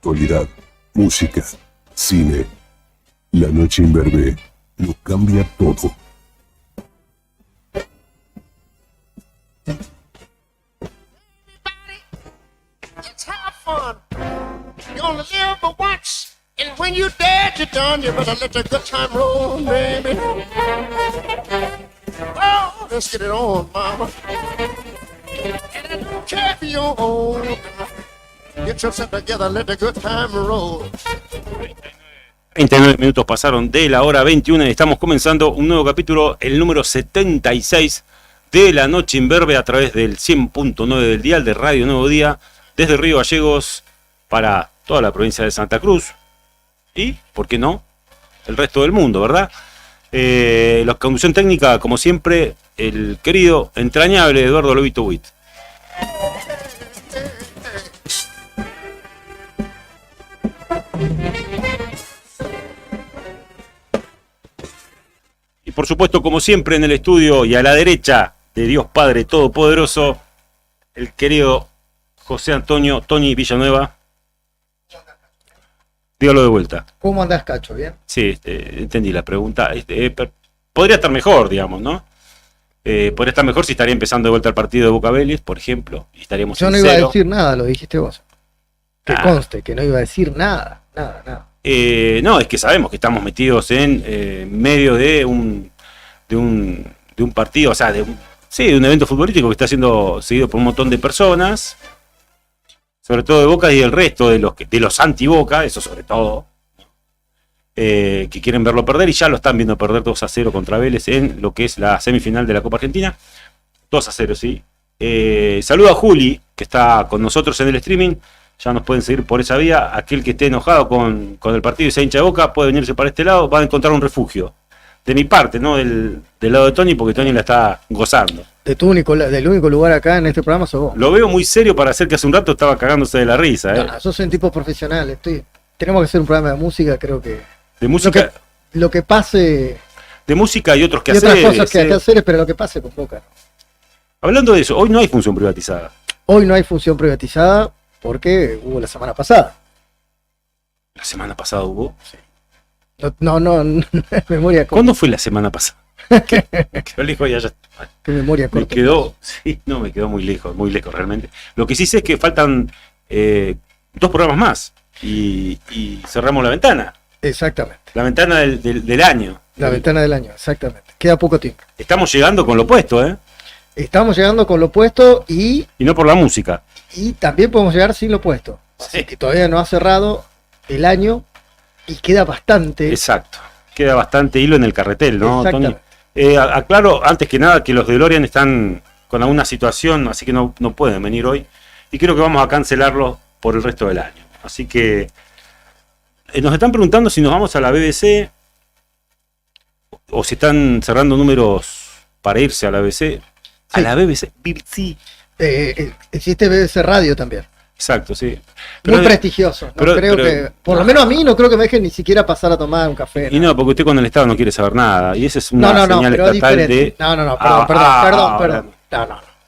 Actualidad, música, cine. La Noche Imberbe lo cambia todo. Let's have fun. You only live but once, and when you're dead, you're done. You better let the good time roll, baby. Oh, let's get it on, mama. And I don't care if you're old. Get yourself together, let the good time roll. 29 minutos pasaron de la hora 21 y estamos comenzando un nuevo capítulo, el número 76 de La Noche Imberbe a través del 100.9 del dial de Radio Nuevo Día, desde Río Gallegos para toda la provincia de Santa Cruz y, ¿por qué no?, el resto del mundo, ¿verdad? La conducción técnica, como siempre, el querido, entrañable Eduardo Lobito Witt. Y por supuesto, como siempre en el estudio y a la derecha de Dios Padre Todopoderoso, el querido José Antonio Tony Villanueva. Dígalo de vuelta. ¿Cómo andás, Cacho? ¿Bien? Sí, entendí la pregunta. Podría estar mejor, digamos, ¿no? Podría estar mejor si estaría empezando de vuelta el partido de Boca Vélez, por ejemplo. Y estaríamos Yo no iba a decir nada, lo dijiste vos. Que conste, que no iba a decir nada. No, es que sabemos que estamos metidos en medio de un partido, o sea, de un evento futbolístico que está siendo seguido por un montón de personas, sobre todo de Boca y del resto de los anti-Boca, eso sobre todo, que quieren verlo perder y ya lo están viendo perder 2-0 contra Vélez en lo que es la semifinal de la Copa Argentina. 2-0, sí. Saludo a Juli, que está con nosotros en el streaming. Ya nos pueden seguir por esa vía. Aquel que esté enojado con el partido y sea hincha de Boca puede venirse para este lado, va a encontrar un refugio. De mi parte, ¿no? Del lado de Tony, porque Tony la está gozando. Del único lugar acá en este programa sos vos. Lo veo muy serio para hacer que hace un rato estaba cagándose de la risa, ¿eh? No, sos un tipo profesional. Tenemos que hacer un programa de música, creo que. De música. Lo que pase. De música y otros y otras cosas que hay que hacer, pero lo que pase con Boca. Hablando de eso, hoy no hay función privatizada. Hoy no hay función privatizada porque hubo la semana pasada. ¿La semana pasada hubo? Sí. No, memoria corta. ¿Cuándo fue la semana pasada? Quedó lejos ya. ¿Qué memoria corta? Me quedó muy lejos realmente. Lo que sí sé es que faltan 2 programas más y cerramos la ventana. Exactamente. La ventana del año. La ventana del año, exactamente. Queda poco tiempo. Estamos llegando con lo opuesto, ¿eh? Estamos llegando con lo opuesto y no por la música. Y también podemos llegar sin lo opuesto. Así que todavía no ha cerrado el año y queda bastante. Exacto. Queda bastante hilo en el carretel, ¿no, Tony? Exactamente. Aclaro antes que nada que los de DeLorean están con alguna situación, así que no pueden venir hoy. Y creo que vamos a cancelarlos por el resto del año. Así que nos están preguntando si nos vamos a la BBC o si están cerrando números para irse a la BBC. A la BBC. Existe BBC Radio también. Exacto, sí. Muy prestigioso. Que, por lo menos a mí, no creo que me dejen ni siquiera pasar a tomar un café. Y no, porque usted con el Estado no quiere saber nada. Y esa es una señal estatal de. Perdón.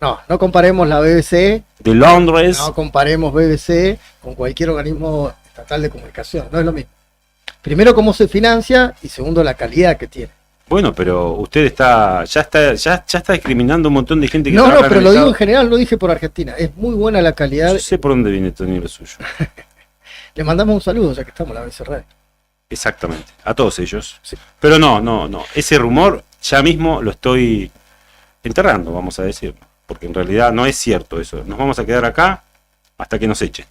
No comparemos la BBC de Londres. No comparemos BBC con cualquier organismo estatal de comunicación. No es lo mismo. Primero, cómo se financia y segundo, la calidad que tiene. Bueno, pero usted ya está discriminando a un montón de gente que trabaja pero lo digo en general, no dije por Argentina. Es muy buena la calidad. Yo sé por dónde viene Tony lo suyo. Le mandamos un saludo, ya que estamos en la BBC Radio. Exactamente, a todos ellos. Sí. Pero no. Ese rumor ya mismo lo estoy enterrando, vamos a decir. Porque en realidad no es cierto eso. Nos vamos a quedar acá hasta que nos echen.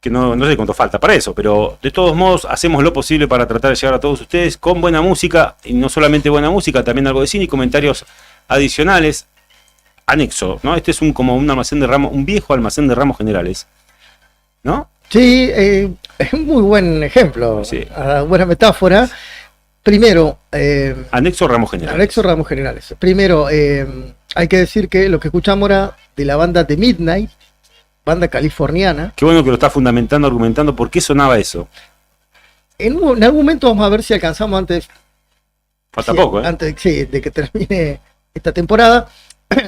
Que no sé cuánto falta para eso, pero de todos modos hacemos lo posible para tratar de llegar a todos ustedes con buena música, y no solamente buena música, también algo de cine y comentarios adicionales, anexo, ¿no? Este es como un almacén de ramos, un viejo almacén de ramos generales, ¿no? Sí, es un muy buen ejemplo, sí. Buena metáfora. Primero, anexo ramos generales. Primero, hay que decir que lo que escuchamos era de la banda The Midnight, banda californiana. Qué bueno que lo está fundamentando, argumentando por qué sonaba eso. En algún momento vamos a ver si alcanzamos antes. Falta poco, ¿eh? Antes de que termine esta temporada,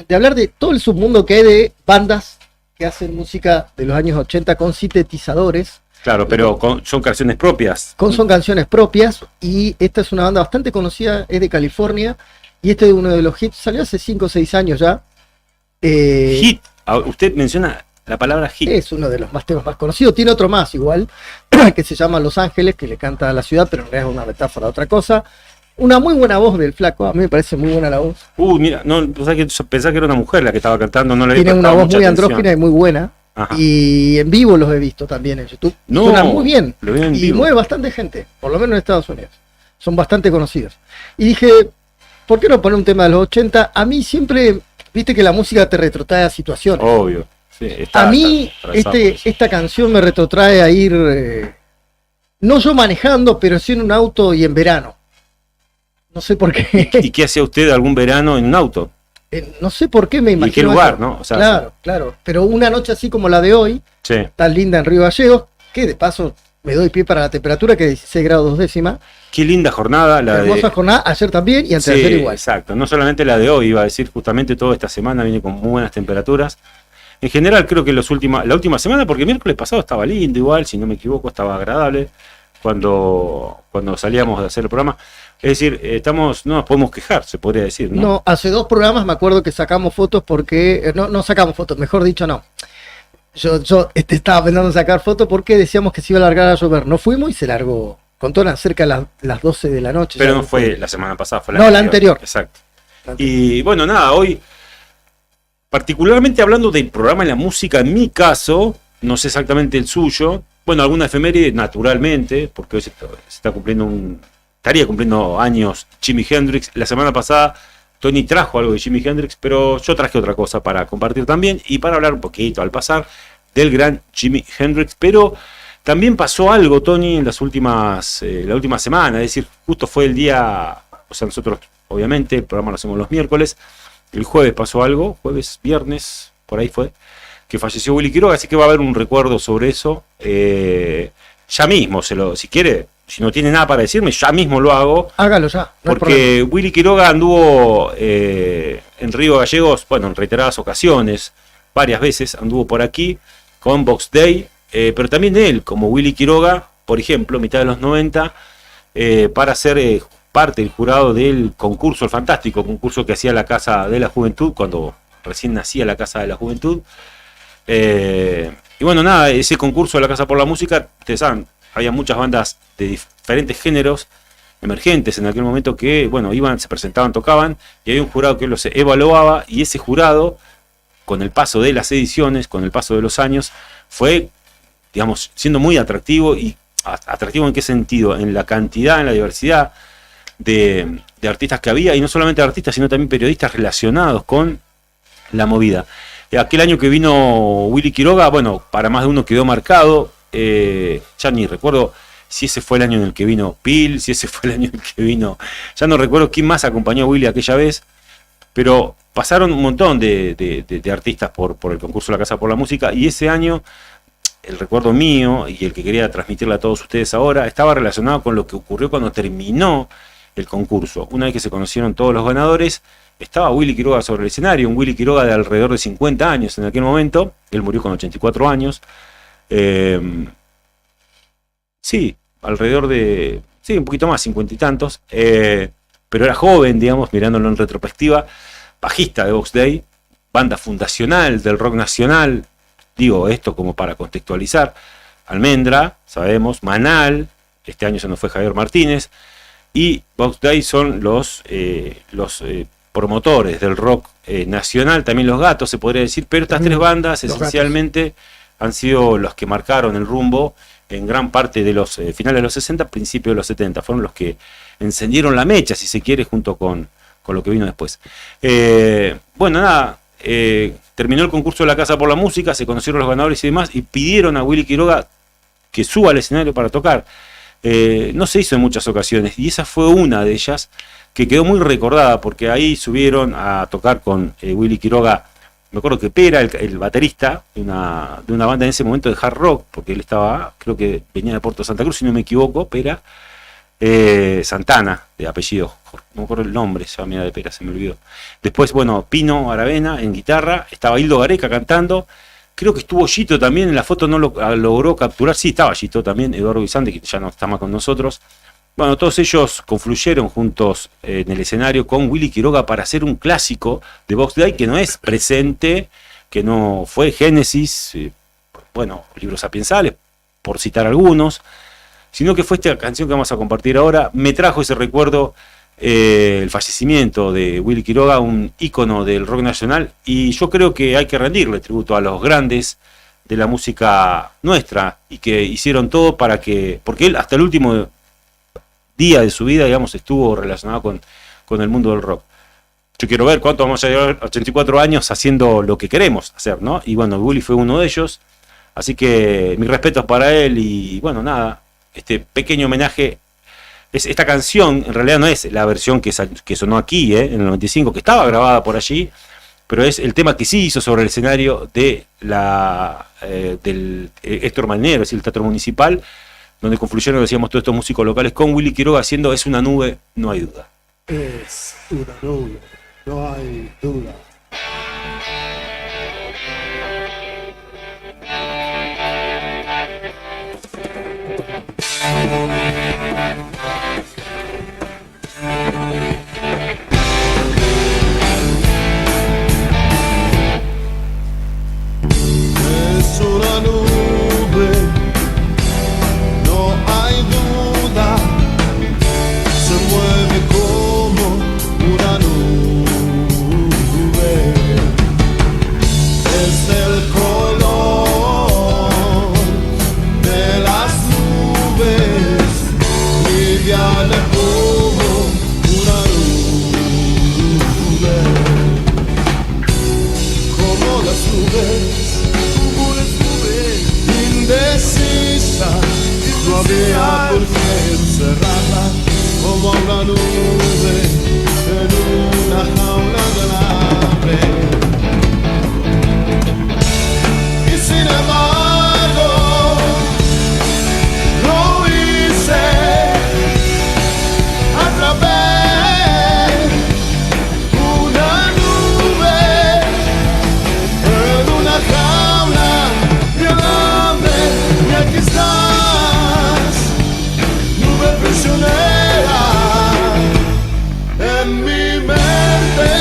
de hablar de todo el submundo que hay de bandas que hacen música de los años 80 con sintetizadores. Claro, pero son canciones propias. Son canciones propias, y esta es una banda bastante conocida, es de California, y este es uno de los hits, salió hace 5 o 6 años ya. Hit. Usted menciona la palabra hit. Es uno de los temas más conocidos, tiene otro más igual, que se llama Los Ángeles, que le canta a la ciudad, pero en realidad es una metáfora de otra cosa. Una muy buena voz del flaco, a mí me parece muy buena la voz. Mira, no, o sea que pensaba que era una mujer la que estaba cantando, no le Tiene había una prestado voz mucha muy atención. andrógina y muy buena. Ajá. Y en vivo los he visto también en YouTube. No, Suenan muy bien. lo veo en Y vivo. mueve bastante gente, por lo menos en Estados Unidos. Son bastante conocidos. Y dije, ¿por qué no poner un tema de los 80? A mí siempre, viste que la música te retrotrae a situaciones. Obvio. Sí, A mí esta canción me retrotrae a ir, no yo manejando, pero sí en un auto y en verano. No sé por qué. ¿Y qué hacía usted algún verano en un auto? No sé por qué me ¿Y imagino. qué lugar, eso. no? O sea, Claro, claro. Pero una noche así como la de hoy, Sí. tan linda en Río Gallegos, que de paso me doy pie para la temperatura, que es 16 grados décima. Qué linda jornada la Hermosa de... jornada, ayer también y antes de Sí, ayer igual. exacto. No solamente la de hoy, iba a decir, justamente toda esta semana viene con muy buenas temperaturas. En general creo que la última semana, porque el miércoles pasado estaba lindo igual, si no me equivoco, estaba agradable cuando salíamos de hacer el programa. Es decir, no nos podemos quejar, se podría decir, ¿no? No, hace 2 programas me acuerdo que sacamos fotos porque... no sacamos fotos, mejor dicho no. Yo estaba pensando en sacar fotos porque decíamos que se iba a largar a llover. No fuimos y se largó. Contó eran cerca de las 12 de la noche. Pero ya no fue la semana pasada, fue No, la anterior. Exacto. Y bueno, nada, hoy, particularmente hablando del programa y la música, en mi caso, no sé exactamente el suyo, bueno, alguna efeméride, naturalmente, porque hoy estaría cumpliendo años Jimi Hendrix. La semana pasada Tony trajo algo de Jimi Hendrix, pero yo traje otra cosa para compartir también y para hablar un poquito al pasar del gran Jimi Hendrix. Pero también pasó algo, Tony, en la última semana, es decir, justo fue el día, o sea, nosotros obviamente el programa lo hacemos los miércoles, el jueves pasó algo, jueves, viernes, por ahí fue, que falleció Willy Quiroga, así que va a haber un recuerdo sobre eso. Ya mismo, si quiere, si no tiene nada para decirme, ya mismo lo hago. Hágalo ya. No hay Porque problema. Willy Quiroga anduvo en Río Gallegos, bueno, en reiteradas ocasiones, varias veces anduvo por aquí con Box Day, pero también él, como Willy Quiroga, por ejemplo, mitad de los 90, para ser parte del jurado del concurso, el fantástico concurso que hacía la Casa de la Juventud, cuando recién nacía la Casa de la Juventud. Y bueno, nada, ese concurso de la Casa por la Música, ustedes saben, había muchas bandas de diferentes géneros emergentes en aquel momento que, bueno, iban, se presentaban, tocaban, y había un jurado que los evaluaba, y ese jurado, con el paso de las ediciones, con el paso de los años, fue, digamos, siendo muy atractivo. ¿Y atractivo en qué sentido? En la cantidad, en la diversidad de artistas que había, y no solamente artistas, sino también periodistas relacionados con la movida. Aquel año que vino Willy Quiroga, bueno, para más de uno quedó marcado. Ya ni recuerdo si ese fue el año en el que vino Pil, si ese fue el año en el que vino... Ya no recuerdo quién más acompañó a Willy aquella vez, pero pasaron un montón de artistas por el concurso de la Casa por la Música, y ese año, el recuerdo mío, y el que quería transmitirle a todos ustedes ahora, estaba relacionado con lo que ocurrió cuando terminó el concurso. Una vez que se conocieron todos los ganadores, estaba Willy Quiroga sobre el escenario, un Willy Quiroga de alrededor de 50 años en aquel momento. Él murió con 84 años. Sí, alrededor de... Sí, un poquito más, 50 y tantos. Pero era joven, digamos, mirándolo en retrospectiva. Bajista de Box Day, banda fundacional del rock nacional. Digo esto como para contextualizar. Almendra, sabemos, Manal, este año se nos fue Javier Martínez. Y Box Day son los promotores del rock nacional, también Los Gatos se podría decir, pero estas tres bandas esencialmente han sido los que marcaron el rumbo en gran parte de los finales de los 60, principios de los 70, fueron los que encendieron la mecha, si se quiere, junto con lo que vino después. Bueno, nada, terminó el concurso de la Casa por la Música, se conocieron los ganadores y demás, y pidieron a Willy Quiroga que suba al escenario para tocar. No se hizo en muchas ocasiones, y esa fue una de ellas, que quedó muy recordada, porque ahí subieron a tocar con Willy Quiroga, me acuerdo que Pera, el baterista de una banda en ese momento de hard rock, porque él estaba, creo que venía de Puerto Santa Cruz, si no me equivoco, Pera, Santana, de apellido, no me acuerdo el nombre, esa amiga de Pera, se me olvidó. Después, bueno, Pino Aravena en guitarra, estaba Hildo Gareca cantando, Creo que estuvo Gito también, en la foto no lo logró capturar. Sí, estaba Gito también, Eduardo Guisante, que ya no está más con nosotros. Bueno, todos ellos confluyeron juntos en el escenario con Willy Quiroga para hacer un clásico de Box Day que no es presente, que no fue Génesis, bueno, Libros Sapiensales, por citar algunos, sino que fue esta canción que vamos a compartir ahora. Me trajo ese recuerdo, el fallecimiento de Willy Quiroga, un ícono del rock nacional, y yo creo que hay que rendirle tributo a los grandes de la música nuestra y que hicieron todo para que, porque él hasta el último día de su vida, digamos, estuvo relacionado con el mundo del rock. Yo quiero ver cuánto vamos a llegar a 84 años haciendo lo que queremos hacer, ¿no? Y bueno, Willy fue uno de ellos, así que mis respetos para él y bueno, nada, este pequeño homenaje. Esta canción en realidad no es la versión que sonó aquí, en el 95, que estaba grabada por allí, pero es el tema que sí hizo sobre el escenario de del Héctor Marinero, es decir, el Teatro Municipal, donde confluyeron, decíamos, todos estos músicos locales con Willy Quiroga haciendo Es una nube, no hay duda. Es una nube, no hay duda. Es una nube, no hay duda, se mueve como una nube, es el color de las nubes, liviana como una nube, como las nubes. Indecisa, no había por qué encerrarla como una nube en una jaula de alambre. Y sin embargo, lo hice, atrapé una nube en una jaula de alambre. Y aquí estás, nube prisionera en mi mente.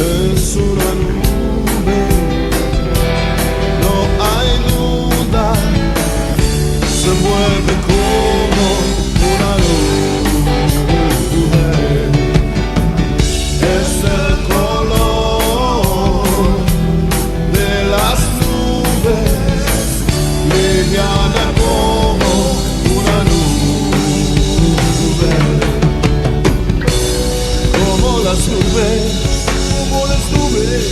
Es una nube, no hay duda, se mueve como una nube, es el color de las nubes, liviana como una nube, como las nubes,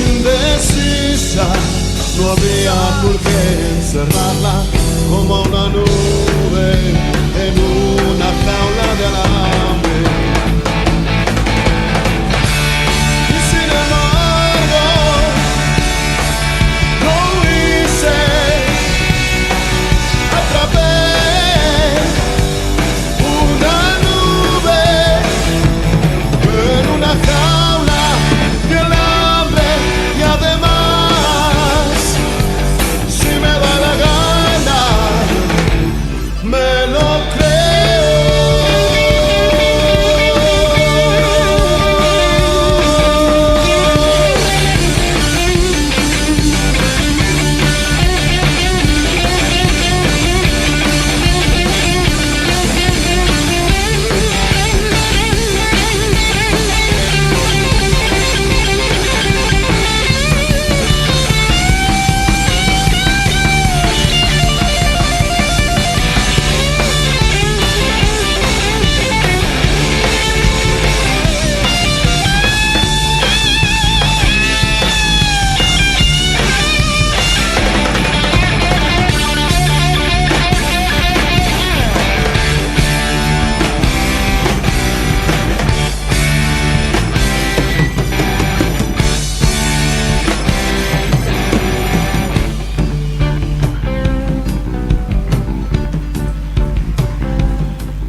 indecisa, no había por qué encerrarla como una nube en una jaula de alambre. Y sin embargo, lo hice, atrapé una nube en una jaula de alambre. Y además, si me da la gana,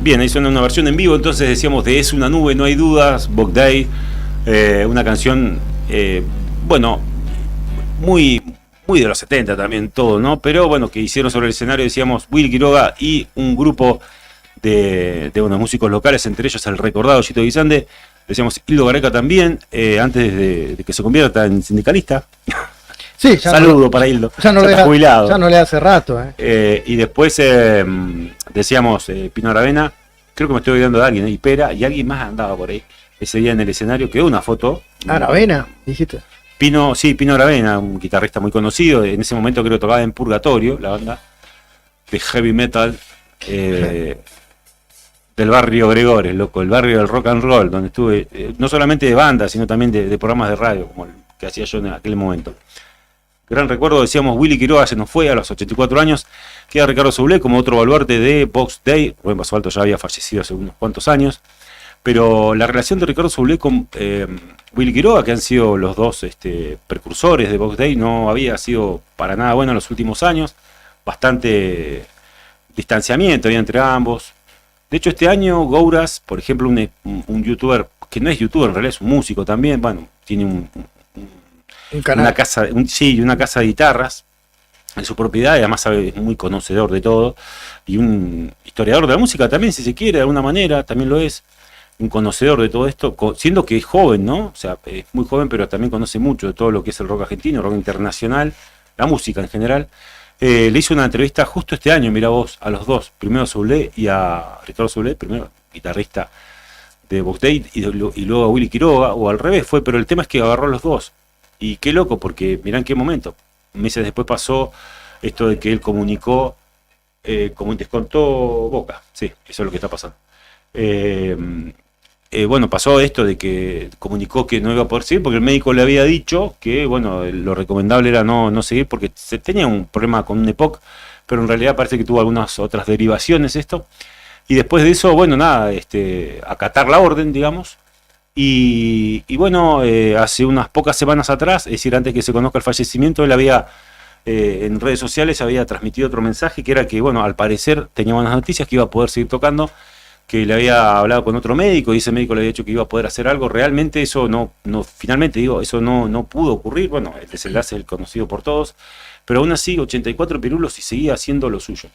Bien, ahí suena una versión en vivo, entonces decíamos de Es una nube, no hay dudas, Bog Day, una canción, bueno, muy, muy de los 70 también todo, ¿no? Pero bueno, que hicieron sobre el escenario, decíamos, Willy Quiroga y un grupo de unos músicos locales, entre ellos el recordado Chito Guisande, decíamos Hildo Gareca también, antes de que se convierta en sindicalista. Sí, ya Saludo para Hildo, ya no está jubilado. Ya no le hace rato. Y después decíamos Pino Aravena, creo que me estoy olvidando de alguien, y Pera, y alguien más andaba por ahí. Ese día en el escenario quedó una foto. Aravena, dijiste. Pino Aravena, un guitarrista muy conocido, en ese momento creo que tocaba en Purgatorio, la banda de heavy metal del barrio Gregores, loco, el barrio del rock and roll, donde estuve, no solamente de banda, sino también de programas de radio, como el que hacía yo en aquel momento. Gran recuerdo, decíamos, Willy Quiroga se nos fue a los 84 años, queda Ricardo Soule como otro baluarte de Box Day. Rubén Basualto ya había fallecido hace unos cuantos años, pero la relación de Ricardo Soule con Willy Quiroga, que han sido los dos precursores de Box Day, no había sido para nada buena en los últimos años, bastante distanciamiento había entre ambos. De hecho, este año Gouras, por ejemplo, un youtuber, que no es youtuber, en realidad es un músico también, bueno, tiene un canal. Una casa de guitarras en su propiedad, y además es muy conocedor de todo, y un historiador de la música también, si se quiere, de alguna manera, también lo es, un conocedor de todo esto, siendo que es joven, ¿no? O sea, es muy joven, pero también conoce mucho de todo lo que es el rock argentino, el rock internacional, la música en general. Le hizo una entrevista justo este año, mirá vos, a los dos, primero a Soule y a Ricardo Soule, primero guitarrista de Box Day, y luego a Willy Quiroga, o al revés fue, pero el tema es que agarró a los dos. Y qué loco, porque mirá en qué momento. Meses después pasó esto de que él comunicó, como descontó Boca. Sí, eso es lo que está pasando. Bueno, pasó esto de que comunicó que no iba a poder seguir, porque el médico le había dicho que, bueno, lo recomendable era no seguir, porque se tenía un problema con un EPOC, pero en realidad parece que tuvo algunas otras derivaciones esto. Y después de eso, bueno, nada, acatar la orden, digamos. Y bueno, hace unas pocas semanas atrás, es decir, antes que se conozca el fallecimiento, él había en redes sociales había transmitido otro mensaje que era que, bueno, al parecer tenía buenas noticias, que iba a poder seguir tocando, que le había hablado con otro médico y ese médico le había dicho que iba a poder hacer algo. Realmente eso finalmente digo, eso no pudo ocurrir. Bueno, el desenlace es el conocido por todos, pero aún así 84 pirulos y seguía haciendo lo suyo.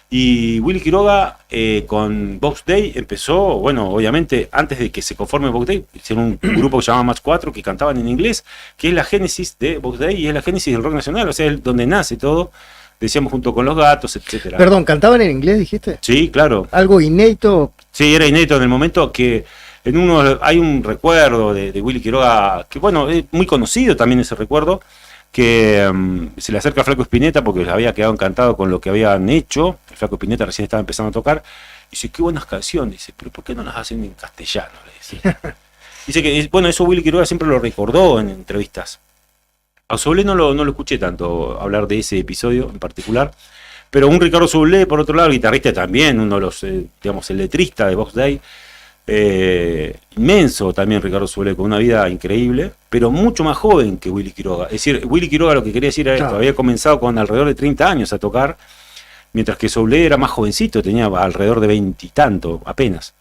Y Willy Quiroga con Box Day empezó, bueno, obviamente antes de que se conforme Box Day, hicieron un grupo que se llama Match 4 que cantaban en inglés, que es la génesis de Box Day y es la génesis del rock nacional, o sea, es donde nace todo, decíamos, junto con Los Gatos, etcétera. Perdón, ¿cantaban en inglés, dijiste? Sí, claro. ¿Algo inédito? Sí, era inédito en el momento que en uno hay un recuerdo de Willy Quiroga, que bueno, es muy conocido también ese recuerdo, que se le acerca a Flaco Spinetta porque le había quedado encantado con lo que habían hecho. El Flaco Spinetta recién estaba empezando a tocar. Y dice, qué buenas canciones. Dice, pero ¿por qué no las hacen en castellano? Le dice. Dice que, bueno, eso Willy Quiroga siempre lo recordó en entrevistas. A Soule no lo escuché tanto hablar de ese episodio en particular. Pero un Ricardo Soule, por otro lado, guitarrista también, uno de los, digamos, el letrista de Box Day. Inmenso también Ricardo Soule, con una vida increíble, pero mucho más joven que Willy Quiroga. Es decir, Willy Quiroga lo que quería decir era esto, había comenzado con alrededor de 30 años a tocar, mientras que Soule era más jovencito, tenía alrededor de 20 y tanto apenas.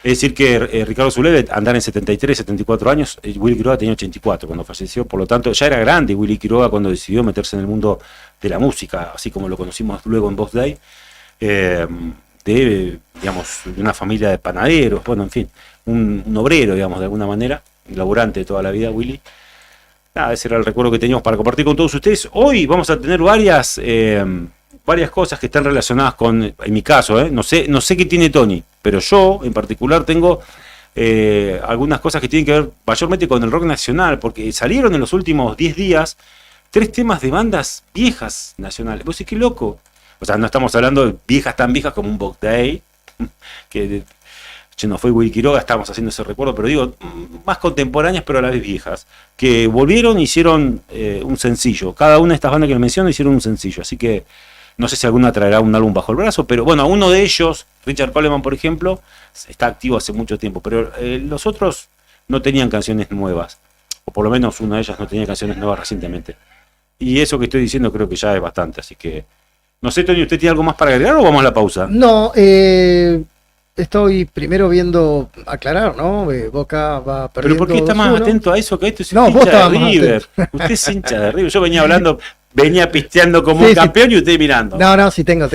Es decir que Ricardo Soule andar en 73, 74 años, Willy Quiroga tenía 84 cuando falleció, por lo tanto ya era grande Willy Quiroga cuando decidió meterse en el mundo de la música, así como lo conocimos luego en Box Day. De una familia de panaderos, bueno, en fin, un obrero, digamos, de alguna manera, laburante de toda la vida, Willy. Nada, ese era el recuerdo que teníamos para compartir con todos ustedes. Hoy vamos a tener varias cosas que están relacionadas con, en mi caso, no sé qué tiene Tony, pero yo en particular tengo algunas cosas que tienen que ver mayormente con el rock nacional, porque salieron en los últimos 10 días 3 temas de bandas viejas nacionales. Vos decís, qué loco. O sea, no estamos hablando de viejas tan viejas como un Box Day, que no fue Willy Quiroga, estamos haciendo ese recuerdo, pero digo, más contemporáneas, pero a la vez viejas, que volvieron y hicieron un sencillo. Cada una de estas bandas que les menciono hicieron un sencillo, así que no sé si alguna traerá un álbum bajo el brazo, pero bueno, uno de ellos, Richard Coleman, por ejemplo, está activo hace mucho tiempo, pero los otros no tenían canciones nuevas, o por lo menos una de ellas no tenía canciones nuevas recientemente. Y eso que estoy diciendo creo que ya es bastante, así que... No sé, Tony, ¿usted tiene algo más para agregar o vamos a la pausa? No, estoy primero viendo aclarar, ¿no? Boca va Pero perdiendo ¿por qué está más 2-1. atento a eso que a esto? Es No, vos hincha de estabas más River. Usted es hincha de River. Yo venía hablando, venía pisteando como Sí, un sí. campeón y usted mirando. No, sí, tengo.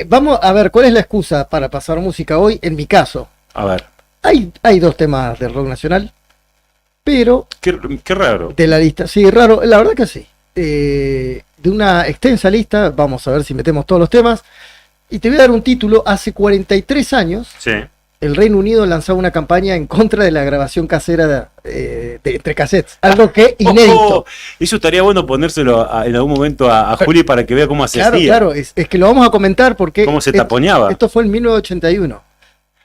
Vamos a ver, ¿cuál es la excusa para pasar música hoy? En mi caso, A ver, hay 2 temas de rock nacional, pero qué raro. de la lista, sí, raro, la verdad que sí. De una extensa lista, vamos a ver si metemos todos los temas. Y te voy a dar un título. Hace 43 años, Sí. el Reino Unido lanzaba una campaña en contra de la grabación casera de entre cassettes. Algo que inédito. Oh, eso estaría bueno ponérselo en algún momento a Juli para que vea cómo se hacía. Claro, es que lo vamos a comentar porque... Cómo se taponeaba. Esto fue en 1981.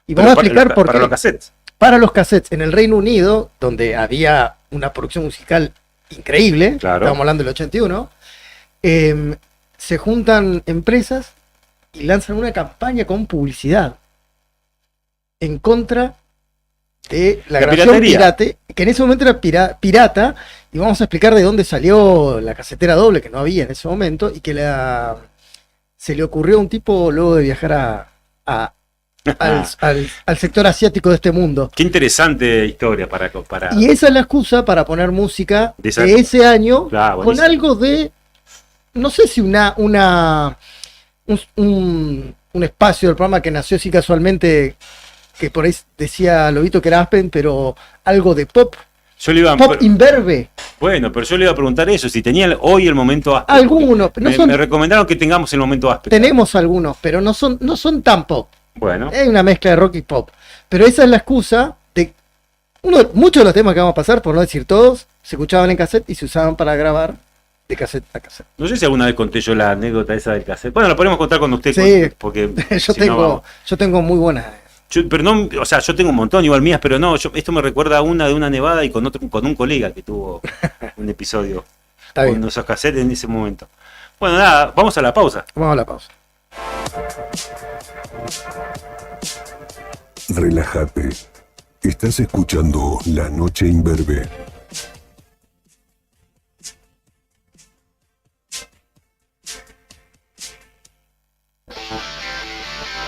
Y Pero vamos a explicar por para qué. los cassettes. Para los cassettes en el Reino Unido, donde había una producción musical increíble, Claro. estamos hablando del 81, se juntan empresas y lanzan una campaña con publicidad en contra de la La grabación piratería. pirata, que en ese momento era pirata, y vamos a explicar de dónde salió la casetera doble, que no había en ese momento, y que se le ocurrió a un tipo luego de viajar al sector asiático de este mundo. Qué interesante historia para Y esa es la excusa para poner música De esa de época. ese año Claro, con buenísimo. algo de, no sé si un espacio del programa que nació así casualmente, que por ahí decía Lobito que era Aspen, pero algo de pop Yo le iba imberbe. Bueno, pero yo le iba a preguntar eso, si tenía hoy el momento áspero. Algunos, porque me recomendaron que tengamos el momento áspero. Tenemos algunos, pero no son tan pop. Bueno, Es una mezcla de rock y pop. Pero esa es la excusa de muchos de los temas que vamos a pasar, por no decir todos, se escuchaban en cassette y se usaban para grabar de cassette a cassette. no sé si alguna vez conté yo la anécdota esa del cassette. Bueno, la podemos contar cuando usted Sí. cuente, porque Yo si no, vamos. tengo muy buenas. Pero no, o sea, yo tengo un montón igual mías, pero no, esto me recuerda a una de una nevada y con un colega que tuvo un episodio Está con bien. esos cassettes en ese momento. Bueno, nada, vamos a la pausa. Vamos a la pausa. Relájate. Estás escuchando La Noche Imberbe.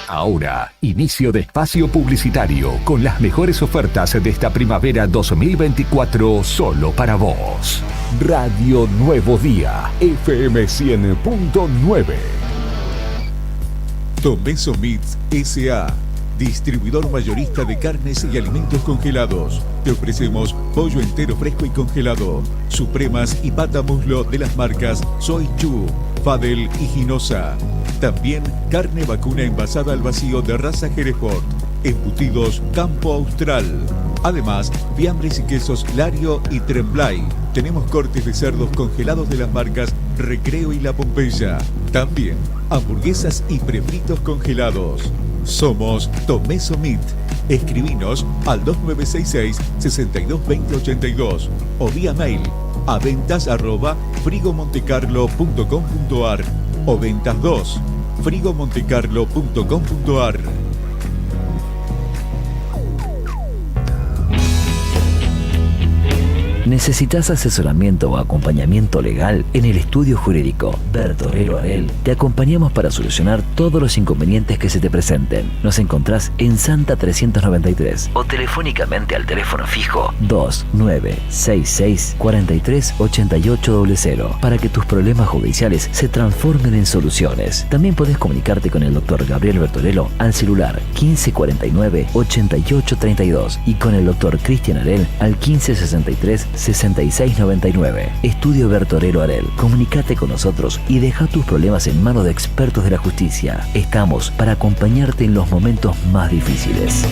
Ahora, inicio de espacio publicitario con las mejores ofertas de esta primavera 2024 solo para vos. Radio Nuevo Día, FM 100.9. Tomeso Meats S.A., distribuidor mayorista de carnes y alimentos congelados. Te ofrecemos pollo entero fresco y congelado, supremas y pata muslo de las marcas Soy Chu, Fadel y Ginosa. También carne vacuna envasada al vacío de raza Hereford, embutidos Campo Austral. Además, fiambres y quesos Lario y Tremblay. Tenemos cortes de cerdos congelados de las marcas Recreo y La Pompeya. También hamburguesas y prefritos congelados. Somos Tomeso Meat. Escribinos al 2966-622082 o vía mail a ventas@frigomontecarlo.com.ar o ventas 2 frigomontecarlo.com.ar. ¿Necesitas asesoramiento o acompañamiento legal? En el estudio jurídico Bertorero Arel te acompañamos para solucionar todos los inconvenientes que se te presenten. Nos encontrás en Santa 393 o telefónicamente al teléfono fijo 2966 438800 para que tus problemas judiciales se transformen en soluciones. También podés comunicarte con el doctor Gabriel Bertorello al celular 1549 8832 y con el doctor Cristian Arel al 1563 6699. Estudio Bertorello Arel. Comunicate con nosotros y deja tus problemas en manos de expertos de la justicia. Estamos para acompañarte en los momentos más difíciles.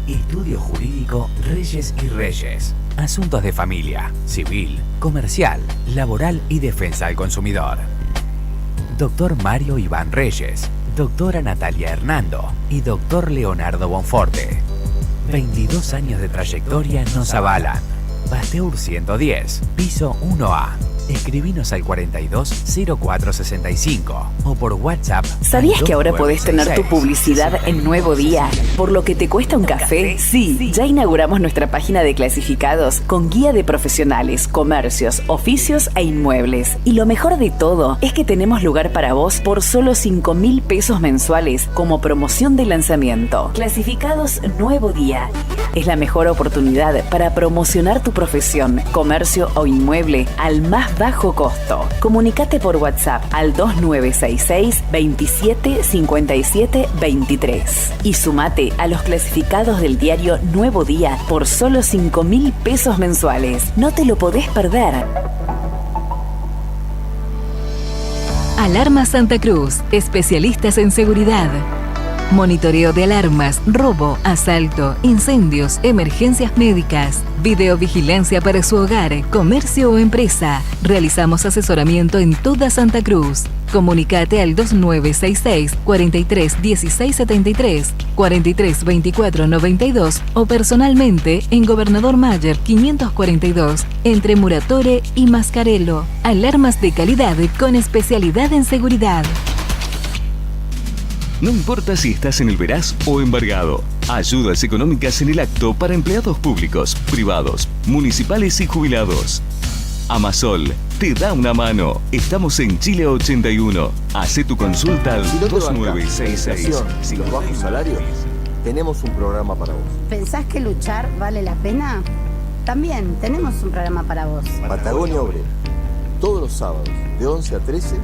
Estudio Jurídico Reyes y Reyes. Asuntos de familia, civil, comercial, laboral y defensa del consumidor. Doctor Mario Iván Reyes, doctora Natalia Hernando y doctor Leonardo Bonforte. 22 años de trayectoria nos avalan. Pasteur 110, piso 1A. Escribinos al 420465 o por WhatsApp. ¿Sabías que ahora podés tener tu publicidad en Nuevo Día? ¿Por lo que te cuesta un café? Sí, ya inauguramos nuestra página de clasificados con guía de profesionales, comercios, oficios e inmuebles. Y lo mejor de todo es que tenemos lugar para vos por solo 5.000 pesos mensuales como promoción de lanzamiento. Clasificados Nuevo Día. Es la mejor oportunidad para promocionar tu profesión, comercio o inmueble al más bajo costo. Comunicate por WhatsApp al 2966 27 57 23 y sumate a los clasificados del diario Nuevo Día por solo 5.000 pesos mensuales. No te lo podés perder. Alarma Santa Cruz, especialistas en seguridad. Monitoreo de alarmas, robo, asalto, incendios, emergencias médicas, videovigilancia para su hogar, comercio o empresa. Realizamos asesoramiento en toda Santa Cruz. Comunicate al 2966 43 16 73, 43 24 92 o personalmente en Gobernador Mayer 542, entre Muratore y Mascarello. Alarmas de calidad con especialidad en seguridad. No importa si estás en el Veraz o embargado. Ayudas económicas en el acto para empleados públicos, privados, municipales y jubilados. Amasol te da una mano. Estamos en Chile 81. Hacé tu consulta al 2966. Si los bajos salarios, tenemos un programa para vos. ¿Pensás que luchar vale la pena? También tenemos un programa para vos. Patagonia Obrera. Todos los sábados, de 11 a 13,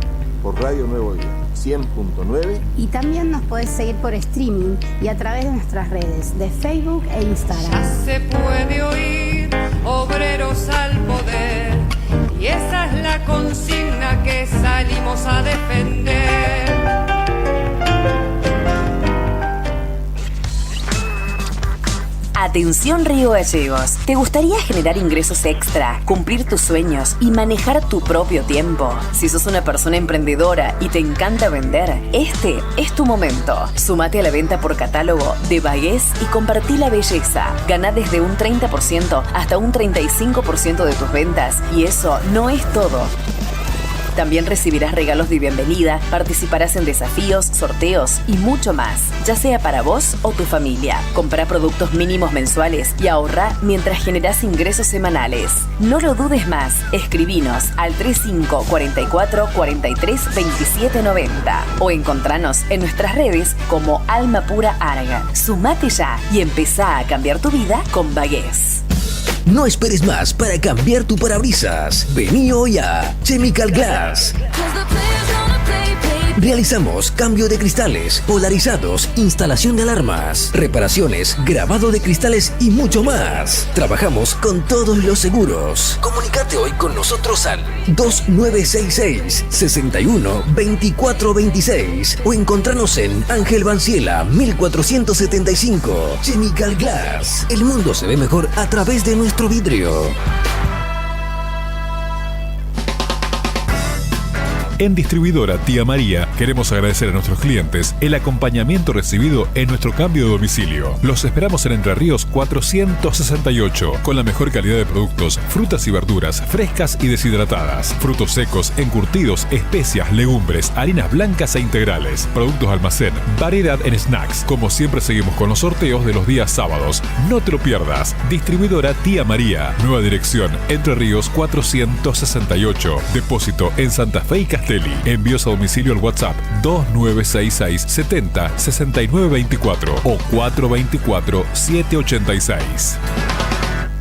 por Radio Nuevo Día. 100.9. Y también nos podés seguir por streaming y a través de nuestras redes de Facebook e Instagram. Ya se puede oír, obreros al poder, y esa es la consigna que salimos a defender. Atención Río Gallegos, ¿te gustaría generar ingresos extra, cumplir tus sueños y manejar tu propio tiempo? Si sos una persona emprendedora y te encanta vender, este es tu momento. Sumate a la venta por catálogo de Bagués y compartí la belleza. Gana desde un 30% hasta un 35% de tus ventas y eso no es todo. También recibirás regalos de bienvenida, participarás en desafíos, sorteos y mucho más, ya sea para vos o tu familia. Comprá productos mínimos mensuales y ahorrá mientras generás ingresos semanales. No lo dudes más, escribinos al 3544 43 27 90 o encontranos en nuestras redes como Alma Pura Arga. Sumate ya y empezá a cambiar tu vida con Bagués. No esperes más para cambiar tu parabrisas. Vení hoy a Chemical Glass. Realizamos cambio de cristales, polarizados, instalación de alarmas, reparaciones, grabado de cristales y mucho más. Trabajamos con todos los seguros. Comunicate hoy con nosotros al 2966 61 24 26 o encontranos en Ángel Banciela 1475. Chemical Glass. El mundo se ve mejor a través de nuestro vidrio. En Distribuidora Tía María queremos agradecer a nuestros clientes el acompañamiento recibido en nuestro cambio de domicilio. Los esperamos en Entre Ríos 468 con la mejor calidad de productos, frutas y verduras frescas y deshidratadas, frutos secos, encurtidos, especias, legumbres, harinas blancas e integrales, productos de almacén, variedad en snacks. Como siempre seguimos con los sorteos de los días sábados. No te lo pierdas. Distribuidora Tía María. Nueva dirección Entre Ríos 468. Depósito en Santa Fe y Castelli. Envíos a domicilio al WhatsApp 2966 70 69 24 o 424 786.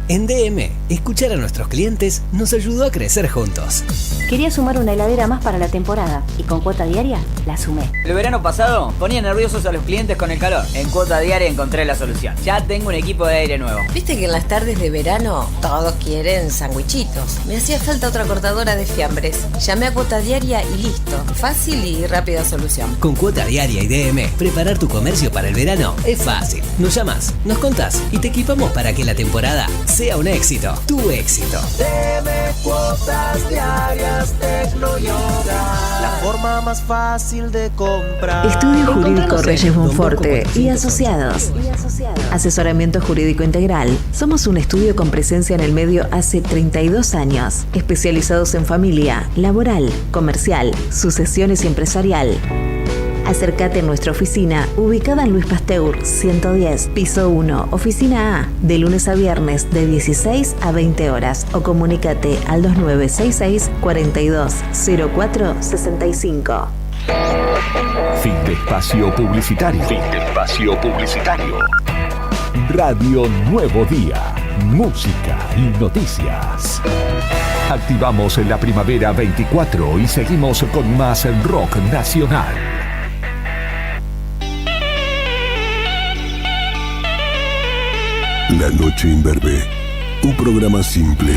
En DM, escuchar a nuestros clientes nos ayudó a crecer juntos. Quería sumar una heladera más para la temporada y con cuota diaria la sumé. El verano pasado ponía nerviosos a los clientes con el calor. En cuota diaria encontré la solución. Ya tengo un equipo de aire nuevo. Viste que en las tardes de verano todos quieren sandwichitos. Me hacía falta otra cortadora de fiambres. Llamé a cuota diaria y listo. Fácil y rápida solución. Con cuota diaria y DM, preparar tu comercio para el verano es fácil. Nos llamas, nos contás y te equipamos para que la temporada sea un éxito. Tu éxito. Deme cuotas diarias Tecnoyoga, la forma más fácil de comprar. Estudio Jurídico Reyes Monforte y Asociados. Asesoramiento jurídico integral. Somos un estudio con presencia en el medio hace 32 años, especializados en familia, laboral, comercial, sucesiones y empresarial. Acércate a nuestra oficina, ubicada en Luis Pasteur 110, piso 1, oficina A, de lunes a viernes de 16 a 20 horas o comunícate al 2966 420465. Fin de espacio publicitario. Radio Nuevo Día. Música y noticias. Activamos la primavera 24 y seguimos con más rock nacional. La Noche Imberbe, un programa simple.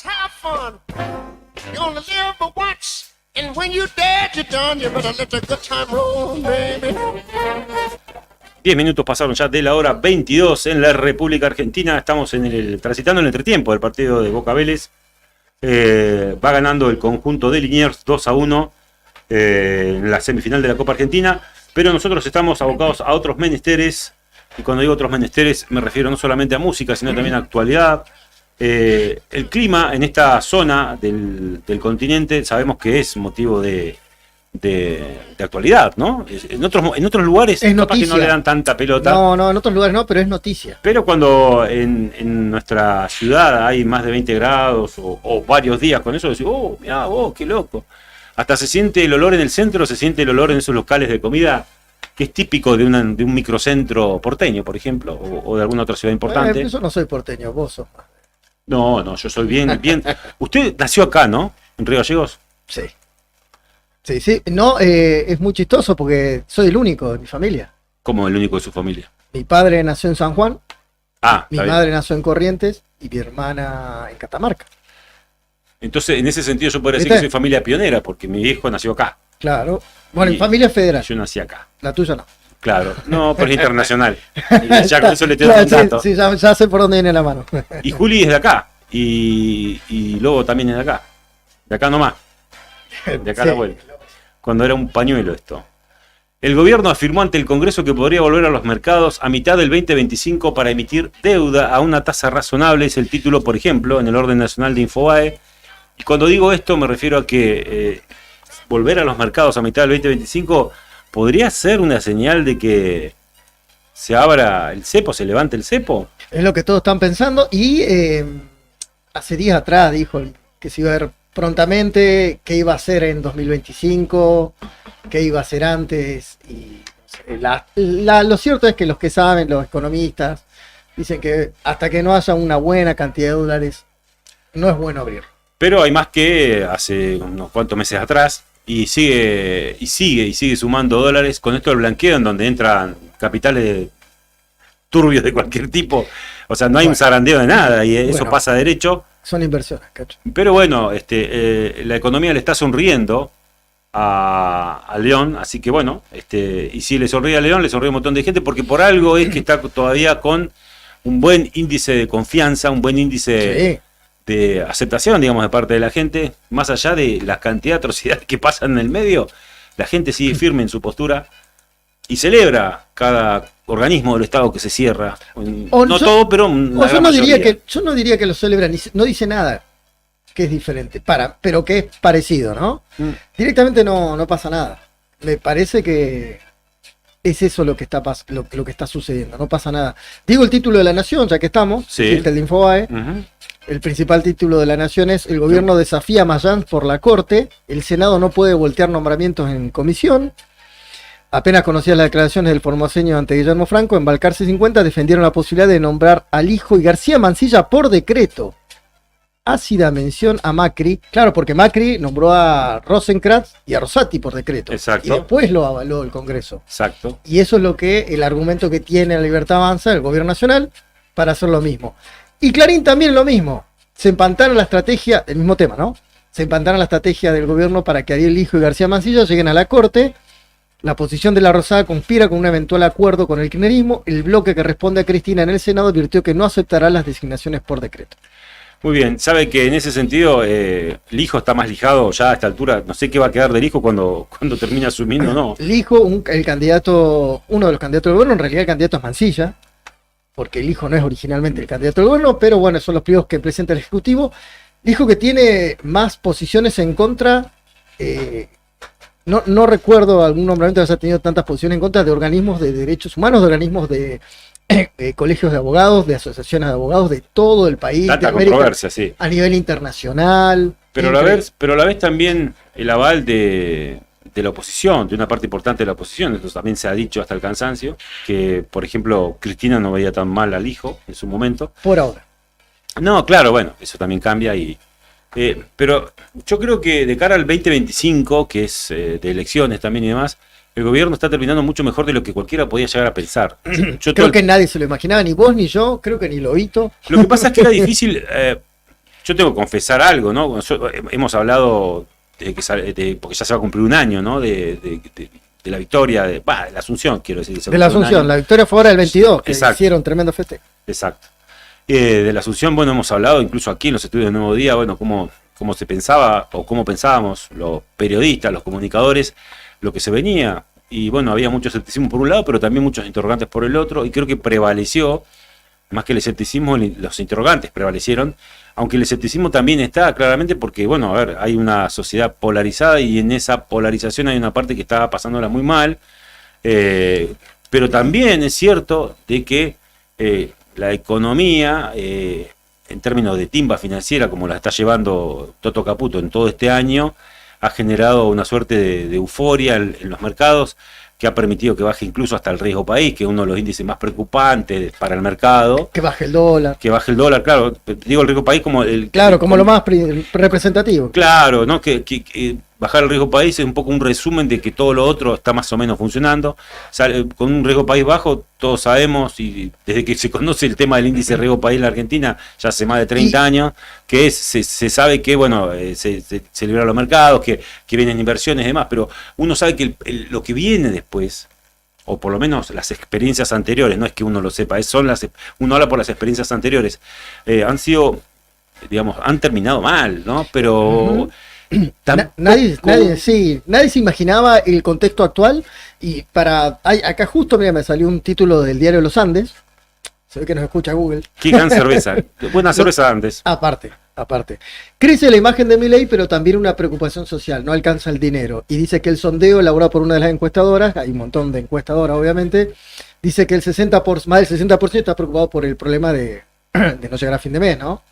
Have fun. You only live but once, and when you're dead, you're done. You better let the good time roll, baby. 10 minutos pasaron ya de la hora 22 en la República Argentina. Estamos transitando en el entretiempo del partido de Boca Vélez. Va ganando el conjunto de Liniers 2-1 en la semifinal de la Copa Argentina. Pero nosotros estamos abocados a otros menesteres. Y cuando digo otros menesteres me refiero no solamente a música, sino también a actualidad. El clima en esta zona del continente sabemos que es motivo de actualidad, ¿no? En otros lugares es capaz que no le dan tanta pelota. No, en otros lugares no, pero es noticia. Pero cuando en nuestra ciudad hay más de 20 grados o varios días con eso, decís, oh, mirá vos, qué loco. Hasta se siente el olor en el centro, se siente el olor en esos locales de comida que es típico de un microcentro porteño, por ejemplo, o de alguna otra ciudad importante. Eso no soy porteño, vos sos más. No, yo soy bien. Usted nació acá, ¿no? ¿En Río Gallegos? Sí. Sí. No, es muy chistoso porque soy el único de mi familia. ¿Cómo el único de su familia? Mi padre nació en San Juan, mi está madre bien. nació en Corrientes y mi hermana en Catamarca. Entonces, en ese sentido yo podría decir que soy familia pionera, porque mi hijo nació acá. Claro. Bueno, mi familia es federal. Yo nací acá. La tuya no. Claro. No, pero es internacional. Y ya con eso le tengo un dato. Sí, ya sé por dónde viene la mano. Y Juli es de acá. Y Lobo también es de acá. De acá nomás. De acá a la vuelta. Cuando era un pañuelo esto. El gobierno afirmó ante el Congreso que podría volver a los mercados a mitad del 2025 para emitir deuda a una tasa razonable. Es el título, por ejemplo, en el orden nacional de Infobae. Y cuando digo esto me refiero a que volver a los mercados a mitad del 2025 podría ser una señal de que se abra el cepo, se levante el cepo. Es lo que todos están pensando y hace días atrás dijo que se iba a ver prontamente, qué iba a hacer en 2025, qué iba a hacer antes. Y lo cierto es que los que saben, los economistas, dicen que hasta que no haya una buena cantidad de dólares, no es bueno abrir. Pero hay más que hace unos cuantos meses atrás y sigue sumando dólares. Con esto del blanqueo, en donde entran capitales turbios de cualquier tipo. O sea, no hay un zarandeo de nada y eso pasa derecho. Son inversiones, cacho. Pero bueno, la economía le está sonriendo a León, así que bueno, y si le sonríe a León, le sonríe a un montón de gente, porque por algo es que está todavía con un buen índice de confianza, un buen índice de aceptación, digamos, de parte de la gente, más allá de la cantidad de atrocidades que pasan en el medio, la gente sigue firme en su postura y celebra cada organismo del Estado que se cierra. No todo, pero yo no diría que lo celebra, no dice nada que es diferente, pero que es parecido, ¿no? Directamente no pasa nada. Me parece que es eso lo que está sucediendo, no pasa nada. Digo el título de La Nación, ya que estamos, el de Infobae. El principal título de La Nación es: el gobierno desafía a Mayans por la corte, el Senado no puede voltear nombramientos en comisión, Apenas conocían las declaraciones del formoseño ante Guillermo Franco, en Balcarce 50 defendieron la posibilidad de nombrar al hijo y García Mansilla por decreto. Ácida mención a Macri, claro, porque Macri nombró a Rosenkrantz y a Rosati por decreto. Exacto. Y después lo avaló el Congreso. Exacto. Y eso es lo que el argumento que tiene la Libertad Avanza, el gobierno nacional, para hacer lo mismo. Y Clarín también lo mismo. Se empantana la estrategia, el mismo tema, ¿no? Se empantana la estrategia del gobierno para que Ariel Lijo y García Mansilla lleguen a la corte. La posición de la Rosada conspira con un eventual acuerdo con el kirchnerismo. El bloque que responde a Cristina en el Senado advirtió que no aceptará las designaciones por decreto. Muy bien, sabe que en ese sentido Lijo está más lijado ya a esta altura. No sé qué va a quedar de Lijo cuando termine asumiendo, ¿no? Lijo, el candidato, uno de los candidatos del gobierno, en realidad el candidato es Mansilla, porque Lijo no es originalmente el candidato del gobierno, pero bueno, son los primeros que presenta el Ejecutivo. Lijo que tiene más posiciones en contra, no recuerdo algún nombramiento que haya tenido tantas posiciones en contra de organismos de derechos humanos, de organismos de colegios de abogados, de asociaciones de abogados de todo el país, Tanta de América, controversia, sí. a nivel internacional. Pero a la vez también el aval de la oposición, de una parte importante de la oposición. Esto también se ha dicho hasta el cansancio, que por ejemplo Cristina no veía tan mal al hijo en su momento. Por ahora. No, claro, bueno, eso también cambia pero yo creo que de cara al 2025, que es de elecciones también y demás, el gobierno está terminando mucho mejor de lo que cualquiera podía llegar a pensar. Creo que nadie se lo imaginaba, ni vos ni yo, creo que ni Lobito. Lo que pasa es que era difícil, yo tengo que confesar algo, ¿no? Hemos hablado porque ya se va a cumplir un año, ¿no? De la victoria, de la Asunción, quiero decir. De la Asunción, la victoria fue ahora el 22, que hicieron tremendo festejo. Exacto. De la Asunción, bueno, hemos hablado incluso aquí en los estudios de Nuevo Día, bueno, cómo se pensaba o cómo pensábamos los periodistas, los comunicadores, lo que se venía. Y bueno, había mucho escepticismo por un lado, pero también muchos interrogantes por el otro, y creo que prevaleció, más que el escepticismo, los interrogantes prevalecieron, aunque el escepticismo también está claramente porque, bueno, a ver, hay una sociedad polarizada y en esa polarización hay una parte que está pasándola muy mal, pero también es cierto de que la economía, en términos de timba financiera, como la está llevando Toto Caputo en todo este año, ha generado una suerte de euforia en los mercados que ha permitido que baje incluso hasta el riesgo país, que es uno de los índices más preocupantes para el mercado. Que baje el dólar. Que baje el dólar, claro. Digo el riesgo país como el... Claro, como lo más representativo. Claro, ¿no? Que bajar el riesgo país es un poco un resumen de que todo lo otro está más o menos funcionando. O sea, con un riesgo país bajo, todos sabemos, y desde que se conoce el tema del índice de riesgo país en la Argentina, ya hace más de 30 años, que se sabe que, bueno, se liberan los mercados, que vienen inversiones y demás, pero uno sabe que lo que viene después, o por lo menos las experiencias anteriores, no es que uno lo sepa, uno habla por las experiencias anteriores, han sido, digamos, han terminado mal, ¿no? Pero... Nadie se imaginaba el contexto actual y acá justo mira, me salió un título del Diario de los Andes, se ve que nos escucha Google. Qué gran cerveza, buena cerveza Andes. Aparte, crece la imagen de Milei, pero también una preocupación social, no alcanza el dinero, y dice que el sondeo elaborado por una de las encuestadoras, hay un montón de encuestadoras obviamente, dice que más del 60% está preocupado por el problema de no llegar a fin de mes, ¿no?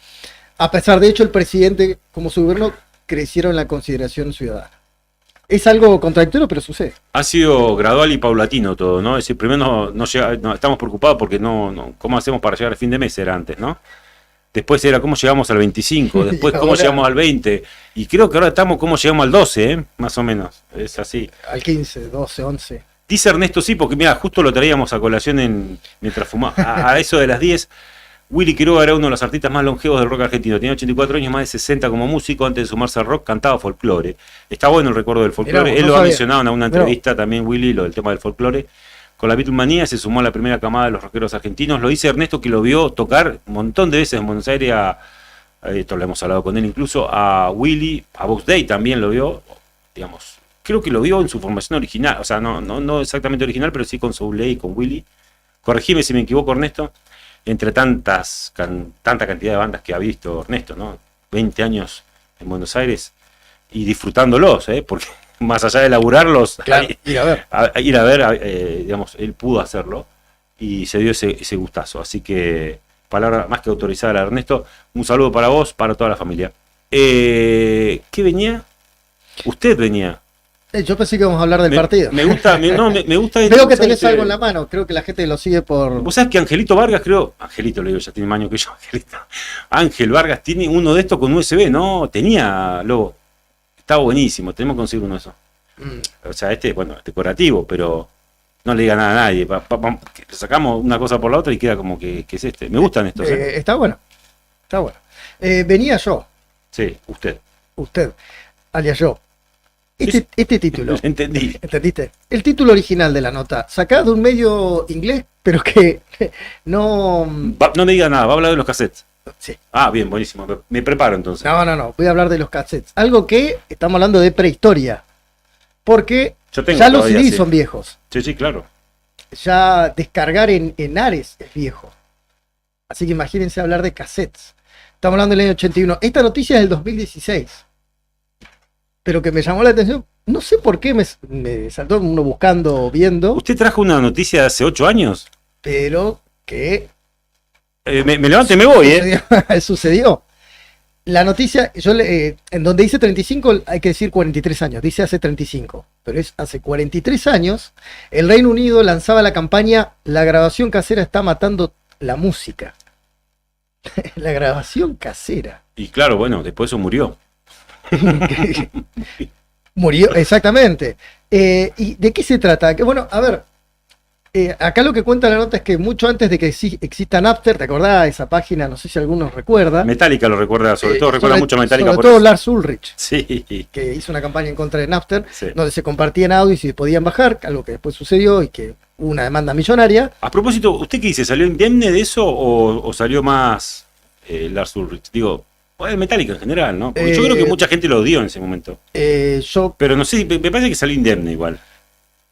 A pesar de hecho el presidente como su gobierno crecieron la consideración ciudadana. Es algo contradictorio, pero sucede. Ha sido gradual y paulatino todo, ¿no? Es decir, primero no estamos preocupados porque ¿cómo hacemos para llegar al fin de mes? Era antes, ¿no? Después era cómo llegamos al 25, después cómo llegamos al 20, y creo que ahora estamos cómo llegamos al 12, más o menos, es así. Al 15, 12, 11. Dice Ernesto, sí, porque mira, justo lo traíamos a colación mientras fumaba, a eso de las 10. Willy Quiroga era uno de los artistas más longevos del rock argentino. Tenía 84 años, más de 60 como músico. Antes de sumarse al rock, cantaba folclore. Está bueno el recuerdo del folclore. Él lo ha mencionado en una entrevista también, Willy, lo del tema del folclore. Con la Beatlemanía se sumó a la primera camada de los rockeros argentinos. Lo dice Ernesto, que lo vio tocar un montón de veces en Buenos Aires. Esto lo hemos hablado con él incluso. A Willy, a Box Day también lo vio. Digamos, creo que lo vio en su formación original. O sea, no exactamente original, pero sí con Soul y con Willy. Corregime si me equivoco, Ernesto. Entre tanta cantidad de bandas que ha visto Ernesto, ¿no? 20 años en Buenos Aires y disfrutándolos, porque más allá de laburarlos, claro, ir a ver. Digamos, él pudo hacerlo y se dio ese gustazo. Así que, palabra más que autorizada a Ernesto, un saludo para vos, para toda la familia. ¿Qué venía? Usted venía. Yo pensé que íbamos a hablar del partido. Me gusta, me gusta. Veo que tenés algo en la mano, creo que la gente lo sigue por... Vos sabés que Angelito Vargas, Angelito le digo, ya tiene más años que yo, Angelito. Ángel Vargas tiene uno de estos con USB, ¿no? Tenía, Lobo. Estaba buenísimo, tenemos que conseguir uno de esos. O sea, es decorativo, pero no le diga nada a nadie. Sacamos una cosa por la otra y queda como que es este. Me gustan estos. Está bueno. Está bueno. Venía yo. Sí, usted. Usted, alias yo. Este título. Entendí. ¿Entendiste? El título original de la nota, sacado de un medio inglés, pero que no... No me diga nada, va a hablar de los cassettes. Sí. Ah, bien, buenísimo. Me preparo entonces. No. Voy a hablar de los cassettes. Algo que estamos hablando de prehistoria. Porque ya los CDs son viejos. Sí, claro. Ya descargar en Ares es viejo. Así que imagínense hablar de cassettes. Estamos hablando del año 81. Esta noticia es del 2016. Pero que me llamó la atención. No sé por qué me saltó uno buscando, viendo. ¿Usted trajo una noticia de hace 8 años? Pero que... me levanto y me voy, Sucedió. La noticia, en donde dice 35, hay que decir 43 años. Dice hace 35. Pero es hace 43 años. El Reino Unido lanzaba la campaña La grabación casera está matando la música. La grabación casera. Y claro, bueno, después eso murió. Murió, exactamente. ¿Y de qué se trata? Que bueno, a ver, acá lo que cuenta la nota es que mucho antes de que exista Napster, ¿te acordás? Esa página, no sé si algunos recuerda. Metallica lo recuerda, sobre todo recuerda mucho a Metallica. Sobre todo Lars Ulrich, sí, que hizo una campaña en contra de Napster, donde se compartían audios y se podían bajar, algo que después sucedió y que hubo una demanda millonaria. A propósito, ¿usted qué dice? ¿Salió indemne de eso o salió más Lars Ulrich? Digo, Metallica en general, ¿no? Porque yo creo que mucha gente lo odió en ese momento. Pero no sé, me parece que salió indemne igual.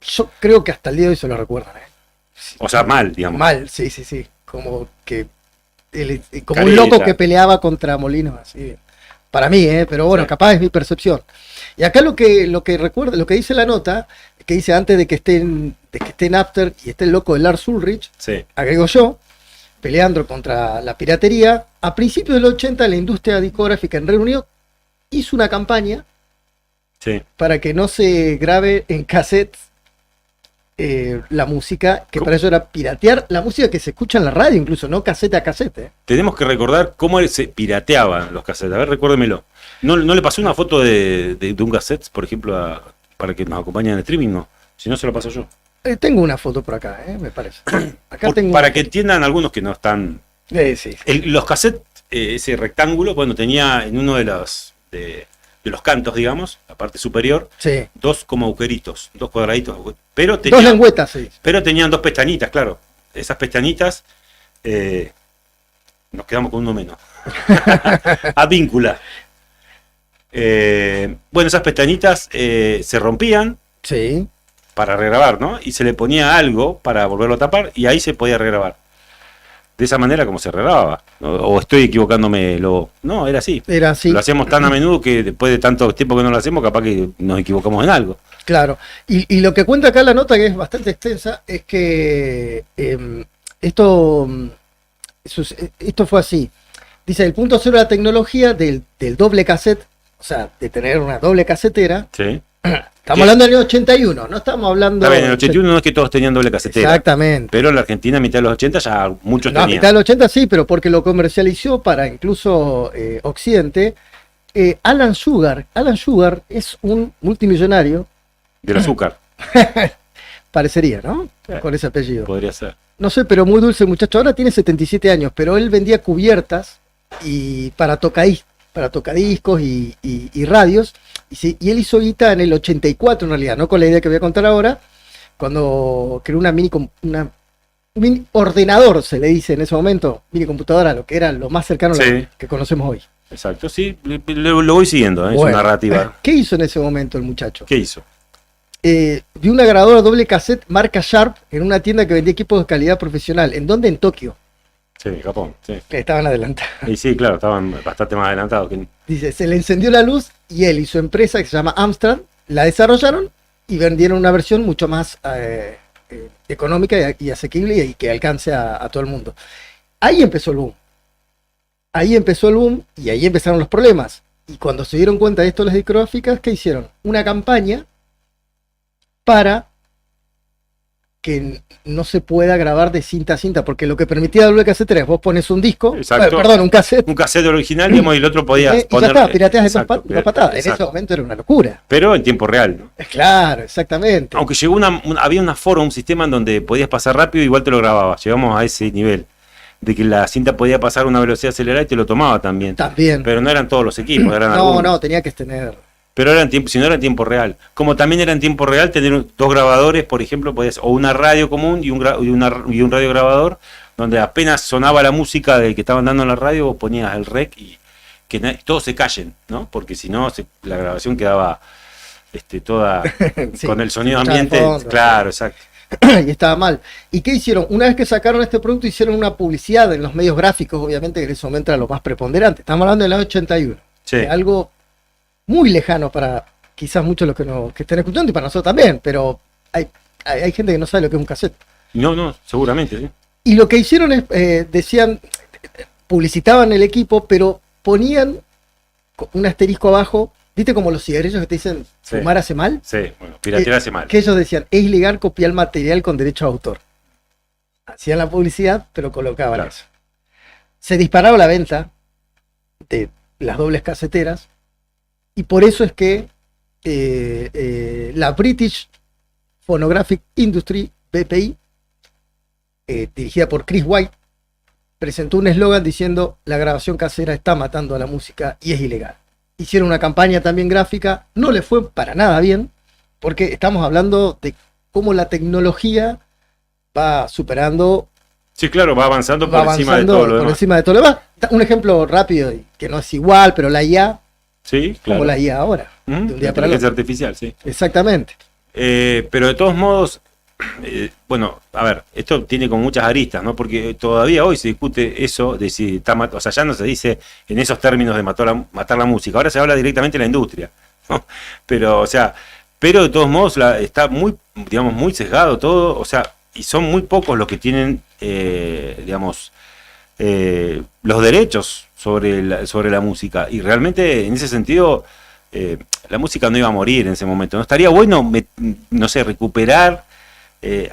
Yo creo que hasta el día de hoy se lo recuerdan, O sea, mal, digamos. Mal, sí. Como que como un loco que peleaba contra Molinos, así. Para mí, pero bueno, capaz es mi percepción. Y acá lo que recuerda, lo que dice la nota, que dice antes de que esté Napster y esté el loco de Lars Ulrich, agrego yo, peleando contra la piratería, a principios del 80 la industria discográfica en Reino Unido hizo una campaña para que no se grabe en cassettes la música, que para eso era piratear la música que se escucha en la radio, incluso, no casete a casete. Tenemos que recordar cómo se pirateaban los cassettes. A ver, recuérdemelo. ¿No le pasó una foto de un cassette, por ejemplo, para que nos acompañen en el streaming? No. Si no, se lo paso yo. Tengo una foto por acá, me parece. Acá tengo para que entiendan algunos que no están... Sí. Los cassettes, ese rectángulo, bueno, tenía en uno de los cantos, digamos, la parte superior, dos como agujeritos, dos cuadraditos, pero tenían, dos lengüetas, sí. Pero tenían dos pestañitas, claro. Esas pestañitas, nos quedamos con uno menos. Advíncula. Bueno, esas pestañitas se rompían para regrabar, ¿no? Y se le ponía algo para volverlo a tapar y ahí se podía regrabar. De esa manera como se regrababa. ¿O estoy equivocándome? No, era así. Era así. Lo hacíamos tan a menudo que después de tanto tiempo que no lo hacemos, capaz que nos equivocamos en algo. Claro. Y lo que cuenta acá la nota, que es bastante extensa, es que esto fue así. Dice, el punto cero de la tecnología del doble cassette, o sea, de tener una doble casetera. Estamos hablando del año 81, no estamos hablando... Está bien, en el 81 no es que todos tenían doble casetera. Exactamente. Pero en la Argentina, a mitad de los 80, ya muchos tenían. A mitad de los 80 sí, pero porque lo comercializó para incluso Occidente. Alan Sugar es un multimillonario. Del azúcar. Parecería, ¿no? Con ese apellido. Podría ser. No sé, pero muy dulce el muchacho. Ahora tiene 77 años, pero él vendía cubiertas para tocadiscos y radios. Y él hizo guita en el 84 en realidad, no con la idea que voy a contar ahora, cuando creó un mini ordenador, se le dice en ese momento, mini computadora, lo que era lo más cercano a lo que conocemos hoy. Exacto, sí, lo voy siguiendo, es una narrativa. ¿Qué hizo en ese momento el muchacho? ¿Qué hizo? Vi una grabadora doble cassette marca Sharp en una tienda que vendía equipos de calidad profesional. ¿En dónde? En Tokio. Sí, Japón, sí. Que estaban adelantados. Y sí, claro, estaban bastante más adelantados. Dice, se le encendió la luz y él y su empresa, que se llama Amstrad, la desarrollaron y vendieron una versión mucho más económica y asequible y que alcance a todo el mundo. Ahí empezó el boom. Y ahí empezaron los problemas. Y cuando se dieron cuenta de esto las discográficas, ¿qué hicieron? Una campaña para que no se pueda grabar de cinta a cinta, porque lo que permitía la doble casetera es vos pones un disco, Exacto. perdón, un cassette. Un cassette original, digamos, y el otro podías Y poner. ya está, pirateas de Exacto, dos patadas. En exacto. ese momento era una locura. Pero en tiempo real, ¿no? Claro, exactamente. Aunque llegó había una forma, un sistema en donde podías pasar rápido y igual te lo grababa. Llegamos a ese nivel de que la cinta podía pasar a una velocidad acelerada y te lo tomaba también. También. Pero no eran todos los equipos, eran No, algunos. no, tenía que tener. Pero era en tiempo, si no era en tiempo real. Como también era en tiempo real tener dos grabadores, por ejemplo, podías, o una radio común y un radiograbador, donde apenas sonaba la música de que estaban dando en la radio, vos ponías el rec y que todos se callen, ¿no? Porque si no, la grabación quedaba toda Sí, con el sonido escuchaba de ambiente. fondo, Claro, exacto. Y estaba mal. ¿Y qué hicieron? Una vez que sacaron este producto, hicieron una publicidad en los medios gráficos, obviamente, que en ese momento era lo más preponderante. Estamos hablando del año 81. Sí. De algo muy lejano para quizás muchos de los que estén escuchando y para nosotros también, pero hay gente que no sabe lo que es un cassette. No, seguramente, sí. Y lo que hicieron es, decían, publicitaban el equipo, pero ponían un asterisco abajo, ¿viste como los cigarrillos que te dicen Sí. fumar hace mal? Sí, bueno, piratear hace mal. Que ellos decían, es ilegal copiar material con derecho a autor. Hacían la publicidad, pero colocaban Claro. eso. Se disparaba la venta de las dobles caseteras, y por eso es que la British Phonographic Industry, BPI, dirigida por Chris White, presentó un eslogan diciendo: la grabación casera está matando a la música y es ilegal. Hicieron una campaña también gráfica, no le fue para nada bien, porque estamos hablando de cómo la tecnología va superando, Sí, claro, va avanzando va por encima de avanzando todo lo por demás. encima de todo lo demás. Un ejemplo rápido, y que no es igual, pero la IA, Sí, claro. como la IA ahora, de un día para el Inteligencia otro. artificial, sí. Exactamente. Pero de todos modos, bueno, a ver, esto tiene como muchas aristas, ¿no? Porque todavía hoy se discute eso de si está o sea, ya no se dice en esos términos de matar la música, ahora se habla directamente de la industria, ¿no? Pero, o sea, pero de todos modos está muy, digamos, muy sesgado todo, o sea, y son muy pocos los que tienen, digamos, los derechos sobre la música, y realmente en ese sentido la música no iba a morir en ese momento. ¿No estaría bueno, no sé, recuperar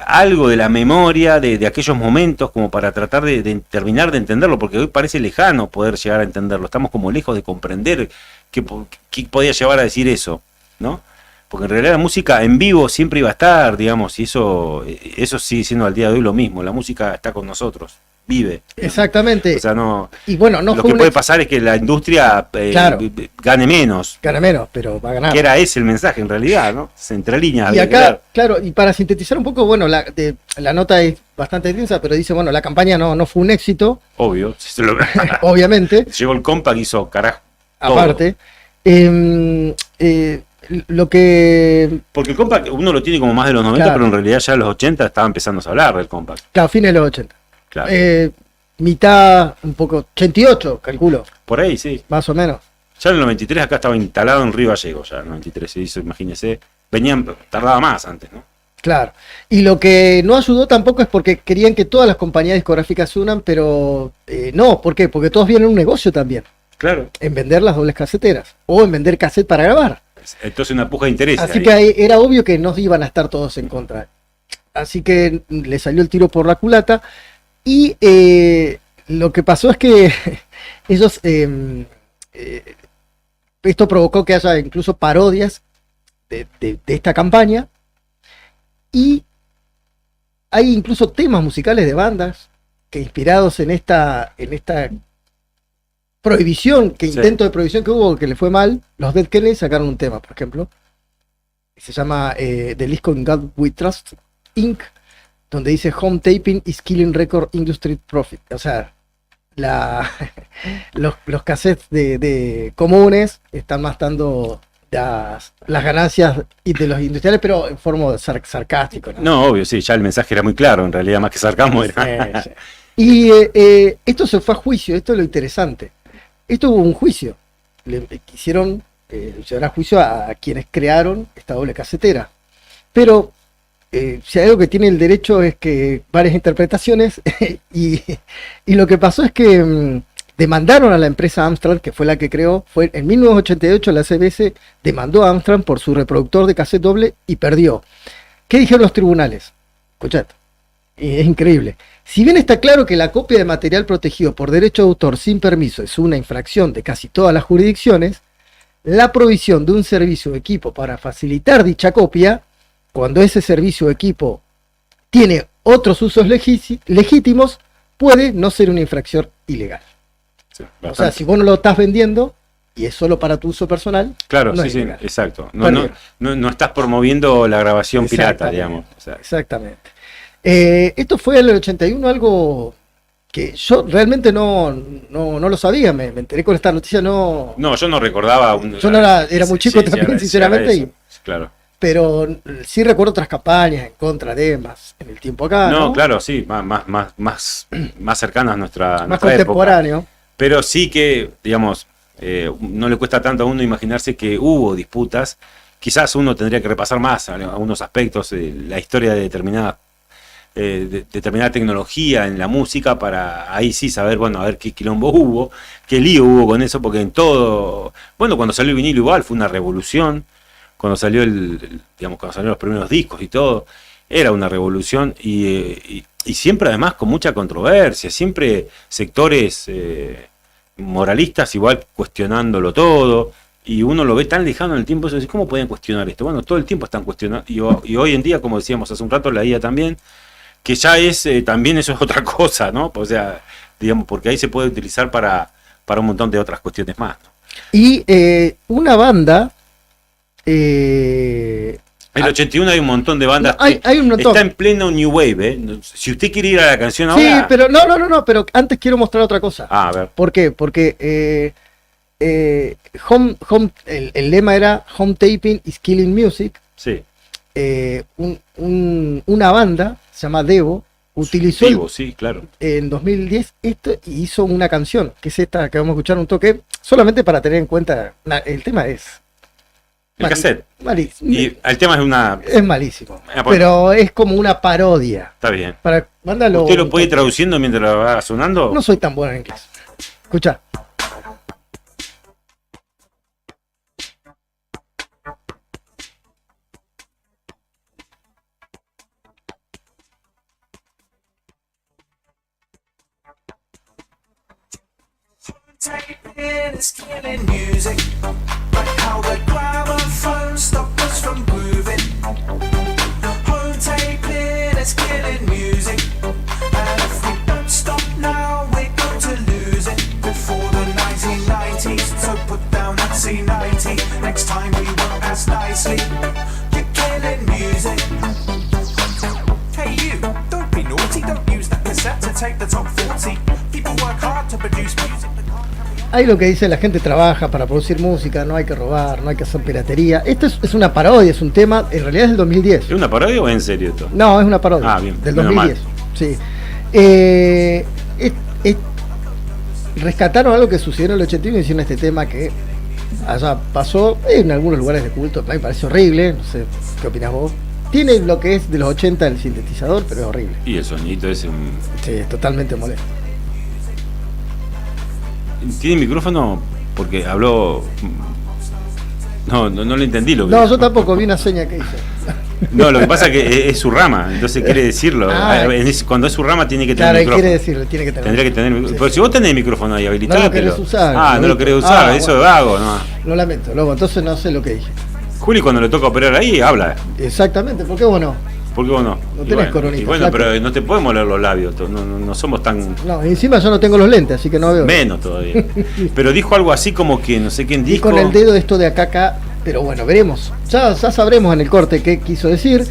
algo de la memoria de aquellos momentos como para tratar de terminar de entenderlo? Porque hoy parece lejano poder llegar a entenderlo. Estamos como lejos de comprender qué podía llevar a decir eso, ¿no? Porque en realidad la música en vivo siempre iba a estar, digamos, y eso sigue siendo al día de hoy lo mismo. La música está con nosotros, vive. Exactamente. O sea, no. Y bueno, no lo fue que puede pasar es que la industria Claro. gane menos. Gana menos, pero va a ganar. Que era ese el mensaje en realidad, ¿no? Se entre líneas. Y había que acá, ver. claro, y para sintetizar un poco, bueno, la nota es bastante extensa, pero dice, bueno, la campaña no fue un éxito, Obvio. Si se lo- obviamente, Llegó el compact y hizo carajo. todo. aparte. Lo que, Porque el compact uno lo tiene como más de los 90, Claro. pero en realidad ya en los 80 estaba empezando a hablar del compact. claro, fines de los 80. Claro. Mitad, un poco, 88, calculo, Por ahí, sí. más o menos. Ya en el 93 acá estaba instalado en Río Gallego, ya en el 93 se hizo, imagínese. Tardaba más antes, ¿no? Claro. Y lo que no ayudó tampoco es porque querían que todas las compañías discográficas se unan, pero no, ¿por qué? Porque todos vienen un negocio también, Claro. en vender las dobles caseteras, o en vender cassette para grabar. Entonces una puja de interés. Así ahí. que ahí era obvio que no iban a estar todos en contra. Así que le salió el tiro por la culata. Y lo que pasó es que ellos, esto provocó que haya incluso parodias de esta campaña. Y hay incluso temas musicales de bandas que inspirados en esta prohibición, Sí. intento de prohibición que hubo, que le fue mal, los Dead Kennedys sacaron un tema, por ejemplo, que se llama The disco In God We Trust, Inc., donde dice Home Taping is Killing Record Industry Profit. O sea, los cassettes de comunes están matando las ganancias de los industriales, pero en forma sarcástico, ¿no? No, obvio, sí, ya el mensaje era muy claro, en realidad, más que sarcasmo era. Sí, sí. Y esto se fue a juicio, esto es lo interesante. Esto hubo un juicio. Le quisieron llevar a juicio a quienes crearon esta doble casetera. Pero si hay algo que tiene el derecho es que varias interpretaciones y lo que pasó es que demandaron a la empresa Amstrad, que fue la que creó, fue en 1988 la CBS demandó a Amstrad por su reproductor de cassette doble y perdió. ¿Qué dijeron los tribunales? Escuchate, es increíble. Si bien está claro que la copia de material protegido por derecho de autor sin permiso es una infracción de casi todas las jurisdicciones, la provisión de un servicio o equipo para facilitar dicha copia, cuando ese servicio o equipo tiene otros usos legítimos, puede no ser una infracción ilegal. Sí, o sea, si vos no lo estás vendiendo y es solo para tu uso personal, claro, no sí, es sí, ilegal. exacto. No estás promoviendo la grabación pirata, digamos. O sea, exactamente. Esto fue en el 81, algo que yo realmente no lo sabía, me enteré con esta noticia, no, yo no recordaba. Yo no era muy chico también, sinceramente, eso, claro. Pero sí recuerdo otras campañas en contra de más en el tiempo acá. No, claro, sí, más cercanas a nuestra contemporáneo. Época. Pero sí que, digamos, no le cuesta tanto a uno imaginarse que hubo disputas. Quizás uno tendría que repasar más algunos aspectos de la historia de determinada tecnología en la música para ahí sí saber, bueno, a ver qué quilombo hubo, qué lío hubo con eso, porque en todo, bueno, cuando salió el vinilo igual fue una revolución, cuando salió cuando salieron los primeros discos y todo, era una revolución y siempre además con mucha controversia, siempre sectores moralistas igual cuestionándolo todo, y uno lo ve tan lejano en el tiempo, eso es, ¿cómo pueden cuestionar esto? Bueno, todo el tiempo están cuestionando, y hoy en día, como decíamos hace un rato, la IA también, que ya es, también eso es otra cosa, ¿no? O sea, digamos, porque ahí se puede utilizar para un montón de otras cuestiones más, ¿no? Y una banda... En el 81 hay un montón de bandas. Hay un montón. Está en pleno New Wave, ¿eh? Si usted quiere ir a la canción ahora... Sí, pero no, pero antes quiero mostrar otra cosa. A ver. ¿Por qué? Porque el lema era Home Taping is Killing Music. Sí. Una banda, se llama Devo, utilizó sí, claro. En 2010 esto y hizo una canción, que es esta que vamos a escuchar un toque, solamente para tener en cuenta, el tema es... El cassette. Malísimo. Y el tema es malísimo. Pero es como una parodia. Está bien. Mándalo. ¿Usted lo puede ir traduciendo mientras lo va sonando? No soy tan bueno en inglés. Escucha. Taping is killing music, like how the gramophone stopped us from grooving. Home taping is killing music, and if we don't stop now, we're going to lose it before the 1990s. So put down that C90. Next time we won't ask nicely. You're killing music. Hey you, don't be naughty. Don't use that cassette to take the top 40. People work hard to produce music. Ahí lo que dice, la gente trabaja para producir música, no hay que robar, no hay que hacer piratería. Esto es una parodia, es un tema, en realidad es del 2010. ¿Es una parodia o es en serio esto? No, es una parodia. Ah, bien. Del 2010. Sí. Rescataron algo que sucedió en el 81 y hicieron este tema que allá pasó en algunos lugares de culto. A mí me parece horrible, no sé, ¿qué opinas vos? Tiene lo que es de los 80 el sintetizador, pero es horrible. Y el sonido es un... Sí, es totalmente molesto. ¿Tiene micrófono? Porque habló... No le entendí lo que... No, yo tampoco vi una seña que hizo. No, lo que pasa es que es su rama, entonces quiere decirlo. Cuando es su rama tiene que tener micrófono. Quiere decirlo, tiene que tener. Tendría que tener micrófono. Pero si vos tenés micrófono ahí habilitado... No lo querés usar. No lo querés usar, eso es vago, ¿no? Lo lamento, luego, entonces no sé lo que dije. Juli cuando le toca operar ahí, habla. Exactamente, ¿por qué vos no? ¿Por qué vos no? No tenés coronita. Y bueno, pero no te podemos leer los labios, no somos tan... No, encima yo no tengo los lentes, así que no veo. Menos todavía. Pero dijo algo así como que no sé quién dijo... Y con el dedo esto de acá, pero bueno, veremos. Ya sabremos en el corte qué quiso decir.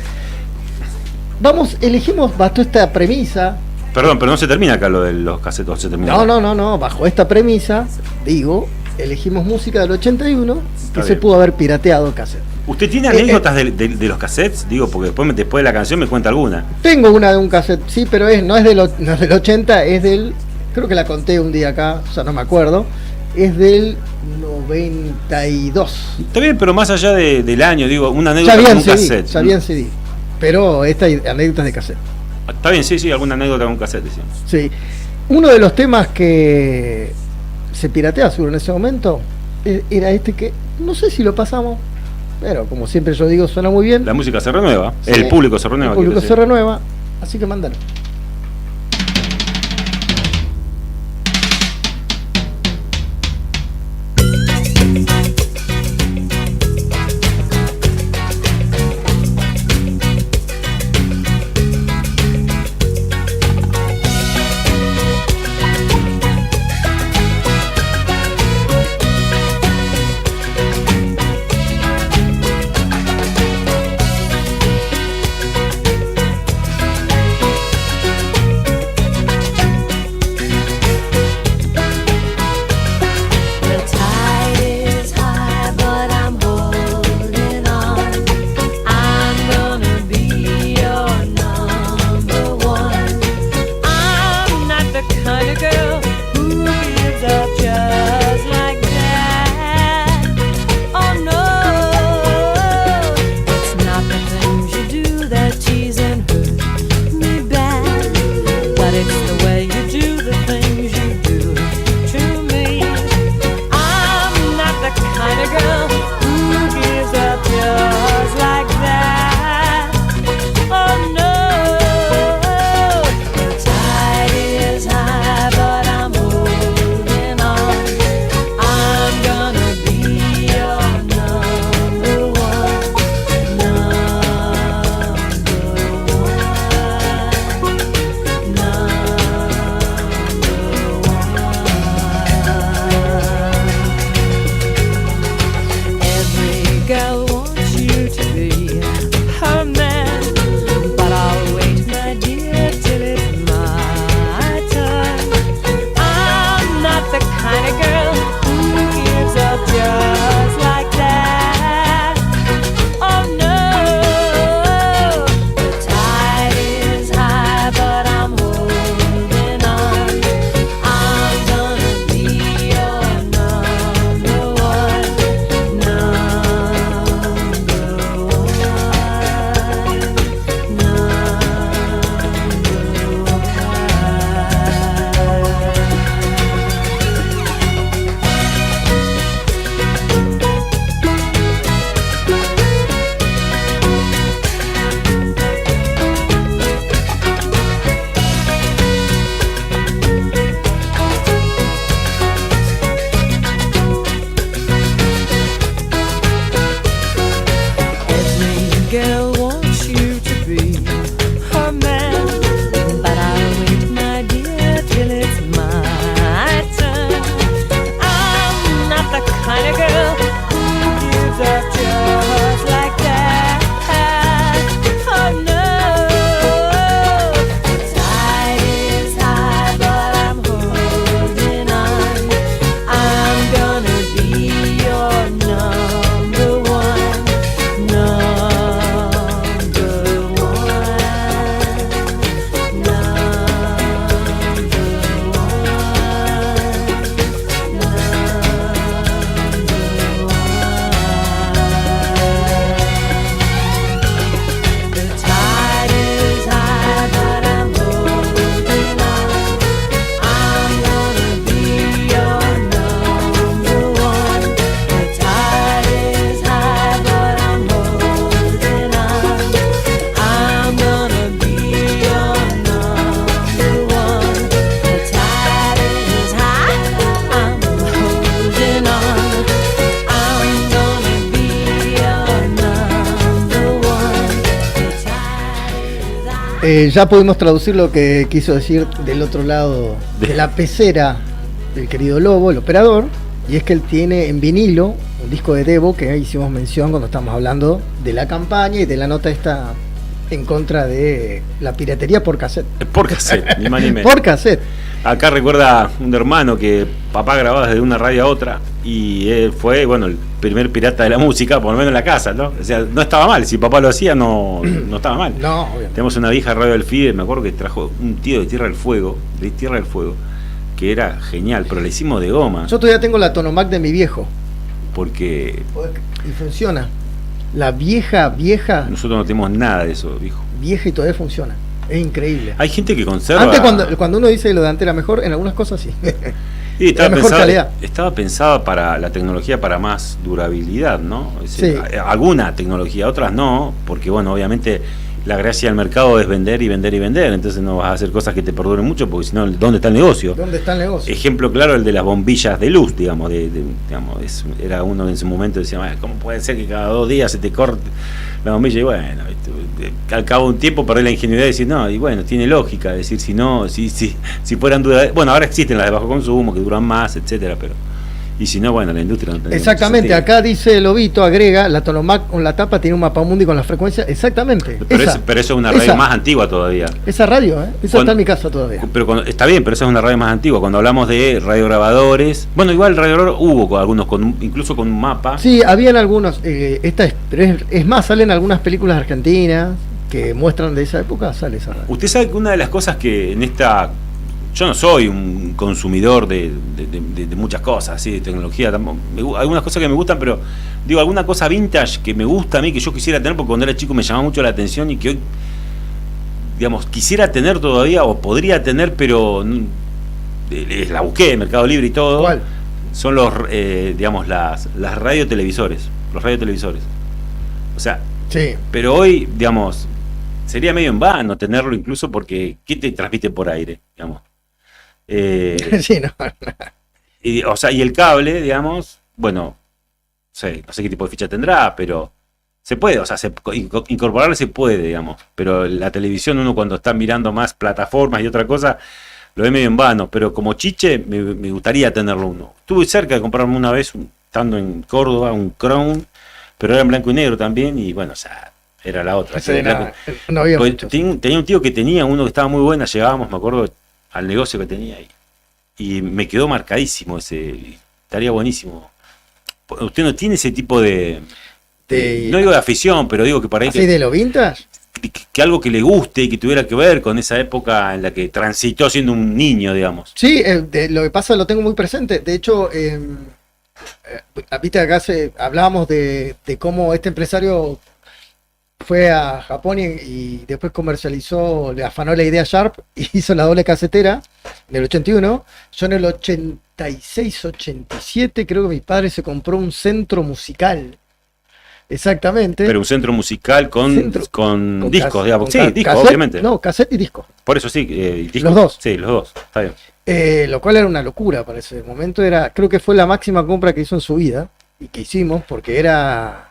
Elegimos bajo esta premisa... Perdón, pero no se termina acá lo de los casetos, se termina. No, bajo esta premisa, digo, elegimos música del 81 que se pudo haber pirateado cassette. ¿Usted tiene anécdotas de los cassettes? Digo, porque después de la canción me cuenta alguna. Tengo una de un cassette, sí, pero no es del 80, es del... Creo que la conté un día acá, o sea, no me acuerdo. Es del 92. Está bien, pero más allá del año, digo, una anécdota de un cassette. Ya había en CD, pero esta anécdota de cassette. Está bien, sí, alguna anécdota de un cassette, decimos. Sí. Uno de los temas que se piratea seguro en ese momento era este que, no sé si lo pasamos. Pero como siempre yo digo, suena muy bien. La música se renueva, Sí. el público se renueva. El público quiero se decir. renueva, así que mándalo. The tide is high, but I'm holding on. I'm gonna be your number one. I'm not the kind of girl who gives up just like that. Oh no, it's not the things you do that tease and hurt me bad, but it's the way you do the things you do to me. I'm not the kind of girl who gives up just like that. Oh no, the tide is high, but I'm holding on. I'm gonna be your number one, Every girl wants you to be her man, but I'll wait, my dear, till it's my turn. I'm not the kind of girl who gives up just like that. Oh no, the tide is high, but I'm holding on. I'm gonna be your number one. Every girl wants you to be her man, but I'll wait, my dear, till it's my turn. I'm not the kind of girl who gives up just like that. Oh no, the tide is high, but I'm holding on. I'm gonna be your number one. Ya pudimos traducir lo que quiso decir del otro lado de la pecera el querido Lobo, el operador, y es que él tiene en vinilo un disco de Devo que hicimos mención cuando estamos hablando de la campaña y de la nota esta en contra de la piratería por cassette. Por cassette, ni más ni menos. Por cassette. Acá recuerda un hermano que papá grababa desde una radio a otra y él fue, bueno, el primer pirata de la música, por lo menos en la casa, ¿no? O sea, no estaba mal, si papá lo hacía no estaba mal. No, obviamente. Tenemos una vieja radio del FIDE, me acuerdo que trajo un tío de Tierra del Fuego, que era genial, pero la hicimos de goma. Yo todavía tengo la Tonomac de mi viejo. Porque... Y funciona. La vieja. Nosotros no tenemos nada de eso, viejo. Vieja y todavía funciona. Es increíble. Hay gente que conserva... Antes cuando uno dice lo de antes era mejor, en algunas cosas sí. Sí, de mejor calidad. estaba pensada para la tecnología para más durabilidad, ¿no? Es decir, Sí. alguna tecnología, otras no, porque bueno, obviamente la gracia del mercado es vender y vender y vender, entonces no vas a hacer cosas que te perduren mucho, porque si no, ¿dónde está el negocio? ¿Dónde está el negocio? Ejemplo claro, el de las bombillas de luz, digamos, era uno en su momento decía, "Bueno, ¿cómo puede ser que cada 2 días se te corte la bombilla?" Y bueno, al cabo de un tiempo perdés la ingenuidad de decir, no, y bueno, tiene lógica, decir, si no, si fueran duraderas, bueno, ahora existen las de bajo consumo, que duran más, etcétera, pero, y si no, bueno, la industria no tiene Exactamente, mucho sentido. acá dice Lobito, agrega, la Tonomac con la tapa tiene un mapamundi con la frecuencia, exactamente. Pero, esa, pero eso es una radio esa. más antigua todavía. Esa radio, esa está en mi casa todavía. Pero está bien, pero esa es una radio más antigua. Cuando hablamos de radiograbadores, bueno, igual radiograbador hubo algunos, incluso con un mapa. Sí, habían algunos, pero es más, salen algunas películas argentinas que muestran de esa época, sale esa radio. Usted sabe que una de las cosas que en esta... Yo no soy un consumidor de muchas cosas, así, de tecnología. Algunas cosas que me gustan, pero digo, alguna cosa vintage que me gusta a mí, que yo quisiera tener, porque cuando era chico me llamaba mucho la atención y que hoy, digamos, quisiera tener todavía, o podría tener, pero la busqué en Mercado Libre y todo. ¿Cuál? Son los, digamos, las radiotelevisores. Los radiotelevisores. O sea, sí. Pero hoy, digamos, sería medio en vano tenerlo, incluso porque ¿qué te transmite por aire? Digamos. Sí, no. Y, o sea, y el cable, digamos, bueno, no sé qué tipo de ficha tendrá, pero se puede, o sea, incorporarle se puede, digamos, pero la televisión uno cuando está mirando más plataformas y otra cosa, lo ve medio en vano, pero como chiche me gustaría tenerlo uno. Estuve cerca de comprarme una vez, estando en Córdoba, un Crown, pero era en blanco y negro también, y bueno, o sea, era la otra. Sí, no había mucho. Tenía un tío que tenía uno que estaba muy buena, llegábamos, me acuerdo, al negocio que tenía ahí. Y me quedó marcadísimo ese. Estaría buenísimo. Usted no tiene ese tipo de no digo de afición, pero digo que para ahí. ¿Así de lo vintage? Que algo que le guste y que tuviera que ver con esa época en la que transitó siendo un niño, digamos. Sí, lo que pasa lo tengo muy presente. De hecho, viste, acá hablábamos de cómo este empresario fue a Japón y después comercializó, le afanó la idea Sharp y hizo la doble casetera en el 81. Yo en el 86, 87 creo que mi padre se compró un centro musical. Exactamente. Pero un centro musical con discos, digamos. Sí, discos, cassette, obviamente. No, cassette y disco. Por eso sí, discos. Los dos. Sí, los dos. Está bien. Lo cual era una locura para ese momento. Creo que fue la máxima compra que hizo en su vida y que hicimos porque era...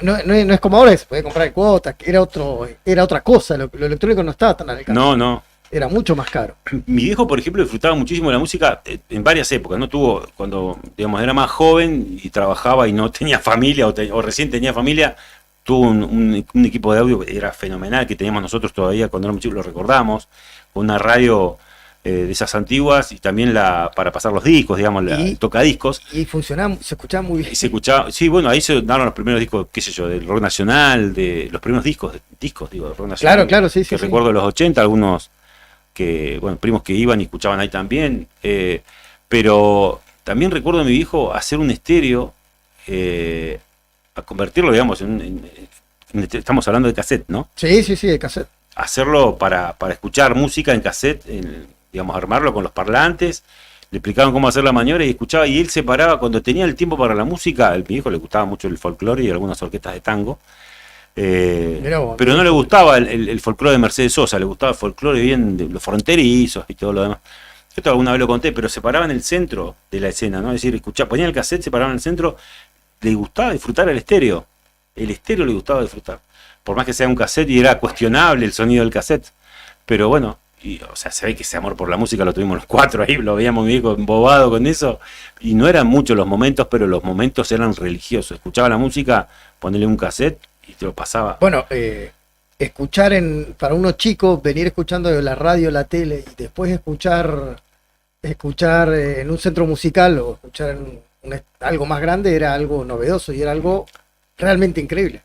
No es como ahora, se puede comprar en cuotas, era otra cosa, lo electrónico no estaba tan al alcance. No. Era mucho más caro. Mi viejo, por ejemplo, disfrutaba muchísimo de la música en varias épocas, ¿no? Tuvo, cuando, digamos, era más joven y trabajaba y no tenía familia, o recién tenía familia, tuvo un equipo de audio que era fenomenal, que teníamos nosotros todavía cuando éramos chicos, lo recordamos, una radio de esas antiguas y también para pasar los discos, digamos, el tocadiscos. Y funcionaba, se escuchaba muy bien. Y se escuchaba, sí, bueno, ahí se daron los primeros discos, qué sé yo, del rock nacional, de los primeros discos digo, del rock nacional. Claro, sí. Que recuerdo de los 80, algunos que, bueno, primos que iban y escuchaban ahí también. Pero también recuerdo a mi viejo hacer un estéreo, a convertirlo, digamos, estamos hablando de cassette, ¿no? Sí, de cassette. Hacerlo para escuchar música en cassette, digamos, armarlo con los parlantes, le explicaban cómo hacer la maniobra y escuchaba, y él se paraba cuando tenía el tiempo para la música. A mi hijo le gustaba mucho el folclore y algunas orquestas de tango, pero no le gustaba el folclore de Mercedes Sosa, le gustaba el folclore bien de los fronterizos y todo lo demás. Esto alguna vez lo conté, pero se paraba en el centro de la escena, ¿no? Es decir, ponía el cassette, se paraba en el centro, le gustaba disfrutar el estéreo le gustaba disfrutar, por más que sea un cassette y era cuestionable el sonido del cassette, pero bueno. Y, o sea, se ve que ese amor por la música lo tuvimos los cuatro ahí, lo veíamos mi viejo embobado con eso, y no eran muchos los momentos, pero los momentos eran religiosos. Escuchaba la música, ponerle un cassette y te lo pasaba. Bueno, escuchar para unos chicos, venir escuchando de la radio, la tele, y después escuchar en un centro musical o escuchar en algo más grande era algo novedoso y era algo realmente increíble.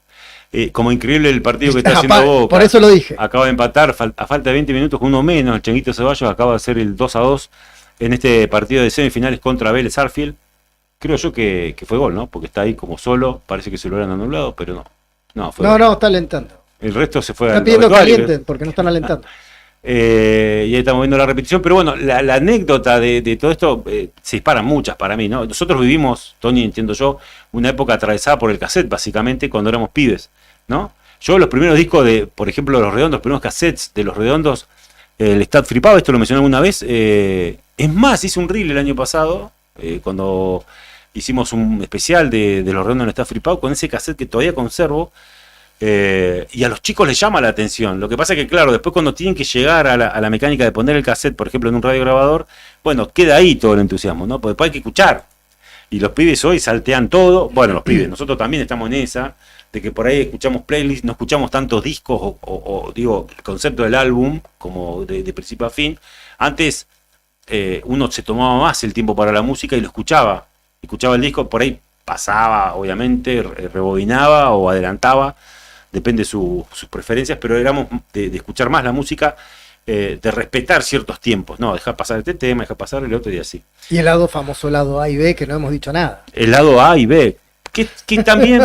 Como increíble el partido que está haciendo Boca. Por eso lo dije. Acaba de empatar a falta de 20 minutos con uno menos. El Changuito Ceballos acaba de hacer el 2-2 en este partido de semifinales contra Vélez Sarsfield. Creo yo que fue gol, ¿no? Porque está ahí como solo. Parece que se lo hubieran anulado, pero no. No, está alentando. El resto se fue Está pidiendo caliente porque no están alentando. ahí estamos viendo la repetición, pero bueno, la anécdota de todo esto, se disparan muchas para mí, ¿no? Nosotros vivimos, Tony, entiendo yo, una época atravesada por el cassette, básicamente, cuando éramos pibes, ¿no? Yo los primeros discos de, por ejemplo, Los Redondos, los primeros cassettes de Los Redondos, el Stat Free Pub, esto lo mencioné alguna vez, es más, hice un reel el año pasado, cuando hicimos un especial de Los Redondos en Stat Free Pub, con ese cassette que todavía conservo, y a los chicos les llama la atención. Lo que pasa es que, claro, después cuando tienen que llegar a la mecánica de poner el cassette, por ejemplo, en un radiograbador, bueno, queda ahí todo el entusiasmo, ¿no? Porque después hay que escuchar. Y los pibes hoy saltean todo. Bueno, los pibes, nosotros también estamos en esa, de que por ahí escuchamos playlists, no escuchamos tantos discos, o digo, el concepto del álbum, como de principio a fin. Antes uno se tomaba más el tiempo para la música y lo escuchaba. Escuchaba el disco, por ahí pasaba, obviamente, rebobinaba o adelantaba, depende de sus preferencias, pero éramos de escuchar más la música, de respetar ciertos tiempos, no, dejar pasar este tema, dejar pasar el otro y así. Y el lado lado A y B, que no hemos dicho nada. El lado A y B, que también,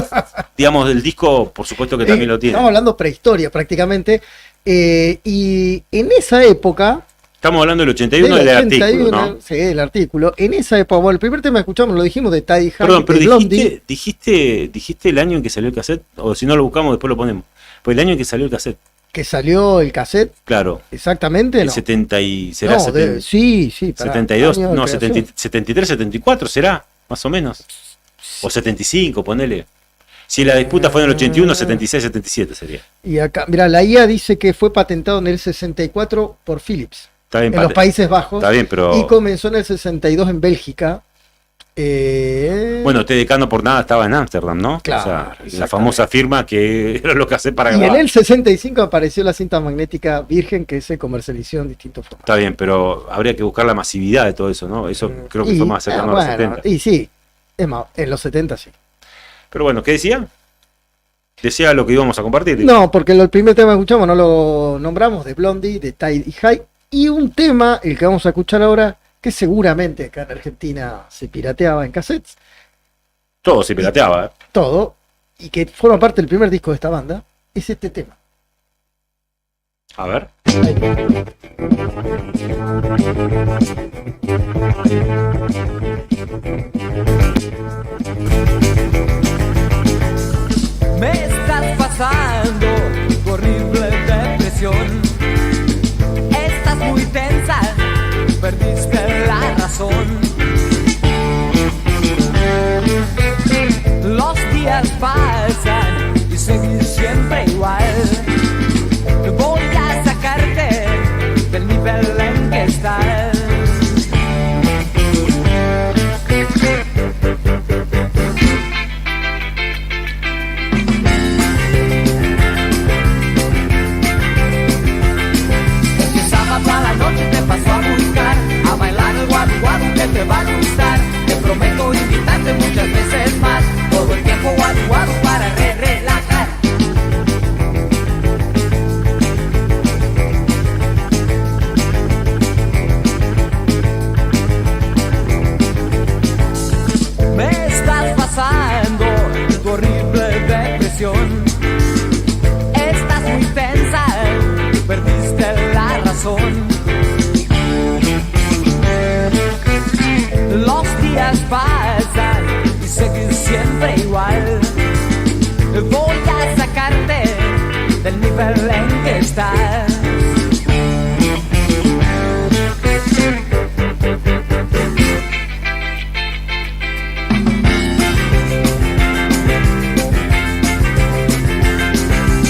digamos, del disco, por supuesto que también lo tiene. Estamos hablando prehistoria prácticamente, y en esa época... Estamos hablando del 81 del artículo, ¿no? Sí, del artículo. En esa época, bueno, el primer tema que escuchamos lo dijimos de Tidy Hack. Perdón, pero dijiste el año en que salió el cassette, o si no lo buscamos después lo ponemos. Pues el año en que salió el cassette. ¿Que salió el cassette? Claro. Exactamente, el no. 70 y será No, 70, sí, pará, 72, año de no, creación. 73, 74 será, más o menos. O 75, ponele. Si la disputa fue en el 81, 76, 77 sería. Y acá, mira, la IA dice que fue patentado en el 64 por Philips. Está bien, en los Países Bajos. Está bien, pero... Y comenzó en el 62 en Bélgica. Bueno, TDK no por nada estaba en Ámsterdam, ¿no? Claro, o sea, la famosa firma que era lo que hace para Y grabar. en el 65 apareció la cinta magnética virgen que se comercializó en distintos formatos. Está bien, pero habría que buscar la masividad de todo eso, ¿no? Eso creo que fue más cercano a los 70. Y sí, es más, en los 70 sí. Pero bueno, ¿qué decía? Decía lo que íbamos a compartir. No, porque el primer tema que escuchamos no lo nombramos, de Blondie, de Tidy Hack. Y un tema, el que vamos a escuchar ahora, que seguramente acá en Argentina se pirateaba en cassettes. Todo se pirateaba, ¿eh? Todo. Y que forma parte del primer disco de esta banda, es este tema. A ver. Me estás pasando tu horrible depresión. Estás muy tensa, perdiste la razón. Los días pasan y seguís siempre igual. Voy a sacarte del nivel en que estás. Toda la noche te paso a buscar, a bailar el guadu guadu que te va a gustar. Te prometo invitarte muchas veces más, todo el tiempo guadu guadu para relajar. Me estás pasando tu horrible depresión. Estás muy tensa, perdiste la razón. Los días pasan y seguís siempre igual. Voy a sacarte del nivel en que estás.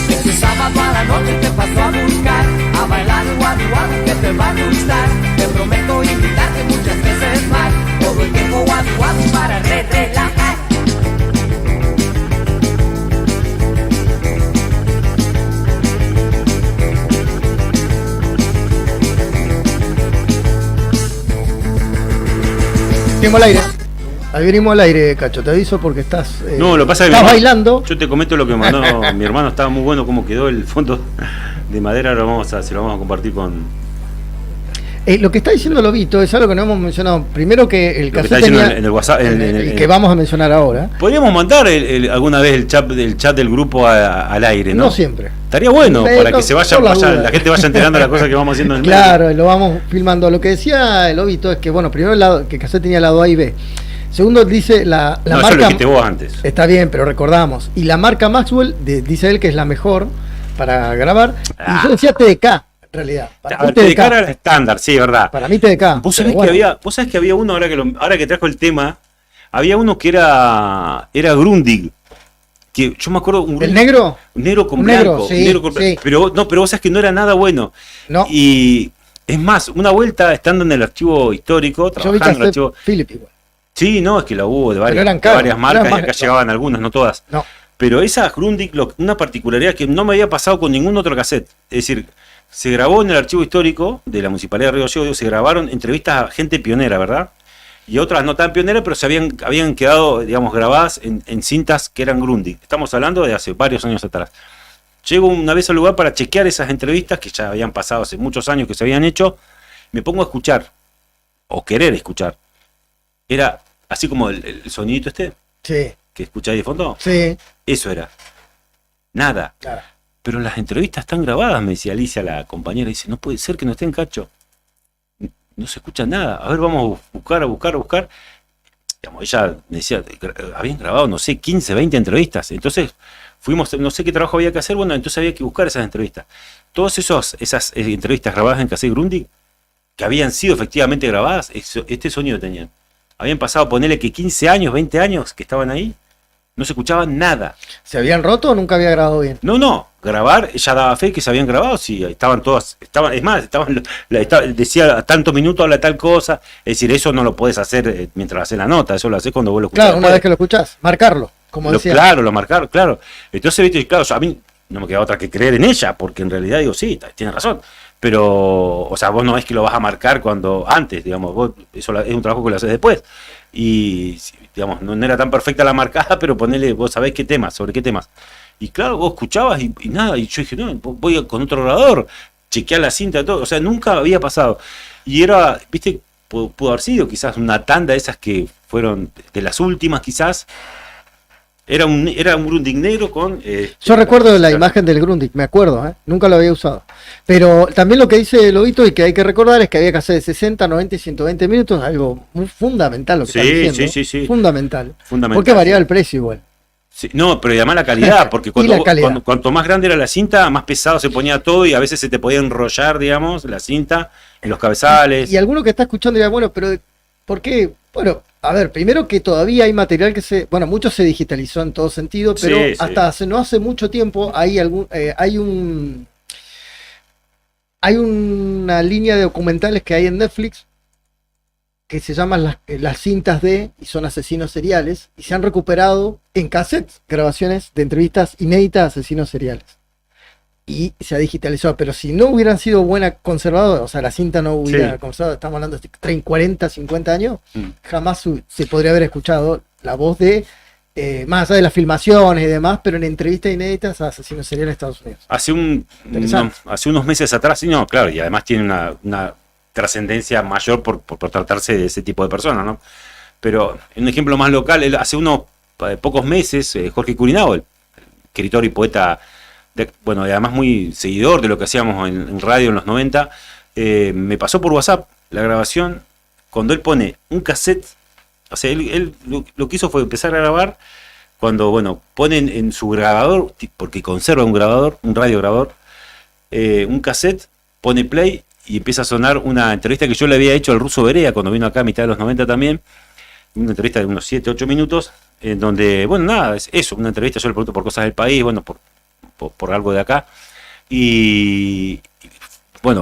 Ese sábado a la noche te paso a buscar, a bailar el guadu guadu que te va a gustar. Te prometo invitarte muchas veces más, todo el tiempo guadu guadu para relajar. Venimos al aire. Ahí venimos al aire, Cacho, te aviso porque estás, No, lo que pasa es que estás mi hermano- bailando. Yo te comento lo que mandó mi hermano, estaba muy bueno cómo quedó el fondo de madera, ahora se lo vamos a compartir con... Lo que está diciendo Lobito es algo que no hemos mencionado. Primero que el Lo que está cassette diciendo tenía, en el WhatsApp, el que vamos a mencionar ahora. Podríamos mandar alguna vez el chat del grupo al aire, ¿no? No siempre. Estaría bueno para que se por la duda. la gente vaya enterando las cosas que vamos haciendo en el Claro, lo vamos filmando. Lo que decía el Lobito es que, bueno, primero que el cassette tenía lado A y B. Segundo, dice la no, marca. Eso lo dijiste vos antes. Está bien, pero recordamos. Y la marca Maxwell, dice él que es la mejor para grabar. Y yo decía TDK. En realidad, para mí TDK era el estándar, sí, verdad. Para mí TDK. Vos sabés que había uno, ahora que trajo el tema, había uno que era Grundig. Que yo me acuerdo. ¿El negro? Negro con negro, blanco. sí, Negro con sí. Pero vos sabés que no era nada bueno. No. Y es más, una vuelta estando en el archivo histórico, trabajando en el archivo. Philip igual. Sí, no, es que la hubo de varias caros, marcas y acá llegaban algunas, no todas. No. Pero esa Grundig, una particularidad que no me había pasado con ningún otro cassette. Es decir, se grabó en el archivo histórico de la Municipalidad de Río Gallegos, se grabaron entrevistas a gente pionera, ¿verdad? Y otras no tan pioneras, pero se habían quedado, digamos, grabadas en cintas que eran Grundig. Estamos hablando de hace varios años atrás. Llego una vez al lugar para chequear esas entrevistas que ya habían pasado hace muchos años que se habían hecho. Me pongo a escuchar, o querer escuchar. Era así como el sonidito Sí. que escucháis de fondo. Sí. Eso era. Nada. Claro. Pero las entrevistas están grabadas, me decía Alicia, la compañera. Dice, no puede ser que no estén, Cacho. No se escucha nada. A ver, vamos a buscar. Digamos, ella me decía, habían grabado, no sé, 15, 20 entrevistas. Entonces fuimos, no sé qué trabajo había que hacer. Bueno, entonces había que buscar esas entrevistas. Todas esas entrevistas grabadas en cassette Grundig, que habían sido efectivamente grabadas, este sonido tenían. Habían pasado, ponele que 15 años, 20 años que estaban ahí. No se escuchaba nada. ¿Se habían roto o nunca había grabado bien? No, grabar, ella daba fe que se habían grabado, sí, estaban todas, decía tanto minuto habla tal cosa, es decir, eso no lo podés hacer mientras haces la nota, eso lo haces cuando vos lo escuchás. Claro, una vez que lo escuchás, marcarlo, como decía. Claro, lo marcaron, claro. Entonces, viste, claro, a mí no me queda otra que creer en ella, porque en realidad digo, sí, tiene razón. Pero, o sea, vos no es que lo vas a marcar antes, digamos, vos, eso es un trabajo que lo haces después. Y, digamos, no era tan perfecta la marcada, pero ponele, vos sabés qué temas, sobre qué temas. Y claro, vos escuchabas y nada, y yo dije, no, voy con otro grabador, chequear la cinta, todo, o sea, nunca había pasado. Y era, viste, pudo haber sido quizás una tanda de esas que fueron de las últimas, quizás. Era un Grundig negro con... Yo recuerdo la imagen del Grundig, me acuerdo, nunca lo había usado. Pero también lo que dice Lobito y que hay que recordar es que había que hacer de 60, 90 y 120 minutos, algo muy fundamental lo que está diciendo. Sí. Fundamental. Porque variaba el precio igual. Sí, no, pero además la calidad, porque cuanto más grande era la cinta, más pesado se ponía todo y a veces se te podía enrollar, digamos, la cinta en los cabezales. Y alguno que está escuchando dirá, bueno, pero ¿por qué? Bueno, a ver, primero que todavía hay material que mucho se digitalizó en todo sentido, pero hasta no hace mucho tiempo hay una línea de documentales que hay en Netflix que se llaman las cintas y son asesinos seriales, y se han recuperado en cassettes grabaciones de entrevistas inéditas a asesinos seriales. Y se ha digitalizado, pero si no hubieran sido buena conservadoras, o sea, la cinta no hubiera conservado, estamos hablando de 40, 50 años, jamás se podría haber escuchado la voz de, más allá de las filmaciones y demás, pero en entrevistas inéditas a asesinos seriales en Estados Unidos. Hace unos meses atrás, sí, no, claro, y además tiene una trascendencia mayor por tratarse de ese tipo de personas, ¿no? Pero un ejemplo más local, hace unos pocos meses, Jorge Curinao, el escritor y poeta, y además muy seguidor de lo que hacíamos en radio en los 90, me pasó por WhatsApp la grabación cuando él pone un cassette. O sea, él lo que hizo fue empezar a grabar cuando, ponen en su grabador, porque conserva un radiograbador, un cassette, pone play y empieza a sonar una entrevista que yo le había hecho al Ruso Berea cuando vino acá a mitad de los 90 también, una entrevista de unos 7, 8 minutos, en donde, es eso, una entrevista, yo le pregunto por cosas del país, por algo de acá, y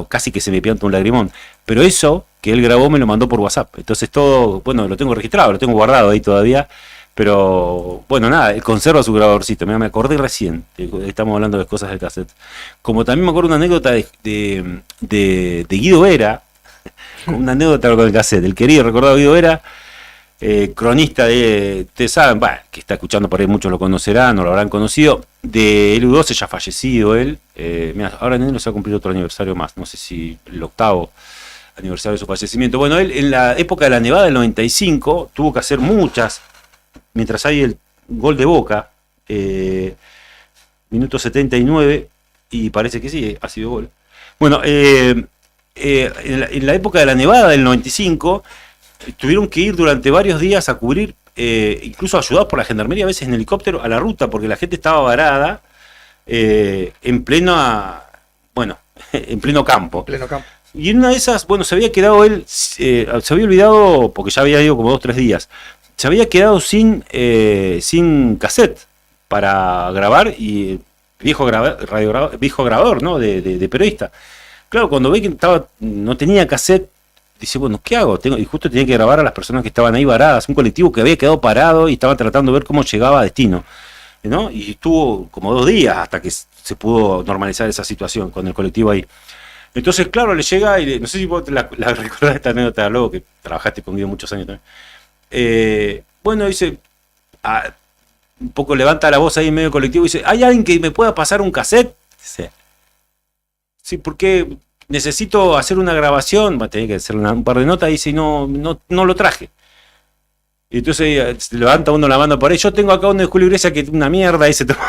casi que se me pianta un lagrimón, pero eso que él grabó me lo mandó por WhatsApp, entonces todo, lo tengo registrado, lo tengo guardado ahí todavía, pero él conserva su grabadorcito. Mira, me acordé recién, estamos hablando de cosas del cassette, como también me acuerdo una anécdota de Guido Vera, una anécdota con el cassette, el querido recordado Guido Vera, cronista de, ustedes saben, que está escuchando por ahí, muchos lo conocerán o lo habrán conocido, de LU12, ya fallecido él, ahora en enero se va a cumplir otro aniversario más, no sé si el 8º aniversario de su fallecimiento. Bueno, él en la época de la nevada del 95 tuvo que hacer muchas, mientras hay el gol de Boca, minuto 79, y parece que sí, ha sido gol. Bueno, en la época de la nevada del 95, tuvieron que ir durante varios días a cubrir, incluso ayudados por la gendarmería, a veces en helicóptero, a la ruta, porque la gente estaba varada en pleno campo. Y en una de esas, bueno, se había quedado él, se había olvidado, porque ya había ido como 2 o 3 días, se había quedado sin cassette para grabar, y viejo grabador, ¿no? de periodista. Claro, cuando ve que no tenía cassette, dice, bueno, ¿qué hago? Y justo tenía que grabar a las personas que estaban ahí varadas, un colectivo que había quedado parado y estaba tratando de ver cómo llegaba a destino, ¿no? Y estuvo como 2 días hasta que se pudo normalizar esa situación con el colectivo ahí. Entonces, claro, le llega, y no sé si vos la recordás esta anécdota, luego que trabajaste con Guido muchos años también. Bueno, dice, un poco levanta la voz ahí en medio del colectivo y dice, ¿hay alguien que me pueda pasar un cassette? Dice, sí, porque necesito hacer una grabación, va a tener que hacer un par de notas, y dice, no lo traje. Y entonces se levanta uno la mano por ahí, yo tengo acá uno de Julio Iglesias que es una mierda, y se toma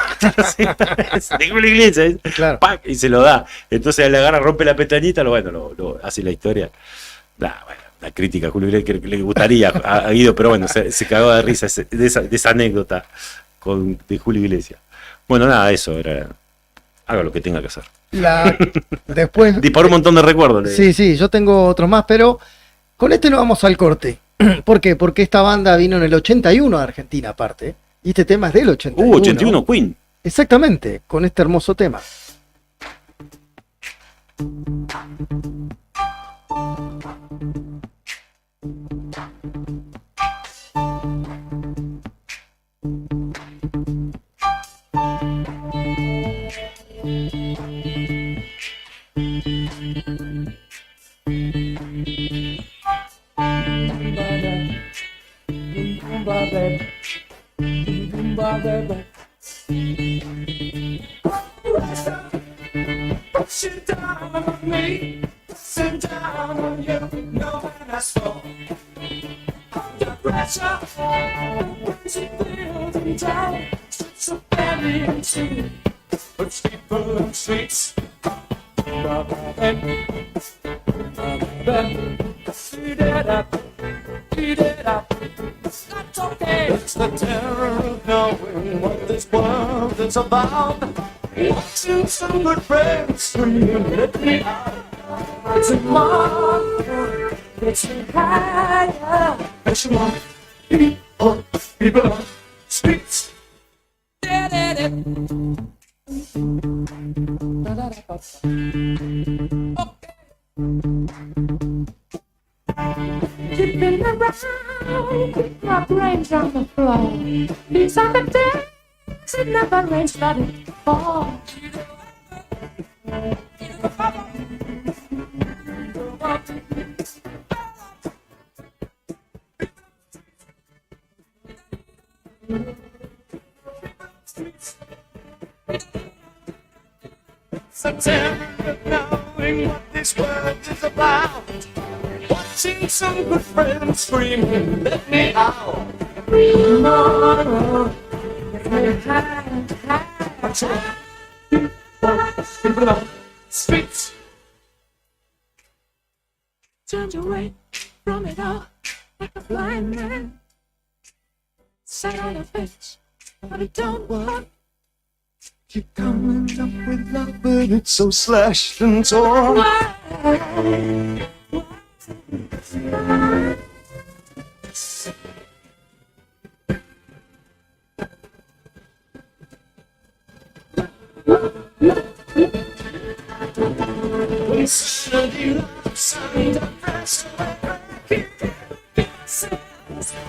de Julio Iglesias, claro. ¡Pac! Y se lo da. Entonces le agarra, rompe la pestañita, lo hace la historia. Bueno, la crítica a Julio Iglesias que le gustaría a Guido, pero bueno, se cagó de risa de esa anécdota de Julio Iglesias. Bueno, nada, eso era. Haga lo que tenga que hacer. Después disparó un montón de recuerdos. Sí, yo tengo otros más, pero con este no vamos al corte. ¿Por qué? Porque esta banda vino en el 81 a Argentina, aparte. Y este tema es del 81. 81, Queen. Exactamente, con este hermoso tema. Pushing down on me, pushing down on you, no one has fall. Under pressure, when she building down, so very into, but people on streets. Eat it up. That's okay. It's the terror of knowing what this world is about. Watching some good friends when you let me out. Tomorrow gets me higher. But you want people on streets. Keeping around, keep my brains on the floor. These are the days it never rains, let it fall. So terror of knowing what this world is about. Watching some good friends screaming, let me out. Tomorrow, let me hide. People on streets. Turned away from it all like a blind man. Sat on a bench, but it don't work. Keep coming up with love, but it's so slashed and torn.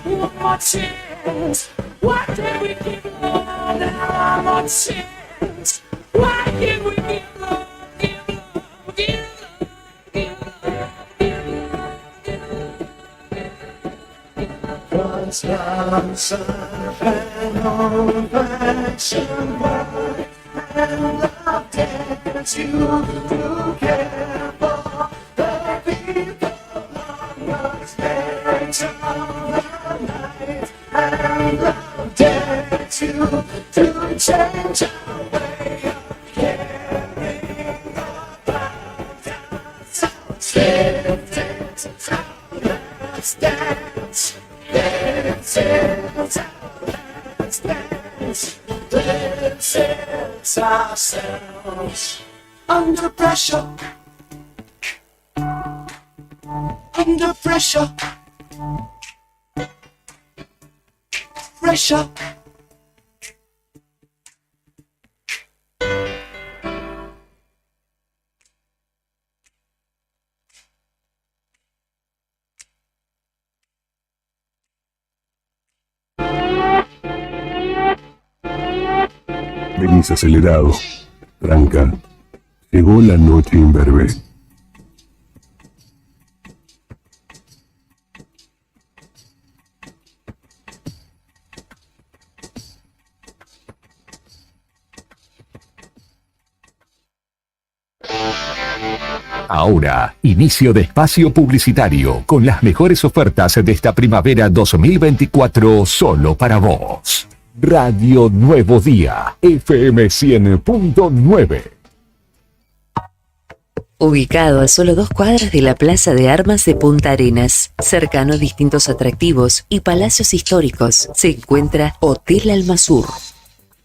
One more chance. Why can't we give love now? One more chance. Why can't we give love? Cause love's an old-fashioned word, and love dares you to care for the people. Under pressure. Under pressure. Pressure. Venís acelerado. Tranca. Llegó la noche imberbe. Ahora, inicio de espacio publicitario con las mejores ofertas de esta primavera 2024 solo para vos. Radio Nuevo Día, FM 100.9. Ubicado a solo 2 cuadras de la Plaza de Armas de Punta Arenas, cercano a distintos atractivos y palacios históricos, se encuentra Hotel Almasur.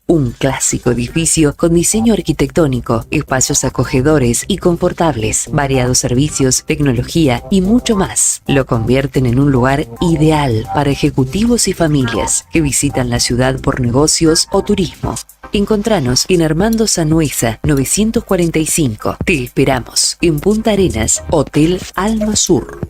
Un clásico edificio con diseño arquitectónico, espacios acogedores y confortables, variados servicios, tecnología y mucho más. Lo convierten en un lugar ideal para ejecutivos y familias que visitan la ciudad por negocios o turismo. Encontranos en Armando Sanueza 945. Te esperamos en Punta Arenas, Hotel Almasur.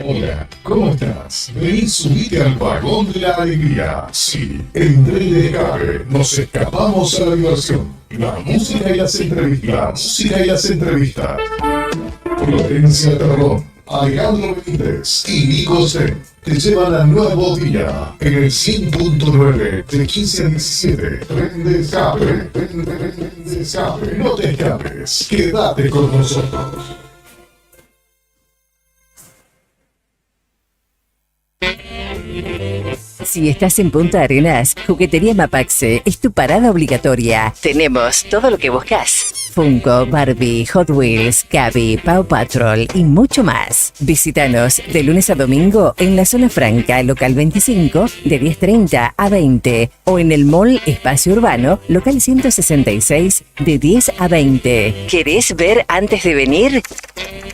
Hola, ¿cómo estás? Vení, subite al vagón de la alegría. Sí, en tren de escape nos escapamos a la diversión. La música y las entrevistas. Florencia Terrón, Alejandro Benítez y Nico Zen te llevan a Nuevo Día en el 100.9 de 15 a 17. Tren de escape, tren de escape. No te escapes, quédate con nosotros. Si estás en Punta Arenas, Juguetería Mapaxe es tu parada obligatoria. Tenemos todo lo que buscas. Funko, Barbie, Hot Wheels, Cabi, Paw Patrol y mucho más. Visítanos de lunes a domingo en la zona franca, local 25, de 10:30 a 20. O en el mall Espacio Urbano, local 166, de 10 a 20. ¿Querés ver antes de venir?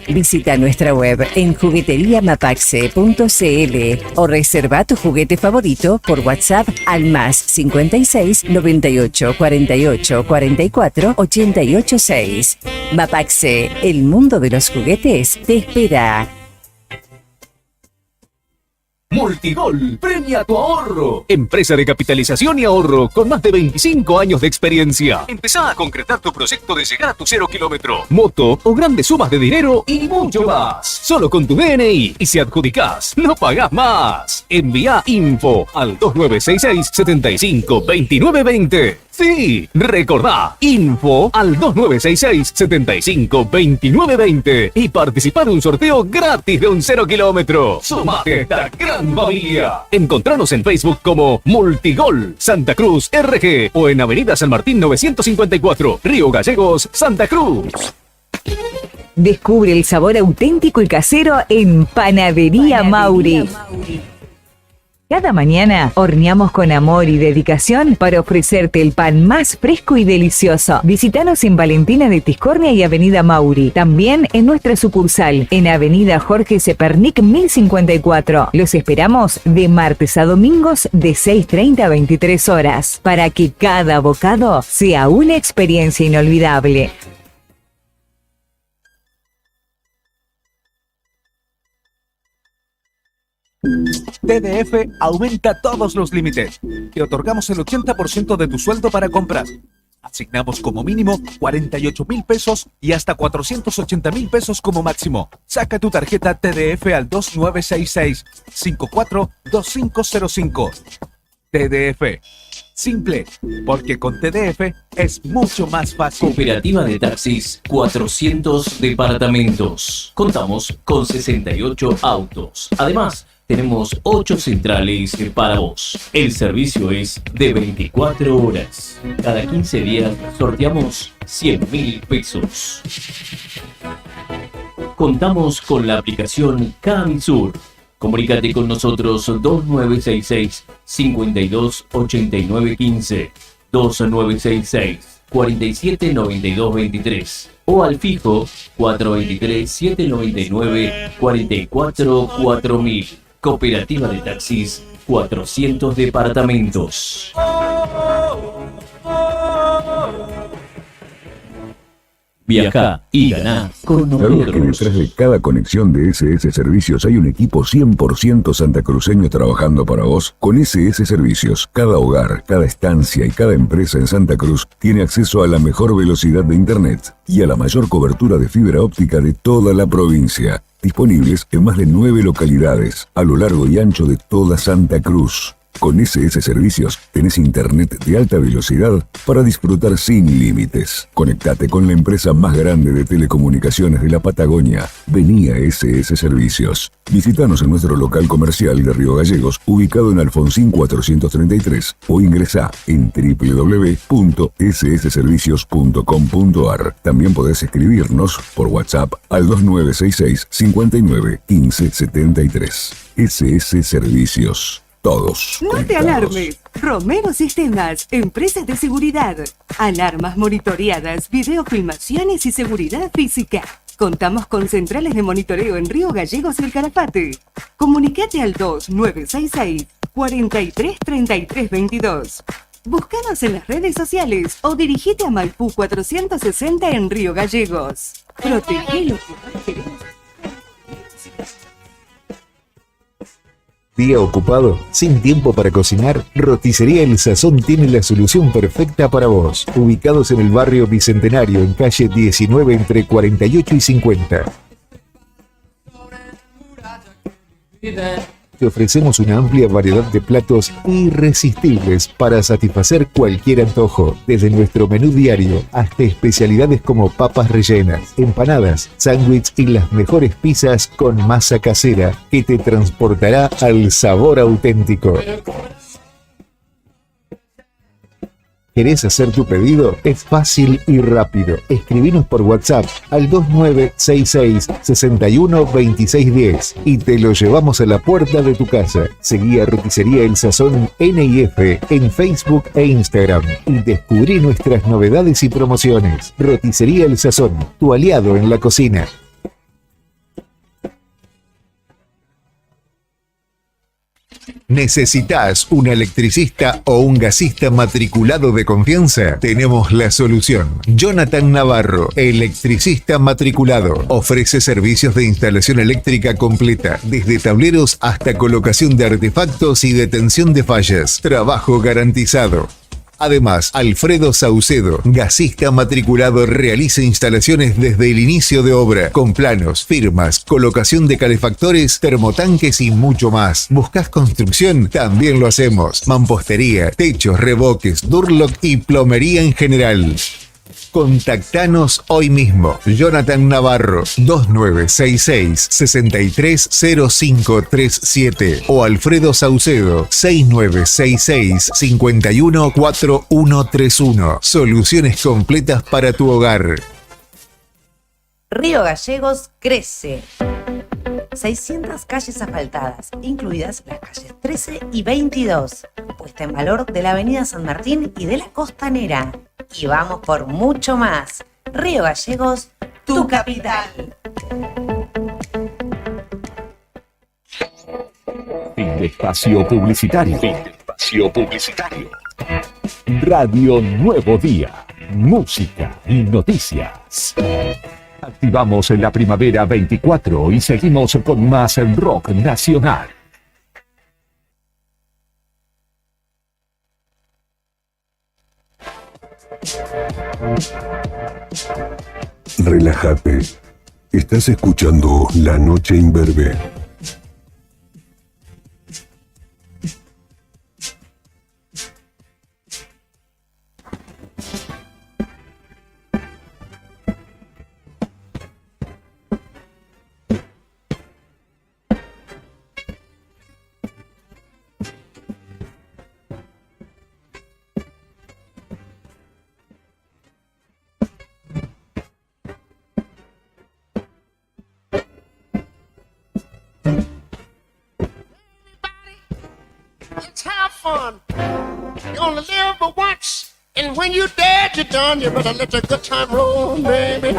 Visita nuestra web en jugueteriamapaxe.cl o reserva tu juguete favorito por WhatsApp al más 56 98 48 44 88 6. Mapaxe, el mundo de los juguetes, te espera. Multigol, premia tu ahorro. Empresa de capitalización y ahorro con más de 25 años de experiencia. Empezá a concretar tu proyecto de llegar a tu 0 kilómetro, moto o grandes sumas de dinero y mucho más. Solo con tu DNI y si adjudicás, no pagás más. Envía info al 2966 75 29 20. Sí, recordá, info al 2966 75 29 20 y participá de un sorteo gratis de un 0 kilómetro. Sumate a esta gran familia. Encontranos en Facebook como Multigol Santa Cruz RG o en Avenida San Martín 954, Río Gallegos, Santa Cruz. Descubre el sabor auténtico y casero en Panadería Mauri. Cada mañana horneamos con amor y dedicación para ofrecerte el pan más fresco y delicioso. Visítanos en Valentina de Tiscornia y Avenida Mauri. También en nuestra sucursal, en Avenida Jorge Zepernik 1054. Los esperamos de martes a domingos de 6:30 a 23 horas para que cada bocado sea una experiencia inolvidable. TDF aumenta todos los límites. Te otorgamos el 80% de tu sueldo para compras. Asignamos como mínimo 48,000 pesos y hasta 480,000 pesos como máximo. Saca tu tarjeta TDF al 2966 542505. TDF. Simple, porque con TDF es mucho más fácil. Cooperativa de Taxis, 400 departamentos. Contamos con 68 autos. Además, tenemos 8 centrales para vos. El servicio es de 24 horas. Cada 15 días sorteamos 100.000 pesos. Contamos con la aplicación Camisur. Comunícate con nosotros 2966 528915, 2966 479223 o al fijo 423 799 444000. Cooperativa de Taxis 400 departamentos. Viaja y ganá con ¿Sabías que nosotros. detrás de cada conexión de SS Servicios hay un equipo 100% santacruceño trabajando para vos? Con SS Servicios, cada hogar, cada estancia y cada empresa en Santa Cruz tiene acceso a la mejor velocidad de Internet y a la mayor cobertura de fibra óptica de toda la provincia. Disponibles en más de 9 localidades, a lo largo y ancho de toda Santa Cruz. Con SS Servicios tenés internet de alta velocidad para disfrutar sin límites. Conectate con la empresa más grande de telecomunicaciones de la Patagonia. Vení a SS Servicios. Visítanos en nuestro local comercial de Río Gallegos, ubicado en Alfonsín 433, o ingresá en www.ssservicios.com.ar. También podés escribirnos por WhatsApp al 2966 59 15 73. SS Servicios. Todos. No te alarmes. Romero Sistemas, empresa de seguridad. Alarmas monitoreadas, videofilmaciones y seguridad física. Contamos con centrales de monitoreo en Río Gallegos y el Calafate. Comunicate al 2966 433322. Búscanos en las redes sociales o dirigite a Maipú 460 en Río Gallegos. Protege lo que más queremos. ¿Día ocupado? ¿Sin tiempo para cocinar? Roticería El Sazón tiene la solución perfecta para vos. Ubicados en el barrio Bicentenario, en calle 19 entre 48 y 50. Te ofrecemos una amplia variedad de platos irresistibles para satisfacer cualquier antojo, desde nuestro menú diario hasta especialidades como papas rellenas, empanadas, sándwiches y las mejores pizzas con masa casera que te transportará al sabor auténtico. ¿Querés hacer tu pedido? Es fácil y rápido. Escribinos por WhatsApp al 2966 61 2610 y te lo llevamos a la puerta de tu casa. Seguí a Roticería El Sazón NIF en Facebook e Instagram y descubrí nuestras novedades y promociones. Roticería El Sazón, tu aliado en la cocina. ¿Necesitas un electricista o un gasista matriculado de confianza? Tenemos la solución. Jonathan Navarro, electricista matriculado. Ofrece servicios de instalación eléctrica completa, desde tableros hasta colocación de artefactos y detención de fallas. Trabajo garantizado. Además, Alfredo Saucedo, gasista matriculado, realiza instalaciones desde el inicio de obra, con planos, firmas, colocación de calefactores, termotanques y mucho más. ¿Buscas construcción? También lo hacemos. Mampostería, techos, revoques, durlock y plomería en general. Contactanos hoy mismo. Jonathan Navarro, 2966 630537 o Alfredo Saucedo, 6966 514131. Soluciones completas para tu hogar. Río Gallegos crece. 600 calles asfaltadas, incluidas las calles 13 y 22, puesta en valor de la avenida San Martín y de la Costanera. Y vamos por mucho más. Río Gallegos, tu capital. Fin de espacio publicitario. Radio Nuevo Día. Música y noticias. Activamos la primavera 24 y seguimos con más rock nacional. Relájate. Estás escuchando La Noche Imberbe. fun. You only live but once, and when you're dead, you're done. You better let the good time roll, baby.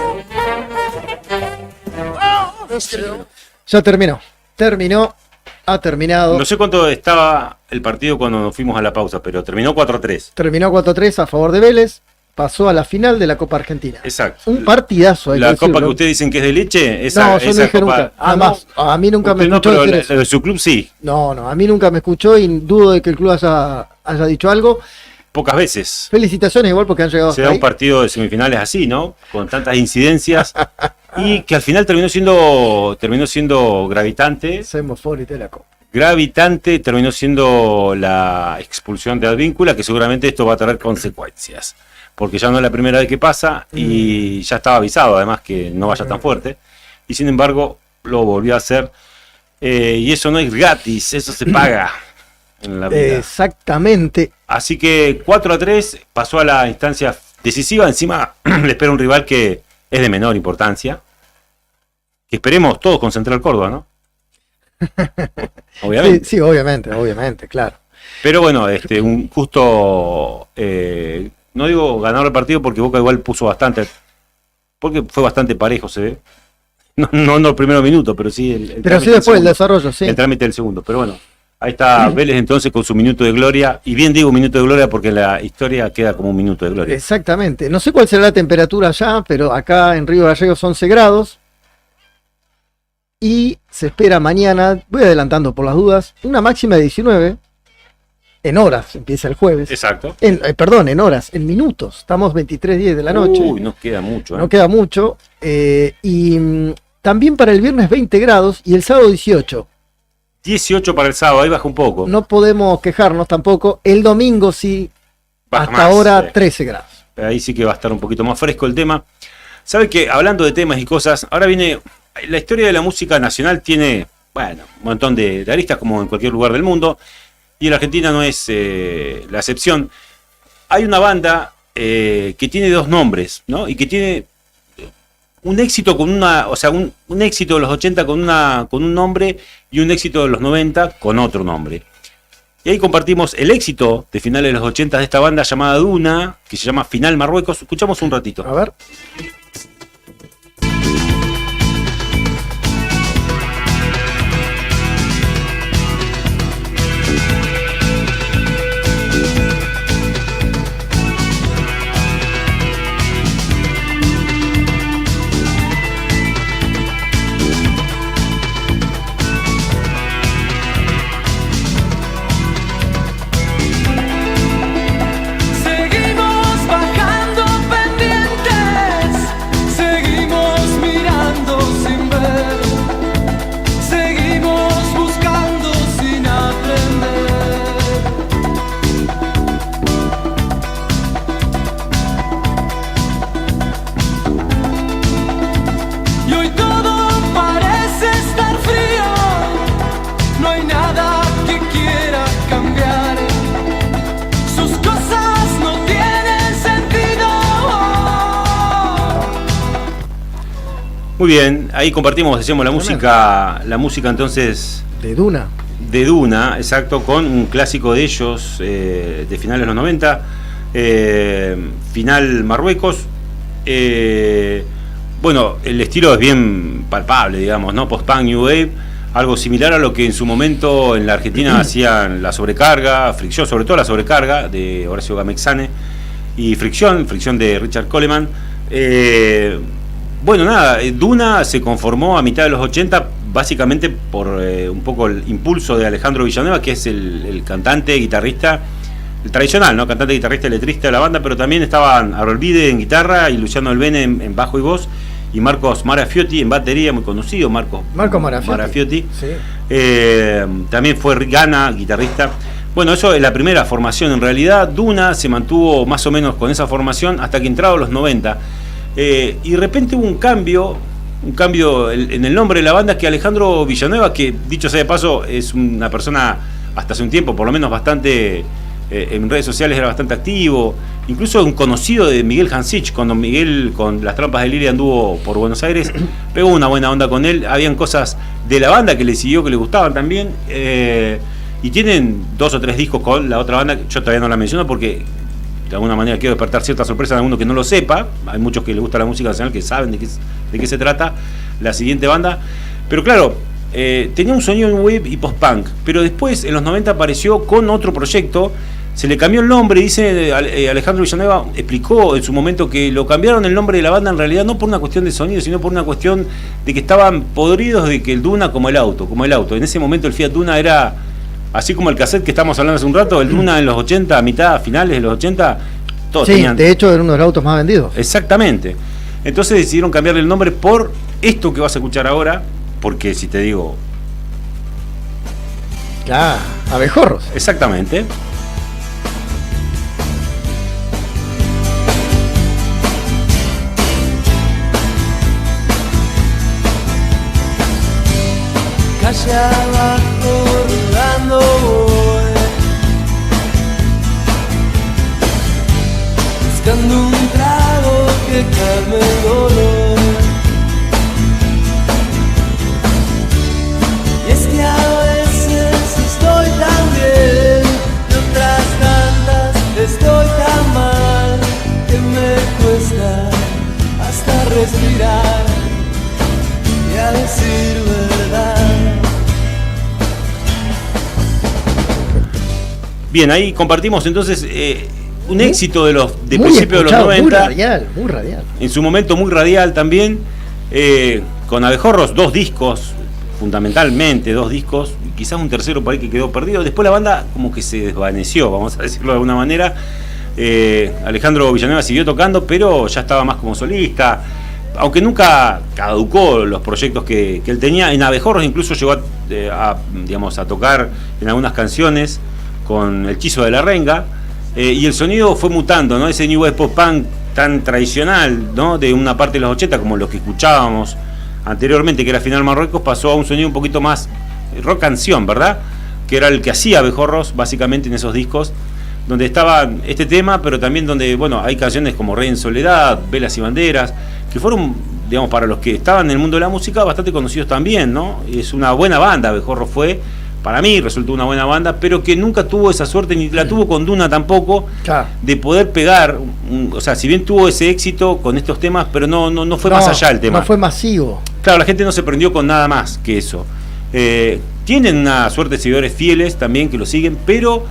Oh, let's get it. Ya terminó. Ha terminado. No sé cuánto estaba el partido cuando nos fuimos a la pausa, pero terminó 4-3. Terminó 4-3 a favor de Vélez. Pasó a la final de la Copa Argentina. Exacto. Un partidazo. La copa que ustedes dicen que es de leche, no, yo no dije copa... nunca. Además, a mí nunca me no, escuchó pero decir eso. de su club sí. No, a mí nunca me escuchó y dudo de que el club haya dicho algo. Pocas veces. Felicitaciones igual porque han llegado Se hasta da ahí. un partido de semifinales así, ¿no? Con tantas incidencias y que al final terminó siendo gravitante. Gravitante terminó siendo la expulsión de Advíncula, que seguramente esto va a tener consecuencias. Porque ya no es la primera vez que pasa y ya estaba avisado además que no vaya tan fuerte. Y sin embargo lo volvió a hacer. Y eso no es gratis, eso se paga en la vida. Exactamente. Así que 4-3 pasó a la instancia decisiva. Encima le espera un rival que es de menor importancia. Que esperemos todos con Central Córdoba, ¿no? Obviamente. Sí, obviamente, claro. Pero bueno, un justo... no digo ganar el partido porque Boca igual puso bastante, porque fue bastante parejo, se ve. No en los primeros minutos, pero sí el pero sí después el desarrollo, sí. El trámite del segundo, pero bueno. Ahí está Vélez entonces con su minuto de gloria, y bien digo minuto de gloria porque la historia queda como un minuto de gloria. Exactamente. No sé cuál será la temperatura allá, pero acá en Río Gallegos 11 grados. Y se espera mañana, voy adelantando por las dudas, una máxima de 19. En horas, empieza el jueves. Exacto. En horas, en minutos. Estamos 23:10 de la noche. Uy, nos queda mucho. No queda mucho. Y también para el viernes 20 grados y el sábado 18. 18 para el sábado, ahí baja un poco. No podemos quejarnos tampoco. El domingo sí, Baja hasta más, ahora 13 grados. Ahí sí que va a estar un poquito más fresco el tema. ¿Sabe que hablando de temas y cosas, ahora viene... La historia de la música nacional tiene, bueno, un montón de aristas como en cualquier lugar del mundo. Y en la Argentina no es la excepción. Hay una banda que tiene dos nombres, ¿no? Y que tiene un éxito con una, o sea, un éxito de los 80 con un nombre y un éxito de los 90 con otro nombre. Y ahí compartimos el éxito de finales de los 80 de esta banda llamada Duna, que se llama Final Marruecos. Escuchamos un ratito. A ver. Seguimos bajando pendientes, seguimos mirando sin ver, seguimos buscando sin aprender. Y hoy todo parece estar frío, no hay nada que quiera cambiar. Sus cosas no tienen sentido. Muy bien, ahí compartimos, decíamos, la música entonces... De Duna. De Duna, exacto, con un clásico de ellos de finales de los 90, Final Marruecos. Bueno, el estilo es bien palpable, digamos, ¿no? Post-punk, New Wave, algo similar a lo que en su momento en la Argentina hacían La Sobrecarga, Fricción, sobre todo La Sobrecarga, de Horacio Gamexane, y Fricción de Richard Coleman. Bueno, nada, Duna se conformó a mitad de los 80, básicamente por un poco el impulso de Alejandro Villanueva, que es el cantante, guitarrista, el tradicional, ¿no? Cantante, guitarrista y letrista de la banda, pero también estaban Arolvide en guitarra y Luciano Albene en bajo y voz, y Marcos Marafiotti en batería, muy conocido, Marcos Marafiotti. Sí. También fue Rick Gana, guitarrista. Bueno, eso es la primera formación. En realidad, Duna se mantuvo más o menos con esa formación hasta que entraron los 90. Y de repente hubo un cambio en el nombre de la banda, que Alejandro Villanueva, que dicho sea de paso es una persona hasta hace un tiempo por lo menos bastante en redes sociales, era bastante activo, incluso un conocido de Miguel Hansich. Cuando Miguel con Las Trampas de Lilia anduvo por Buenos Aires, pegó una buena onda con él, habían cosas de la banda que le siguió, que le gustaban también, Y tienen 2 o 3 discos con la otra banda, yo todavía no la menciono porque de alguna manera quiero despertar cierta sorpresa en alguno que no lo sepa. Hay muchos que les gusta la música nacional que saben de qué se trata la siguiente banda. Pero claro, tenía un sonido en wave y post-punk, pero después en los 90 apareció con otro proyecto. Se le cambió el nombre, dice Alejandro Villanueva, explicó en su momento que lo cambiaron el nombre de la banda en realidad no por una cuestión de sonido, sino por una cuestión de que estaban podridos de que el Duna como el auto. En ese momento el Fiat Duna era, así como el cassette que estamos hablando hace un rato, el Duna en los 80, a mitad, finales de los 80, todos sí, tenían... de hecho era uno de los autos más vendidos. Exactamente. Entonces decidieron cambiarle el nombre por esto que vas a escuchar ahora, porque si te digo... Ya, abejorros. Exactamente. Calle abajo rodando voy, buscando un trago que calme el dolor. Y es que a veces estoy tan bien, y otras tantas estoy tan mal, que me cuesta hasta respirar y a decir verdad. Bien, ahí compartimos entonces un éxito de Muy principios de los escuchado, 90. Muy radial. En su momento muy radial también. Con Abejorros, 2 discos, fundamentalmente 2 discos, quizás un tercero por ahí que quedó perdido. Después la banda como que se desvaneció, vamos a decirlo de alguna manera. Alejandro Villanueva siguió tocando, pero ya estaba más como solista. Aunque nunca caducó los proyectos que él tenía. En Abejorros incluso llegó a tocar en algunas canciones con El Chizo de la Renga, y el sonido fue mutando, ¿no? Ese New Wave Pop Punk tan tradicional, ¿no? De una parte de los 80, como los que escuchábamos anteriormente, que era Final Marruecos, pasó a un sonido un poquito más rock canción, ¿verdad? Que era el que hacía Abejorros, básicamente, en esos discos, donde estaba este tema, pero también donde, bueno, hay canciones como Rey en Soledad, Velas y Banderas, que fueron, digamos, para los que estaban en el mundo de la música, bastante conocidos también, ¿no? Es una buena banda, Abejorros fue... Para mí resultó una buena banda, pero que nunca tuvo esa suerte, ni la tuvo con Duna tampoco, de poder pegar. O sea, si bien tuvo ese éxito con estos temas, pero no fue más allá el tema. No fue masivo. Claro, la gente no se prendió con nada más que eso. Tienen una suerte de seguidores fieles también que lo siguen, pero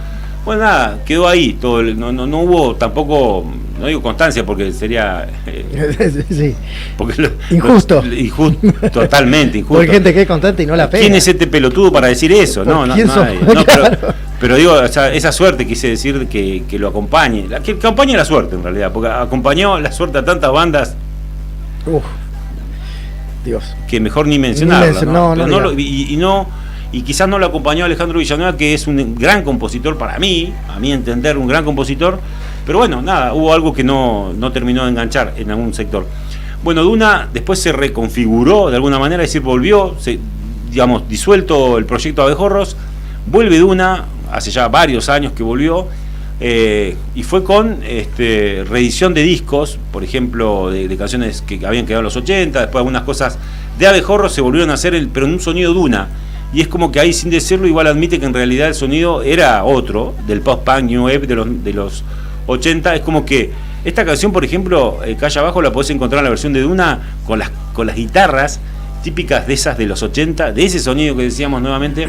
bueno, nada, quedó ahí. Todo, no hubo tampoco, no digo constancia porque sería... sí. Porque injusto. Totalmente injusto. Porque hay gente que es constante y no la pega. ¿Quién es este pelotudo para decir eso? No hay. Pero digo, o sea, esa suerte quise decir que lo acompañe. Que acompañe la suerte en realidad, porque acompañó la suerte a tantas bandas. Dios. Que mejor ni mencionarlo. Y quizás no lo acompañó Alejandro Villanueva, que es un gran compositor para mí, a mi entender, un gran compositor. Pero bueno, nada, hubo algo que no terminó de enganchar en algún sector. Bueno, Duna después se reconfiguró de alguna manera, es decir, volvió, disuelto el proyecto Abejorros, vuelve Duna, hace ya varios años que volvió, y fue con reedición de discos, por ejemplo, de canciones que habían quedado en los 80, después algunas cosas de Abejorros se volvieron a hacer, pero en un sonido Duna. Y es como que ahí, sin decirlo, igual admite que en realidad el sonido era otro, del post-punk New Wave de los 80. Es como que esta canción, por ejemplo, Calle Abajo, la podés encontrar en la versión de Duna con las guitarras típicas de esas de los 80, de ese sonido que decíamos nuevamente,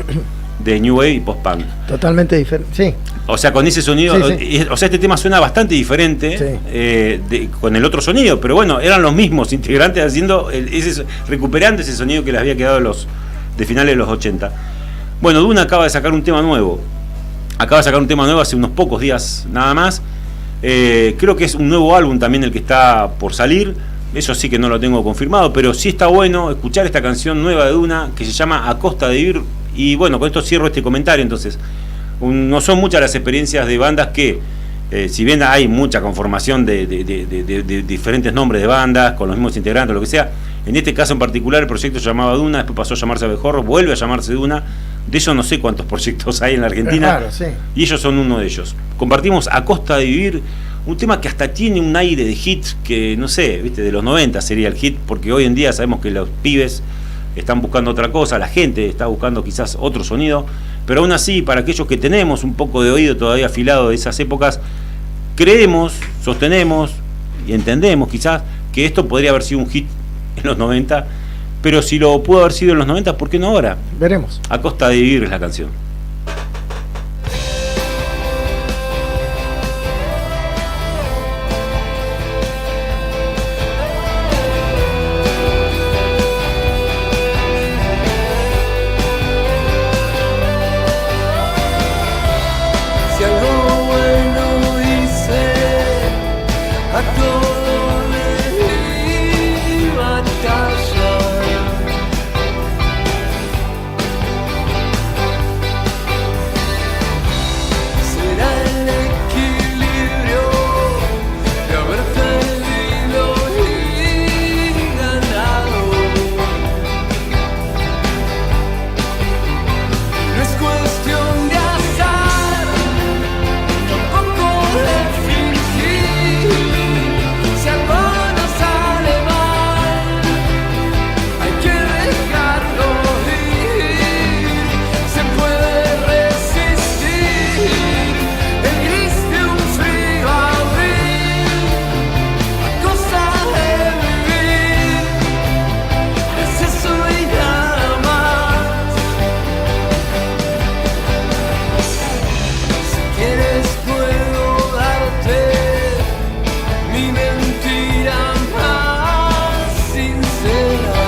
de New Wave y post-punk. Totalmente diferente, sí. O sea, con ese sonido, sí. O sea, este tema suena bastante diferente con el otro sonido, pero bueno, eran los mismos integrantes haciendo recuperando ese sonido que les había quedado de finales de los 80. Bueno, Duna acaba de sacar un tema nuevo. Hace unos pocos días nada más. Creo que es un nuevo álbum también el que está por salir. Eso sí que no lo tengo confirmado, pero sí está bueno escuchar esta canción nueva de Duna que se llama A Costa de Vivir. Y bueno, con esto cierro este comentario. Entonces, no son muchas las experiencias de bandas que, si bien hay mucha conformación de diferentes nombres de bandas, con los mismos integrantes, lo que sea, en este caso en particular el proyecto se llamaba Duna, después pasó a llamarse Abejorros, vuelve a llamarse Duna. De ellos no sé cuántos proyectos hay en la Argentina, claro, sí. Y ellos son uno de ellos. Compartimos A Costa de Vivir, un tema que hasta tiene un aire de hit, que no sé, viste, de los 90 sería el hit, porque hoy en día sabemos que los pibes están buscando otra cosa, la gente está buscando quizás otro sonido. Pero aún así, para aquellos que tenemos un poco de oído todavía afilado de esas épocas, creemos, sostenemos y entendemos quizás que esto podría haber sido un hit en los 90, pero si lo pudo haber sido en los 90, ¿por qué no ahora? Veremos. A costa de vivir es la canción. Si algo bueno hice, a todo le iba a callar. Será el equilibrio de haber perdido y ganado. No es cuestión de azar, tampoco de fingir. Si algo no sale mal, hay que dejarlo ir. Se puede resistir el gris de un frío abril, a costa de vivir. Es eso y nada más. Si quieres puedo darte mi mentira más sincera.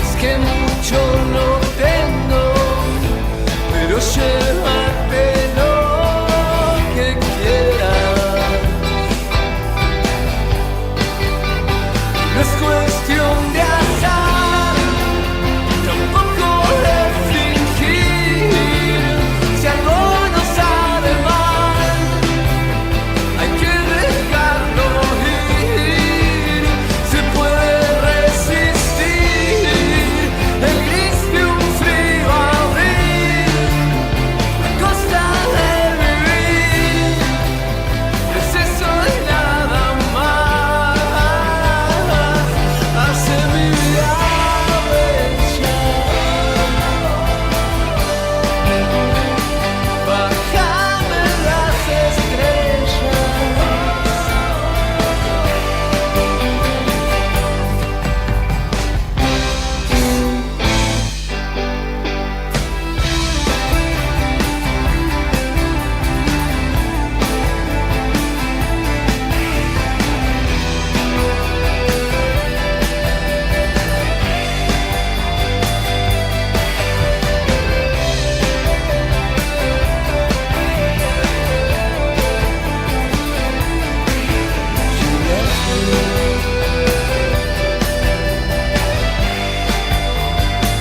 Es que mucho no tengo, pero llévate lo que quieras. No es cuestión de azar, tampoco de fingir. Si algo no sale mal, hay que dejarlo ir. Se puede resistir el gris de un frío abril, a costa de vivir. Es eso y nada más. Hace mi vida bella, bájame las estrellas.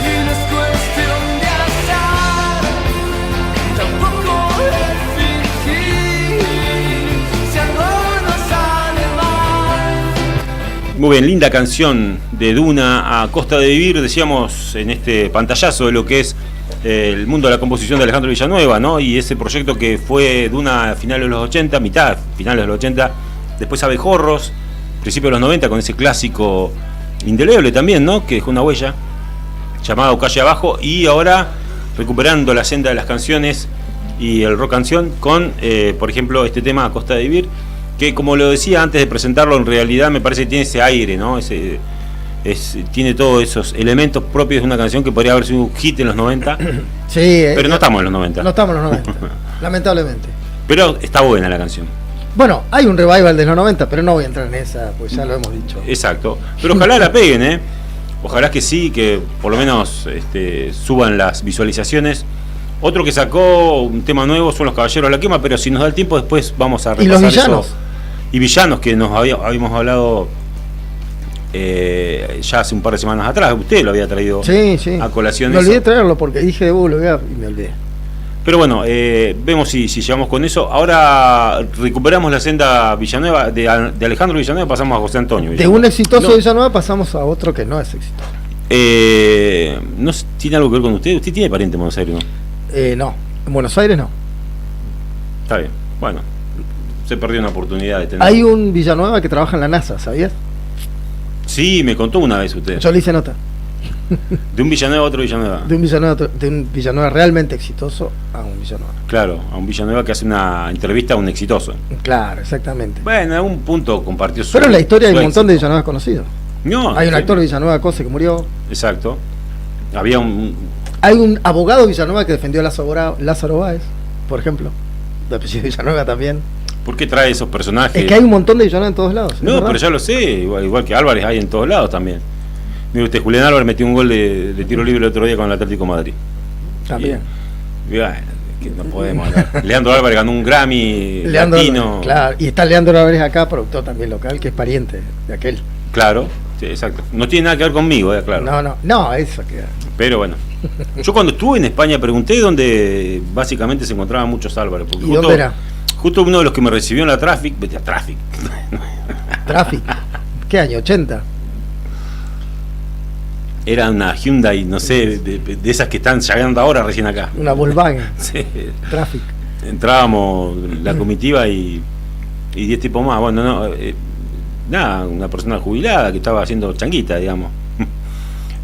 Y no es cuestión de azar, tampoco de fingir. Si algo no sale mal, Muy bien, linda canción de Duna, a costa de vivir, decíamos en este pantallazo de lo que es el mundo de la composición de Alejandro Villanueva, ¿no? Y ese proyecto que fue Duna a finales de los 80, finales de los 80, después Abejorros, principios de los 90, con ese clásico indeleble también, ¿no? Que dejó una huella, llamado Calle Abajo, y ahora recuperando la senda de las canciones y el rock canción con, por ejemplo, este tema A Costa de Vivir, que como lo decía antes de presentarlo, en realidad me parece que tiene ese aire, ¿no? Tiene todos esos elementos propios de una canción que podría haber sido un hit en los 90, Sí, pero no estamos en los 90. No estamos en los 90, lamentablemente. Pero está buena la canción. Bueno, hay un revival de los 90, pero no voy a entrar en esa, pues ya lo hemos dicho. Exacto. Pero ojalá la peguen, ¿eh? Ojalá que sí, que por lo menos suban las visualizaciones. Otro que sacó un tema nuevo son Los Caballeros de la Quema, pero si nos da el tiempo después vamos a repasar. ¿Y los villanos? Eso. Y Villanos, que nos habíamos hablado ya hace un par de semanas atrás. Usted lo había traído a colación. Me olvidé traerlo porque dije, lo voy a... y me olvidé. Pero bueno, vemos si llegamos con eso. Ahora recuperamos la senda Villanueva de Alejandro Villanueva, pasamos a José Antonio Villanueva. De un exitoso Villanueva pasamos a otro que no es exitoso. ¿No tiene algo que ver con usted? ¿Usted tiene pariente en Buenos Aires, no? No, en Buenos Aires no. Está bien, bueno, se perdió una oportunidad de tener. Hay un Villanueva que trabaja en la NASA, ¿sabías? Sí, me contó una vez usted. Yo le hice nota. De un Villanueva a otro Villanueva. De un Villanueva realmente exitoso a un Villanueva. Claro, a un Villanueva que hace una entrevista a un exitoso. Claro, exactamente. Bueno, en algún punto compartió su. Pero en la historia hay un su montón de éxito. Villanuevas conocidos. No, Hay un sí. actor de Villanueva Cose que murió. Exacto. Había un. Hay un abogado Villanueva que defendió a Lázaro Báez, por ejemplo. De apellido Villanueva también. ¿Por qué trae esos personajes? Es que hay un montón de Villanueva en todos lados. ¿es No, verdad? pero ya lo sé, igual que Álvarez hay en todos lados también. Mire usted, Julián Álvarez metió un gol de tiro libre el otro día con el Atlético de Madrid. También. Y bueno, es que no podemos hablar. Leandro Álvarez ganó un Grammy latino. Claro, y está Leandro Álvarez acá, productor también local, que es pariente de aquel. Claro, sí, exacto. No tiene nada que ver conmigo, claro. No, eso queda. Pero bueno. Yo cuando estuve en España pregunté dónde básicamente se encontraban muchos Álvarez. Porque ¿Y dónde era? Justo uno de los que me recibió en la Traffic. Traffic. ¿Qué año? ¿80? Era una Hyundai, no sé, de esas que están llegando ahora recién acá. Una Volkswagen. Sí. Traffic. Entrábamos la comitiva y 10 tipos más. Bueno, no, nada, una persona jubilada que estaba haciendo changuita, digamos.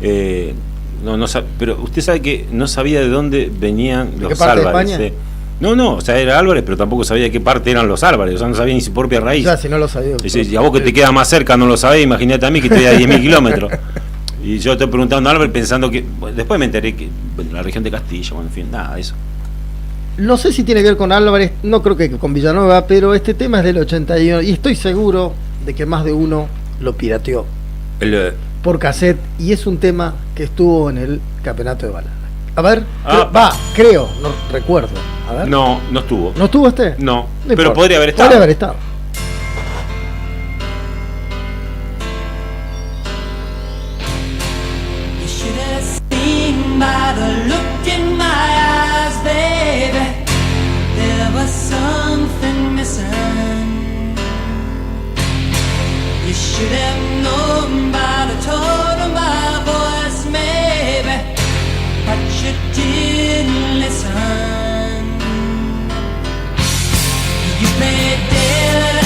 Pero usted sabe que no sabía de dónde venían ¿De los qué parte de Álvarez. España? No, o sea, era Álvarez, pero tampoco sabía de qué parte eran los Álvarez, o sea, no sabía ni su propia raíz. Ya, si no lo sabía. Y a vos que te queda más cerca no lo sabés, imagínate a mí que estoy a 10.000 kilómetros. Y yo estoy preguntando a Álvarez pensando que. Bueno, después me enteré que la región de Castilla, bueno, en fin, nada de eso. No sé si tiene que ver con Álvarez, no creo que con Villanueva, pero este tema es del 81 y estoy seguro de que más de uno lo pirateó por cassette y es un tema que estuvo en el campeonato de balada. A ver, creo, no recuerdo. A ver. No estuvo. ¿No estuvo este? No, pero importa. podría haber estado. Podría haber estado. You should have seen by the look in my eyes, baby. There was something missing. You should have known by the tone of my voice, maybe, but you didn't listen. You played dead,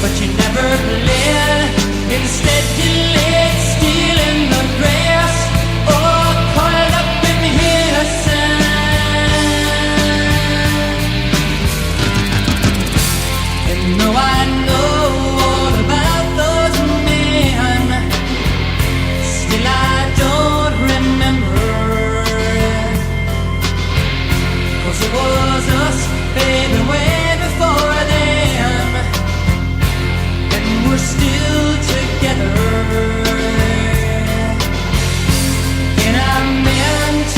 but you never bled. Instead you laid still in the grass, all coiled up in innocence. And though I know all about those men, still I don't remember. 'Cause it was us, baby, way before them, and we're still together. And I meant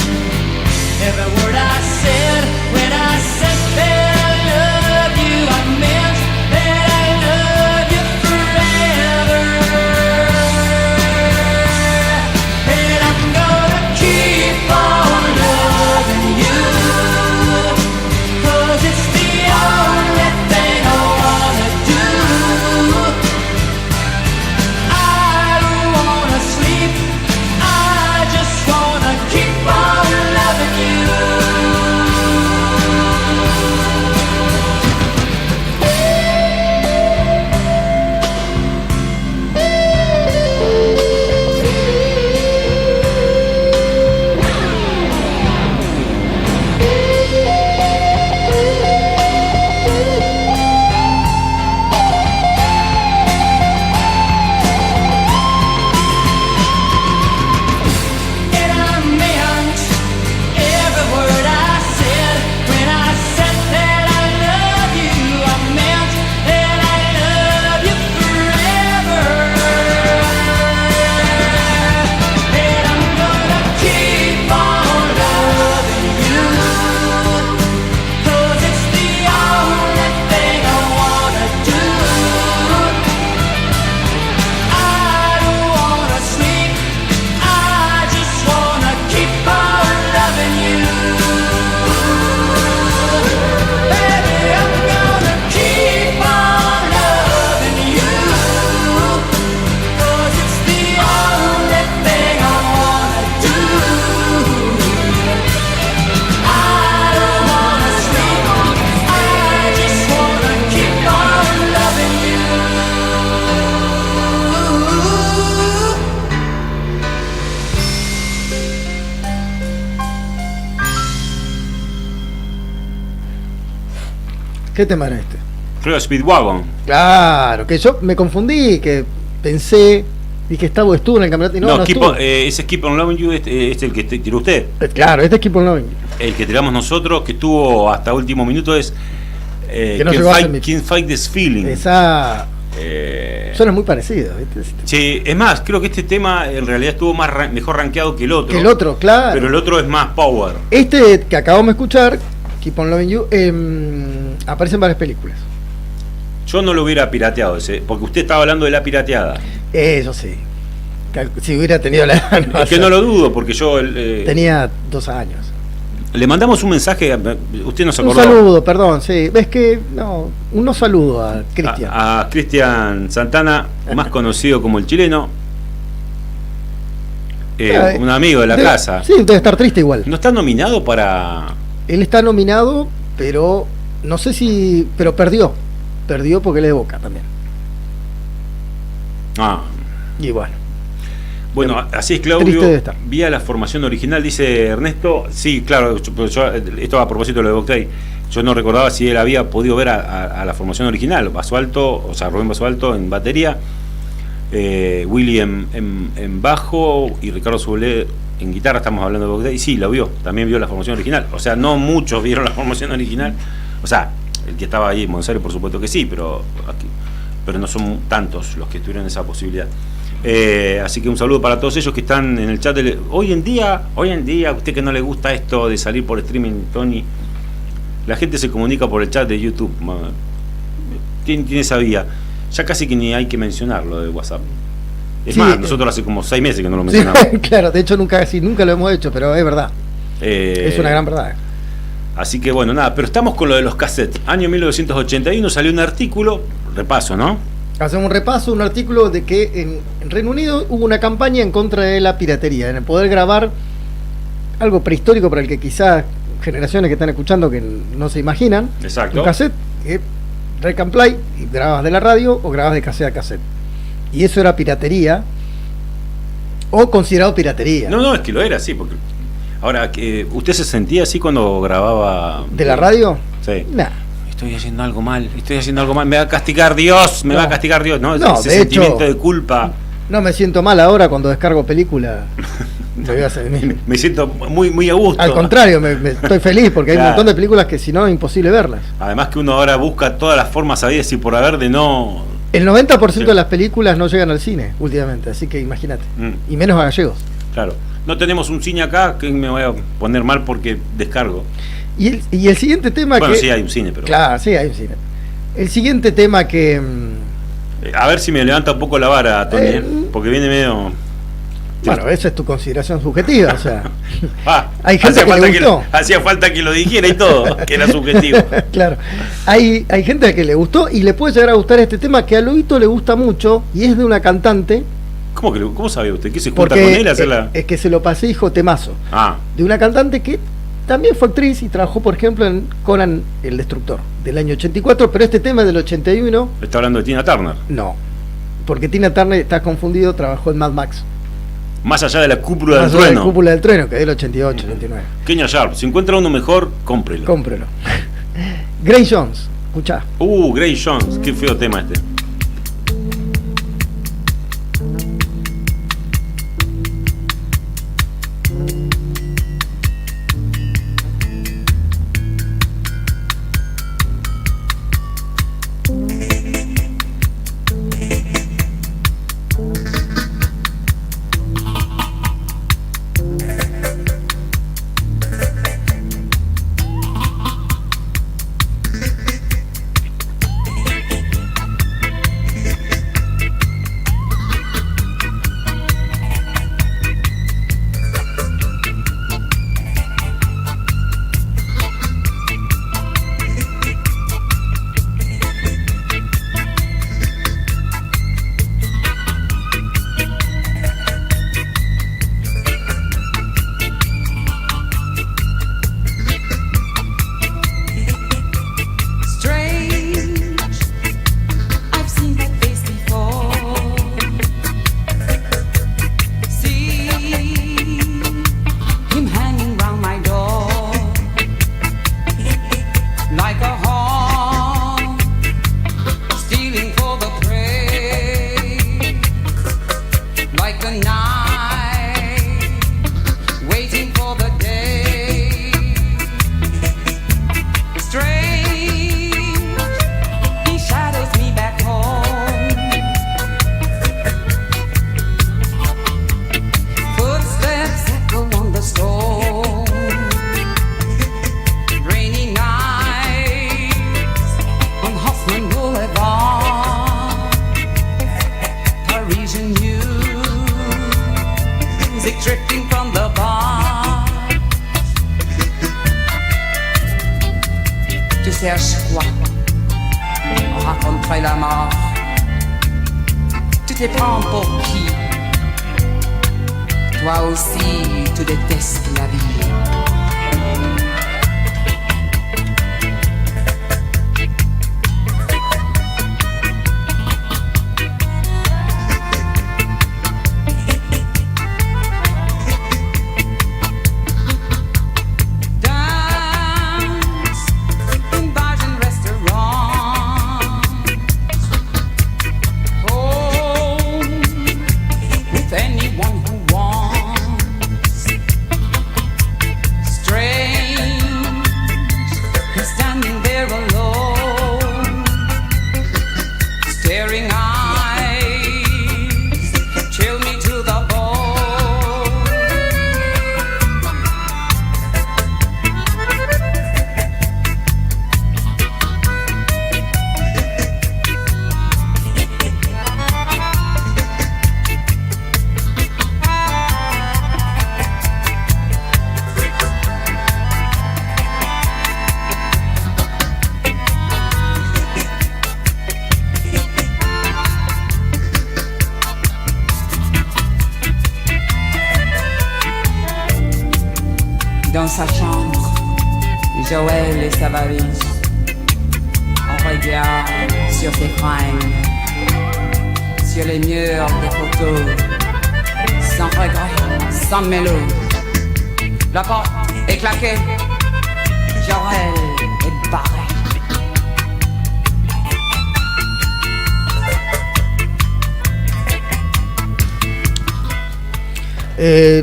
every word I said when I said that I love you. I meant that I love you forever. And I'm gonna keep on loving you, 'cause ¿Qué tema era este? Creo Speedwagon. Claro, que yo me confundí, que pensé, dije, estuvo en el campeonato y no estuvo. Ese Keep on Loving You es el que tiró usted. Claro, este es Keep on Loving You. El que tiramos nosotros, que estuvo hasta último minuto, es Que no llegó a Can't Fight This Feeling. Esa suena muy parecido, ¿viste? Sí, es más, creo que este tema en realidad estuvo mejor rankeado que el otro. Que el otro, claro. Pero el otro es más power. Este que acabamos de escuchar, Keep on Loving You, aparece en varias películas. Yo no lo hubiera pirateado ese, porque usted estaba hablando de la pirateada. Eso sí. Si hubiera tenido la edad. Es que no lo dudo, porque yo... tenía 2 años. Le mandamos un mensaje, usted nos acordó. Un saludo, perdón, sí. Ves que, un saludo a Cristian. A Cristian Santana, más conocido como el chileno. Un amigo de la casa. Sí, debe estar triste igual. ¿No está nominado para...? Él está nominado, pero no sé si... Pero perdió. Perdió porque él es de Boca también. Y bueno. Bueno, así es, Claudio. Vía la formación original, dice Ernesto. Sí, claro, esto a propósito de lo de Boctay. Yo no recordaba si él había podido ver a la formación original. Basualto, o sea, Rubén Basualto en batería, Willy en bajo y Ricardo Soule en guitarra. Estamos hablando de Boctay. Y sí, lo vio, también vio la formación original. O sea, no muchos vieron la formación original. O sea, el que estaba ahí en Monsanto, por supuesto que sí, pero no son tantos los que tuvieron esa posibilidad. Así que un saludo para todos ellos que están en el chat. Hoy en día, a usted que no le gusta esto de salir por streaming, Tony, la gente se comunica por el chat de YouTube. ¿Quién tiene esa vía? Ya casi que ni hay que mencionarlo de WhatsApp. Es más, nosotros hace como 6 meses que no lo mencionamos. Sí, claro, de hecho nunca lo hemos hecho, pero es verdad. Es una gran verdad. Así que bueno, nada, pero estamos con lo de los cassettes. Año 1981 salió un artículo, repaso, ¿no? Hacemos un repaso, un artículo de que en Reino Unido hubo una campaña en contra de la piratería, en el poder grabar algo prehistórico para el que quizás generaciones que están escuchando que no se imaginan. Exacto. Un cassette, rec and play, y grababas de la radio o grababas de cassette a cassette. Y eso era piratería, o considerado piratería. No, es que lo era, sí, porque... Ahora, ¿usted se sentía así cuando grababa? ¿De la radio? Sí. Nah. Estoy haciendo algo mal, me va a castigar Dios, va a castigar Dios, ¿no? Ese sentimiento de culpa. No me siento mal ahora cuando descargo películas. Me siento muy a gusto. Al contrario, me estoy feliz porque hay un montón de películas que si no es imposible verlas. Además que uno ahora busca todas las formas habidas y por haber de no... El 90% de las películas no llegan al cine últimamente, así que imagínate. Y menos a gallegos. Claro. No tenemos un cine acá, que me voy a poner mal porque descargo. Y el siguiente tema bueno, sí hay un cine, pero... Claro, sí hay un cine. El siguiente tema que... a ver si me levanta un poco la vara, Tony, porque viene medio... Bueno, esa es tu consideración subjetiva, o sea... hay gente que le gustó. Hacía falta que lo dijera y todo, que era subjetivo. Claro. Hay gente que le gustó y le puede llegar a gustar este tema que a Loito le gusta mucho y es de una cantante... ¿Cómo sabe usted? ¿Qué se junta con él a hacerla? Es que se lo pasé, hijo, temazo. De una cantante que también fue actriz y trabajó, por ejemplo, en Conan el Destructor, del año 84, pero este tema es del 81. ¿Está hablando de Tina Turner? No, porque Tina Turner, está confundido, trabajó en Mad Max. Más allá de la cúpula del trueno. Más allá de la cúpula del trueno, que es del 88, 89. Kenya Sharp, si encuentra uno mejor, cómprelo. Grace Jones, escuchá. Grace Jones, qué feo tema este. cherches quoi? Rencontrer la mort. Tu te prends pour qui? Toi aussi, tu détestes la vie. Dans sa chambre, Joël et sa valise. On regarde sur ses fringues, sur les murs des photos, sans regret, sans mélo. La porte est claquée, Joël est barré.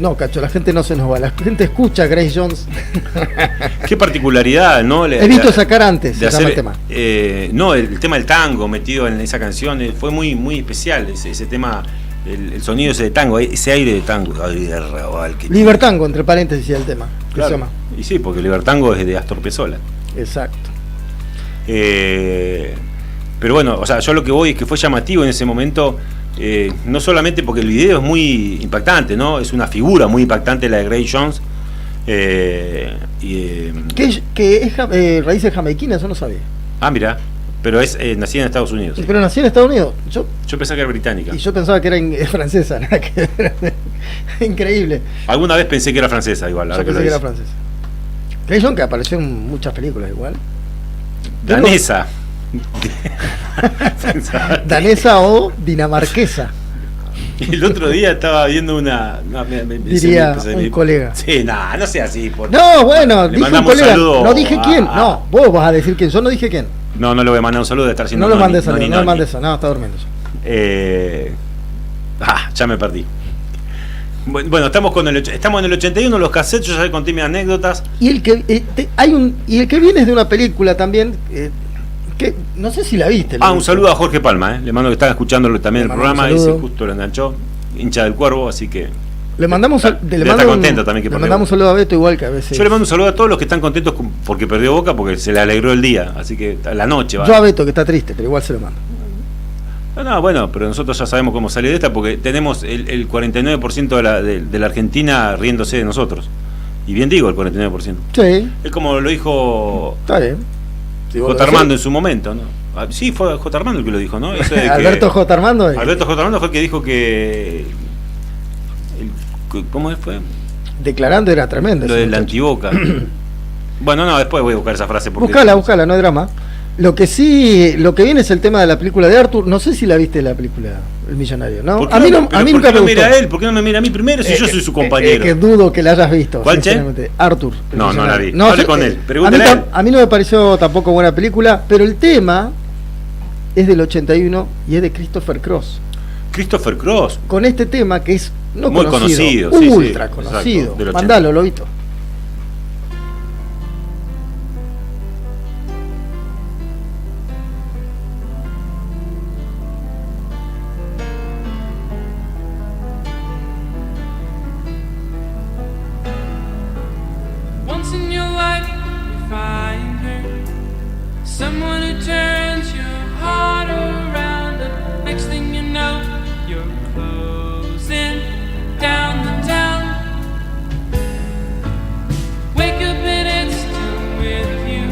No, Cacho, la gente no se nos va. La gente escucha a Grace Jones. Qué particularidad, ¿no? He visto sacar antes, de se llama hacer, el tema. No, el tema del tango metido en esa canción fue muy, muy especial. Ese tema, el sonido ese de tango, ese aire de tango. Ay, de Raval, Libertango, entre paréntesis, el tema. Claro. Se llama. Y sí, porque Libertango es de Astor Piazzolla. Exacto. Pero bueno, o sea, yo lo que voy es que fue llamativo en ese momento. No solamente porque el video es muy impactante, ¿no? Es una figura muy impactante la de Grace Jones. Que es raíces jamaiquinas, yo no sabía. Ah, mira, pero es nacida en Estados Unidos. Pero nací en Estados Unidos. Yo pensaba que era británica. Y yo pensaba que era francesa. Nada que ver. Increíble. Alguna vez pensé que era francesa, igual. Yo pensé que era francesa. Grace Jones, que apareció en muchas películas igual. Danesa. Danesa o dinamarquesa. El otro día estaba viendo diría un colega. Sí, no sea así. No, bueno, le dije un colega. Un no dije quién. No, vos vas a decir quién. Yo no dije quién. No le voy a mandar un saludo de estar haciendo. No lo mandes saludo, no lo mandes saludo. No, está durmiendo. Ya me perdí. Bueno, estamos en el 81, los cassettes, yo ya conté mis anécdotas. Y el que el que viene es de una película también. Que no sé si la viste. Un saludo a Jorge Palma, le mando que están escuchándolo también el programa, ese justo lo enganchó, hincha del Cuervo, así que le mandamos está contento también que le mandamos un saludo a Beto, igual que a veces. Yo le mando un saludo a todos los que están contentos porque perdió Boca, porque se le alegró el día, así que a la noche va. Yo a Beto, que está triste, pero igual se lo mando. No, bueno, pero nosotros ya sabemos cómo salir de esta, porque tenemos el 49% de la Argentina riéndose de nosotros. Y bien digo, el 49%. Sí. Es como lo dijo. Está bien. J. Armando en su momento, ¿no? Sí, fue J. Armando el que lo dijo, ¿no? Eso de Alberto J. Armando. Alberto J. Armando fue el que dijo que. ¿Cómo fue? Declarando era tremendo. Lo del antiboca. Bueno, no, después voy a buscar esa frase. Buscala, no hay drama. Lo que viene es el tema de la película de Arthur. No sé si la viste la película El Millonario, ¿no? A mí nunca me gustó. Mira él? ¿Por qué no me mira a mí primero si yo soy su compañero? Que dudo que la hayas visto. ¿Cuál, Che? Arthur. No la vi. Hable con él. A mí no me pareció tampoco buena película, pero el tema es del 81 y es de Christopher Cross. Christopher Cross. Con este tema que es muy conocido, ultra conocido. Mandalo, Lobito. Once in your life you find her, someone who turns your heart around, and next thing you know you're closing down the town. Wake up and it's still with you.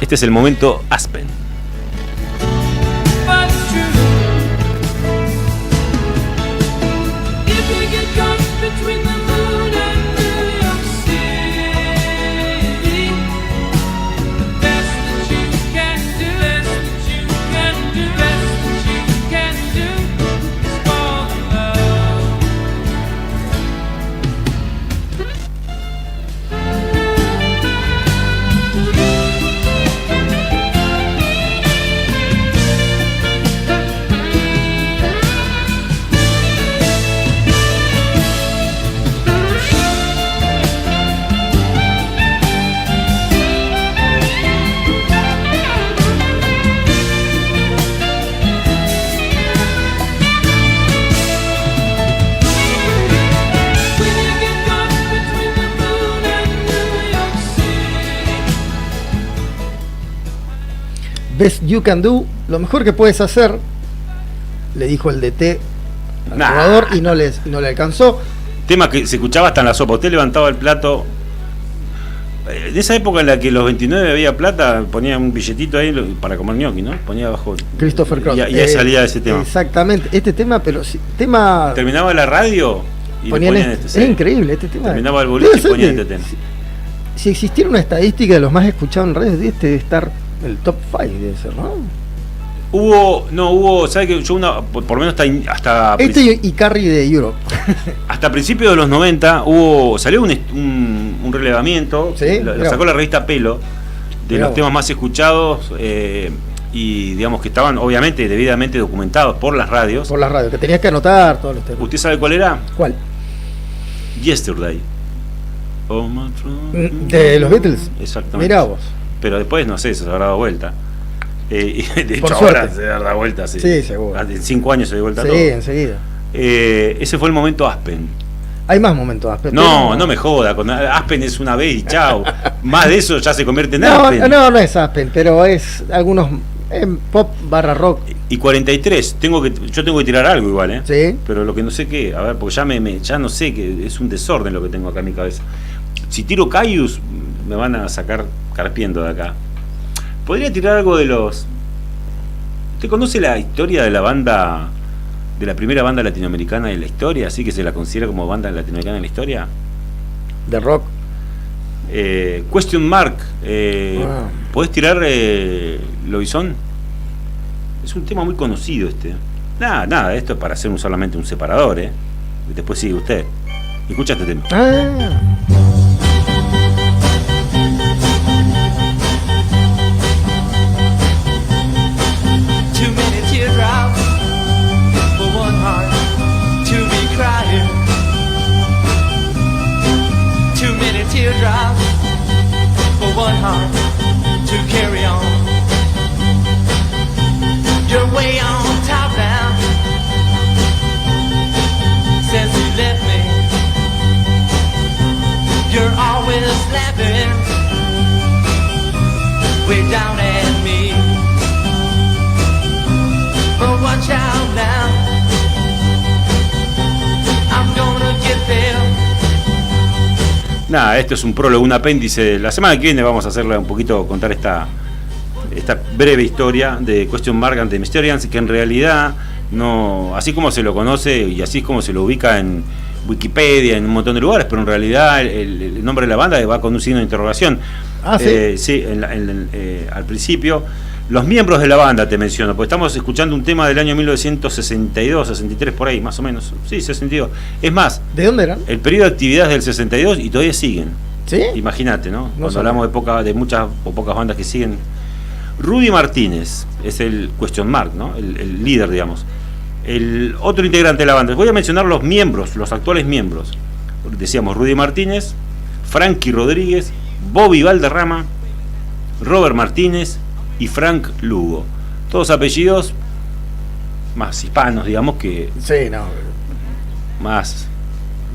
Este es el momento Aspen. But true. If you get caught between the moon and New York City, the best that you can do, best that you can do, best that you can do is fall in love. Best you can do, lo mejor que puedes hacer, le dijo el DT al Nah. jugador y no le alcanzó. Tema que se escuchaba hasta en la sopa. Usted levantaba el plato. En esa época en la que los 29 había plata, ponía un billetito ahí para comer gnocchi, ¿no? Ponía abajo. Christopher Cross. Y ahí salía ese tema. Exactamente, este tema, pero tema Terminaba la radio y le ponían ponían este, este. es Sí. increíble este tema. Terminaba el Debe boliche y ser ponían que este tema. Si existiera una estadística de los más escuchados en redes, este debe estar el top 5, debe ser, ¿no? Hubo, ¿sabe que yo por lo menos hasta Este y Carrie de Europe. hasta principios de los 90 salió un relevamiento, Sí, lo mirá. sacó la revista Pelo, de Mirá los vos. temas más escuchados y digamos que estaban obviamente debidamente documentados por las radios. Por las radios, que tenías que anotar todos los temas. ¿Usted sabe cuál era? ¿Cuál? Yesterday. Oh, my throne. De los Beatles. Exactamente. Mirá vos. Pero después, no sé, se habrá dado vuelta. Y de Por hecho, ahora suerte. se habrá dado vuelta. Sí, seguro. En 5 años se dio vuelta Sí, todo. enseguida. Ese fue el momento Aspen. Hay más momentos, Aspen. No, no me joda. Aspen es una vez y chao. Más de eso ya se convierte en No, Aspen. no es Aspen, pero es algunos pop barra rock. Y 43, yo tengo que tirar algo igual, ¿eh? Sí. Pero lo que no sé qué, a ver, porque ya no sé, que es un desorden lo que tengo acá en mi cabeza. Si tiro Caius, me van a sacar carpiendo de acá. Podría tirar algo de los... ¿Usted conoce la historia de la banda, de la primera banda latinoamericana de la historia? Así que se la considera como banda latinoamericana de la historia. De rock. Question Mark. Ah. ¿Podés tirar Lobizón? Es un tema muy conocido este. Nada, esto es para hacer solamente un separador, ¿eh? Después sigue usted. Escucha este tema. Ah. Too many teardrops for one heart to be crying. Too many teardrops for one heart to carry on. You're way on top now since you left me. You're always laughing way down at me. But watch out now, I'm gonna get there. Nada, esto es un prólogo, un apéndice. La semana que viene vamos a hacerle un poquito, contar esta breve historia de Question Mark and the Mysterians, que en realidad no, así como se lo conoce y así es como se lo ubica en Wikipedia, en un montón de lugares, pero en realidad el nombre de la banda va con un signo de interrogación. Ah, ¿sí? Sí, al principio. Los miembros de la banda te menciono, porque estamos escuchando un tema del año 1962, 63 por ahí, más o menos. Sí, 62. Es más, ¿de dónde eran? El periodo de actividad es del 62 y todavía siguen. ¿Sí? Imagínate, ¿no? Cuando sabía. hablamos de muchas o pocas bandas que siguen. Rudy Martínez es el Question Mark, ¿no? El líder, digamos. El otro integrante de la banda. Voy a mencionar los miembros, los actuales miembros. Decíamos Rudy Martínez, Frankie Rodríguez, Bobby Valderrama, Robert Martínez y Frank Lugo. Todos apellidos más hispanos, digamos, que Sí, no. más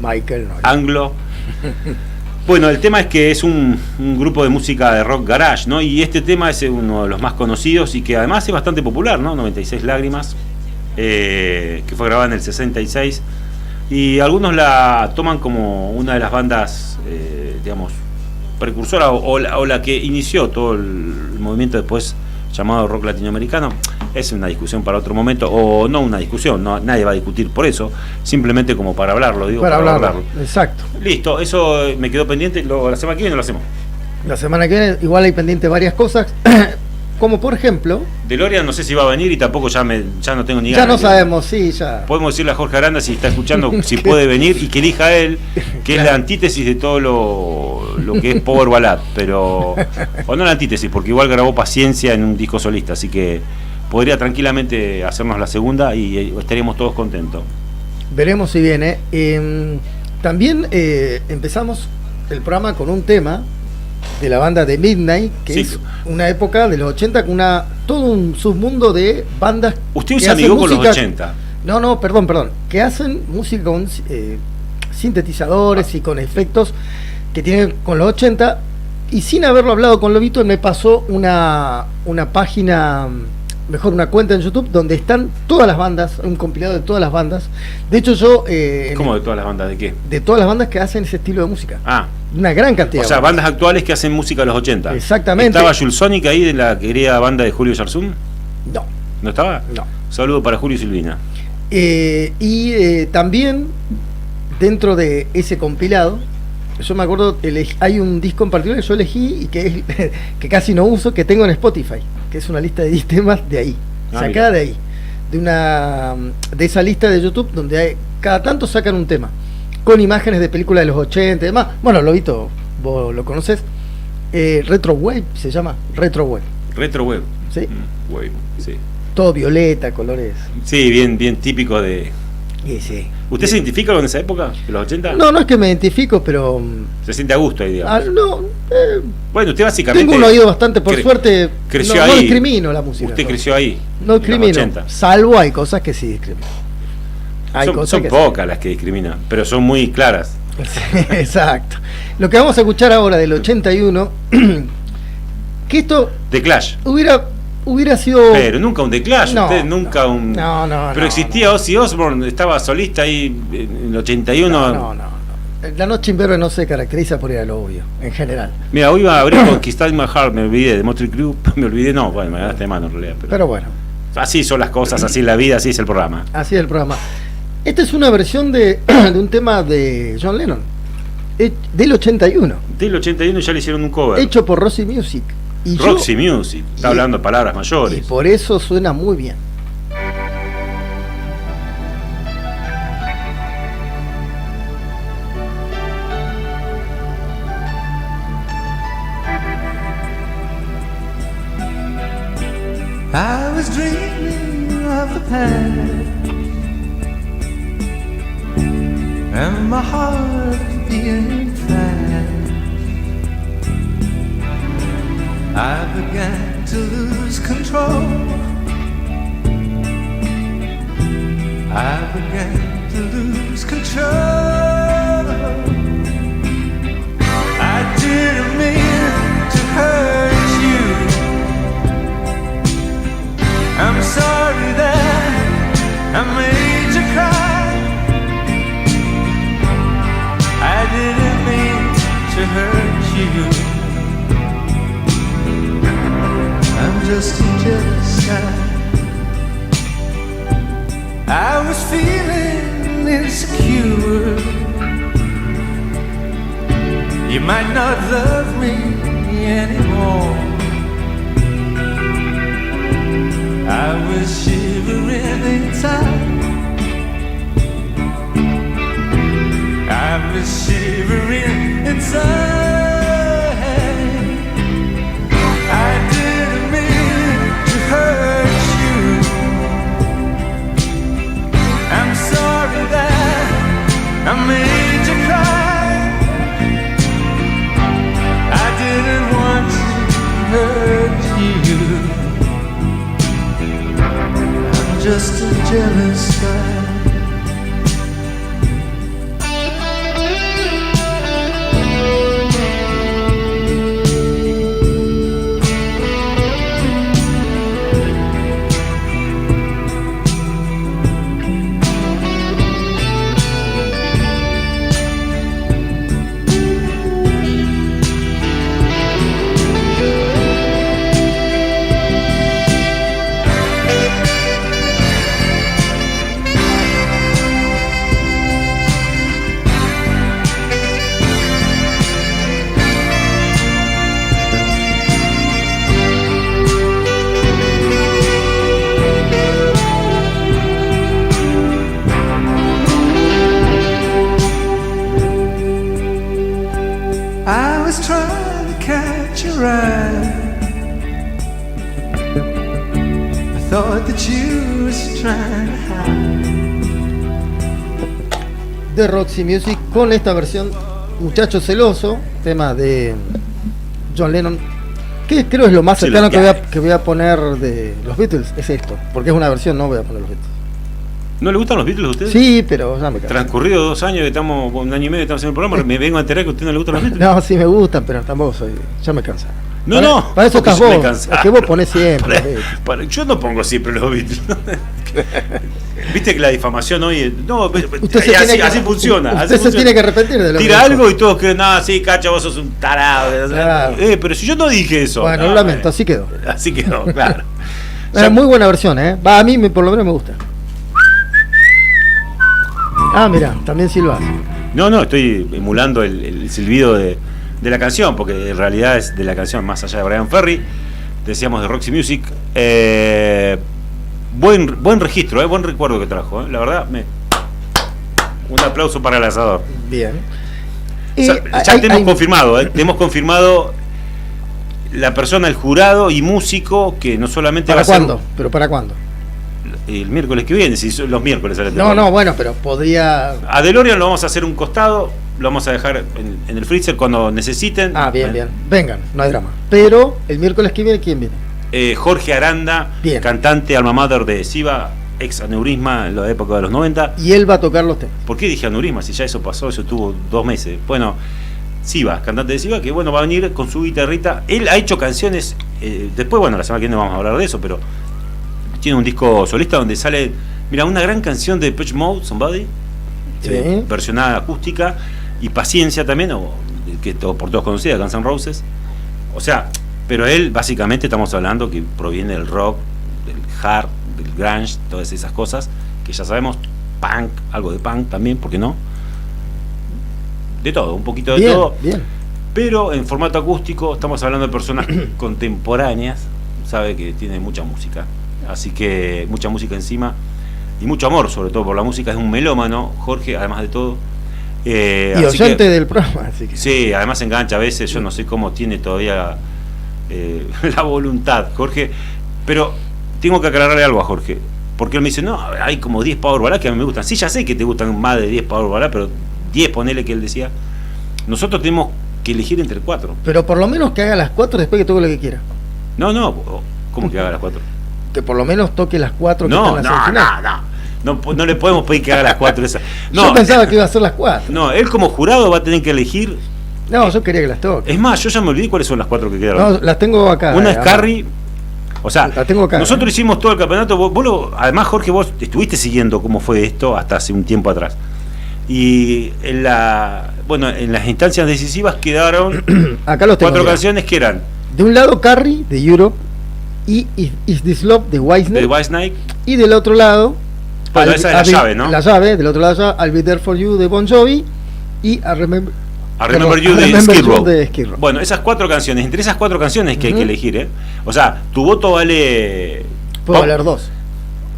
Michael no. anglo. Bueno, el tema es que es un grupo de música de rock garage, ¿no? Y este tema es uno de los más conocidos y que además es bastante popular, ¿no? 96 lágrimas, que fue grabada en el 66. Y algunos la toman como una de las bandas, digamos, precursora o la que inició todo el movimiento después llamado rock latinoamericano. Es una discusión para otro momento, o no una discusión, no, nadie va a discutir por eso, simplemente como para hablarlo, digo, para hablarlo. Exacto. Listo, eso me quedó pendiente, la semana que viene lo hacemos. La semana que viene igual hay pendiente varias cosas, como por ejemplo... DeLorean no sé si va a venir y tampoco ya no tengo ni ya ganas. No sabemos, sí, ya. Podemos decirle a Jorge Aranda, si está escuchando, si puede venir y que elija él, que es la antítesis de todo lo que es Power Ballad, pero... O no la antítesis, porque igual grabó Paciencia en un disco solista, así que podría tranquilamente hacernos la segunda y estaríamos todos contentos. Veremos si viene. También empezamos el programa con un tema de la banda de Midnight, que es una época de los 80 con todo un submundo de bandas. Usted se amigó con los 80. No, perdón, que hacen música con sintetizadores y con efectos que tienen con los 80, y sin haberlo hablado con Lobito me pasó una página, mejor una cuenta en YouTube donde están todas las bandas, un compilado de todas las bandas. De hecho yo... ¿Cómo de todas las bandas? ¿De qué? De todas las bandas que hacen ese estilo de música. Una gran cantidad. O sea, bandas actuales que hacen música de los 80. Exactamente. ¿Estaba Jules Sonic ahí de la querida banda de Julio Yarzún? No. ¿No estaba? No. Saludo para Julio y Silvina. También dentro de ese compilado, yo me acuerdo, hay un disco en particular que yo elegí y que casi no uso, que tengo en Spotify, que es una lista de 10 temas de ahí, sacada de ahí, de esa lista de YouTube donde cada tanto sacan un tema con imágenes de películas de los 80 y demás. Bueno, Lobito, vos lo conoces. Retro Wave se llama, Retro Wave. Retro Wave. Sí. Wave, sí. Todo violeta, colores. Sí, bien típico de... Sí. ¿Usted se identifica con esa época, de los 80? No es que me identifico, pero... Se siente a gusto ahí, digamos. Bueno, usted básicamente... Tengo un oído bastante, por suerte, creció no ahí. discrimino la música. Usted creció ahí. No discrimino, salvo hay cosas que sí discrimino. Son pocas las que discriminan, pero son muy claras. Sí, exacto. Lo que vamos a escuchar ahora del 81, que esto... The Clash. Hubiera sido... Pero nunca un The Clash, usted nunca un... No. Pero existía Ozzy Osbourne, estaba solista ahí en el 81. No. La Noche en Verde no se caracteriza por ir a lo obvio, en general. Mira, hoy iba a abrir Conquistar My Heart, me olvidé de Motley Crue, me ganaste de mano en realidad. Pero bueno. Así son las cosas, así es la vida, así es el programa. Así es el programa. Esta es una versión de un tema de John Lennon, del 81. Del 81 ya le hicieron un cover. Hecho por Roxy Music. Roxy Music, está hablando de palabras mayores. Y por eso suena muy bien. I was dreaming of the past, and my heart being fast. I began to lose control. I began to lose control. I didn't mean to hurt you. I'm sorry that I made you cry. I didn't mean to hurt you. I'm just a jealous guy. I was feeling insecure. You might not love me anymore. I was shivering inside. I was shivering inside. I didn't mean to hurt you. I'm sorry that I made you cry. I didn't want to hurt you. Just a jealous guy. I was trying to catch your eye. I thought that you was trying to hide. De Roxy Music con esta versión Muchacho Celoso, tema de John Lennon, que creo es lo más cercano que voy a poner de los Beatles, es esto, porque es una versión, no voy a poner los Beatles. ¿No le gustan los Beatles a ustedes? Sí, pero ya me canso. Transcurrido 2 años, que estamos, un año y medio que estamos haciendo el programa, me vengo a enterar que a usted no le gustan los Beatles. No, sí me gustan, pero tampoco soy, ya me cansa. Para eso estás vos, es que vos ponés siempre. Yo no pongo siempre los Beatles. Viste que la difamación hoy no, así funciona. Usted se tiene que arrepentir de lo que tira dijo. algo y todos creen, no, sí, Cacha, vos sos un tarado. Claro. Pero si yo no dije eso. Bueno, lo lamento, así quedó. Así quedó, claro. Muy buena versión, Va, a mí por lo menos me gusta. Ah, mira, también silbas. No, estoy emulando el silbido de la canción, porque en realidad es de la canción más allá de Brian Ferry. Decíamos de Roxy Music. Buen registro, buen recuerdo que trajo. La verdad, un aplauso para el asador. Bien. Ya te hemos confirmado, hemos confirmado la persona, el jurado y músico que no solamente ¿Para va a ser. cuándo? ¿Pero para cuándo? El miércoles que viene, si son los miércoles sale. No, bueno, pero podría. A DeLorean lo vamos a hacer un costado, lo vamos a dejar en el freezer cuando necesiten. Ah, bien. Vengan, no hay drama. Pero el miércoles que viene, ¿quién viene? Jorge Aranda, cantante alma mater de Siva, ex Aneurisma en la época de los 90. Y él va a tocar los temas. ¿Por qué dije Aneurisma? Si ya eso pasó, eso tuvo 2 meses. Bueno, Siva, cantante de Siva, que bueno, va a venir con su guitarrita. Él ha hecho canciones, después, bueno, la semana que viene vamos a hablar de eso, pero tiene un disco solista donde sale, mira, una gran canción de Depeche Mode, Somebody, versionada acústica, y Paciencia también, que por todos conocida, Guns N' Roses. O sea, pero él básicamente estamos hablando que proviene del rock, del hard, del grunge, todas esas cosas que ya sabemos, punk, algo de punk también, ¿por qué no? De todo, un poquito de todo. Bien. Pero en formato acústico estamos hablando de personas contemporáneas, sabe que tiene mucha música, así que mucha música encima y mucho amor, sobre todo por la música. Es un melómano, Jorge, además de todo. Y oyente del programa, así que. Sí, además engancha a veces, yo no sé cómo tiene todavía la voluntad, Jorge, pero tengo que aclararle algo a Jorge, porque él me dice, no, hay como 10 Power Ballad que a mí me gustan. Sí, ya sé que te gustan más de 10 Power Ballad, pero 10 ponele que él decía. Nosotros tenemos que elegir entre 4. Pero por lo menos que haga las 4 después que toque lo que quiera. No, ¿cómo que haga las 4? Que por lo menos toque las 4 que están en la semifinal. No le podemos pedir que haga las 4 esas. No, yo pensaba que iba a ser las 4. No, él como jurado va a tener que elegir. No, yo quería que las toque. Es más, yo ya me olvidé cuáles son las 4 que quedaron. No, las tengo acá. Una es Carrie. O sea, la tengo acá, nosotros hicimos todo el campeonato. Además, Jorge, vos estuviste siguiendo cómo fue esto hasta hace un tiempo atrás. Y en las instancias decisivas quedaron acá los tengo, 4 canciones que eran. De un lado, Carrie, de Europe, y Is This Love, de Whitesnake. Y del otro lado, esa es la llave, ¿no? La llave, del otro lado, I'll Be There For You, de Bon Jovi, y I Remember You de Skid Row. Skid Row. Bueno, esas 4 canciones, entre esas 4 canciones que hay que elegir, O sea, tu voto vale. Puedo valer 2.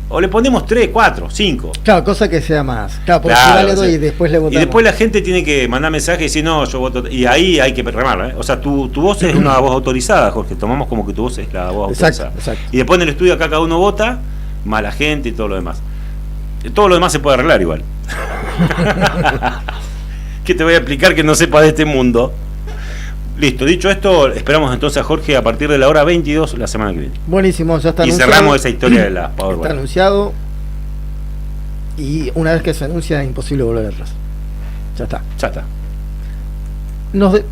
O le ponemos 3, 4, 5. Claro, cosa que sea más. Claro, porque si vale 2 y después le votamos. Y después la gente tiene que mandar mensajes y decir, no, yo voto. Y ahí hay que remarlo, O sea, tu voz es una voz autorizada, Jorge. Tomamos como que tu voz es la voz autorizada. Exacto. Y después en el estudio acá cada uno vota, más la gente y todo lo demás. Todo lo demás se puede arreglar igual. ¿Qué te voy a explicar que no sepa de este mundo? Listo, dicho esto, esperamos entonces a Jorge a partir de la hora 22 la semana que viene. Buenísimo, ya está y anunciado. Cerramos esa historia de la Powerball. Está anunciado. Y una vez que se anuncia es imposible volver atrás. Ya está.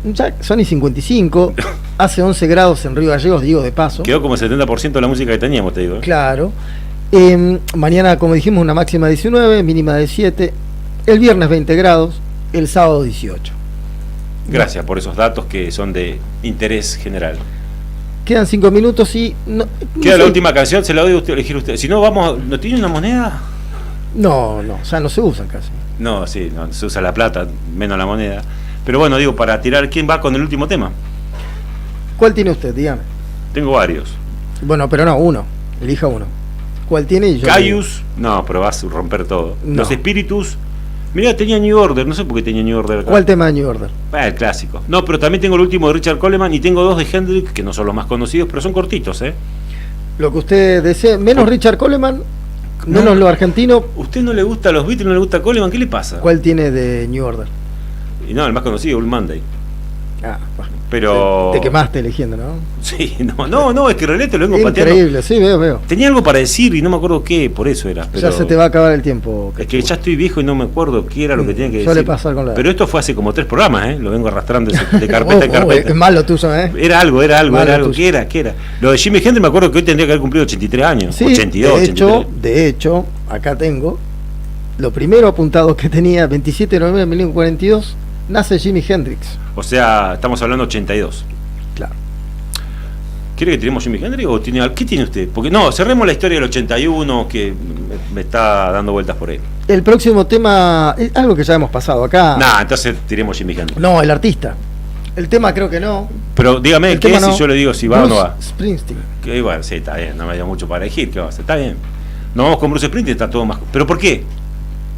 Ya son y 55. Hace 11 grados en Río Gallegos, digo de paso. Quedó como el 70% de la música que teníamos, te digo. Claro. Mañana, como dijimos, una máxima de 19, mínima de 7. El viernes 20 grados. El sábado 18. Gracias por esos datos que son de interés general. Quedan 5 minutos y... Queda la última canción, se la doy a usted, elegir usted. Si no, vamos... ¿No tiene una moneda? No, o sea, no se usan casi. No, sí, no se usa la plata, menos la moneda. Pero bueno, digo, para tirar, ¿quién va con el último tema? ¿Cuál tiene usted? Dígame. Tengo varios. Bueno, pero no, uno. Elija uno. ¿Cuál tiene? Y yo Caius, no, pero vas a romper todo. No. Los Espíritus, Mirá, tenía New Order, no sé por qué tenía New Order acá. ¿Cuál tema de New Order? El clásico. No, pero también tengo el último de Richard Coleman y tengo 2 de Hendrix, que no son los más conocidos, pero son cortitos, ¿eh? Lo que usted desee, menos Richard Coleman, menos lo argentino. ¿Usted no le gusta a los Beatles, no le gusta a Coleman? ¿Qué le pasa? ¿Cuál tiene de New Order? Y no, el más conocido, Blue Monday. Ah, bueno. Pero... Te quemaste eligiendo, ¿no? Sí, no, es que en realidad te lo vengo pateando. Increíble, sí, veo. Tenía algo para decir y no me acuerdo qué, por eso era. Pero... Ya se te va a acabar el tiempo. Es que ya estoy viejo y no me acuerdo qué era lo que tenía que decir. Suele pasar con la... Pero esto fue hace como 3 programas, ¿eh? Lo vengo arrastrando de carpeta en carpeta. Es malo tuyo, ¿eh? Era algo. ¿Qué era? Lo de Jimi Hendrix me acuerdo que hoy tendría que haber cumplido 83 años. Sí, 82, de hecho, acá tengo lo primero apuntado que tenía, 27 de noviembre de 1942, nace Jimi Hendrix. O sea, estamos hablando 82. Claro. ¿Quiere que tiremos Jimi Hendrix o qué tiene usted? Porque no, cerremos la historia del 81 que me está dando vueltas por ahí. El próximo tema es algo que ya hemos pasado acá. Entonces tiremos Jimi Hendrix. No, el artista. El tema creo que no. Pero dígame El qué tema es no. si yo le digo si va Bruce o no va. Springsteen. Que bueno, sí, está bien, no me dio mucho para elegir, ¿qué va a hacer? Está bien. No vamos con Bruce Springsteen, está todo más. ¿Pero por qué?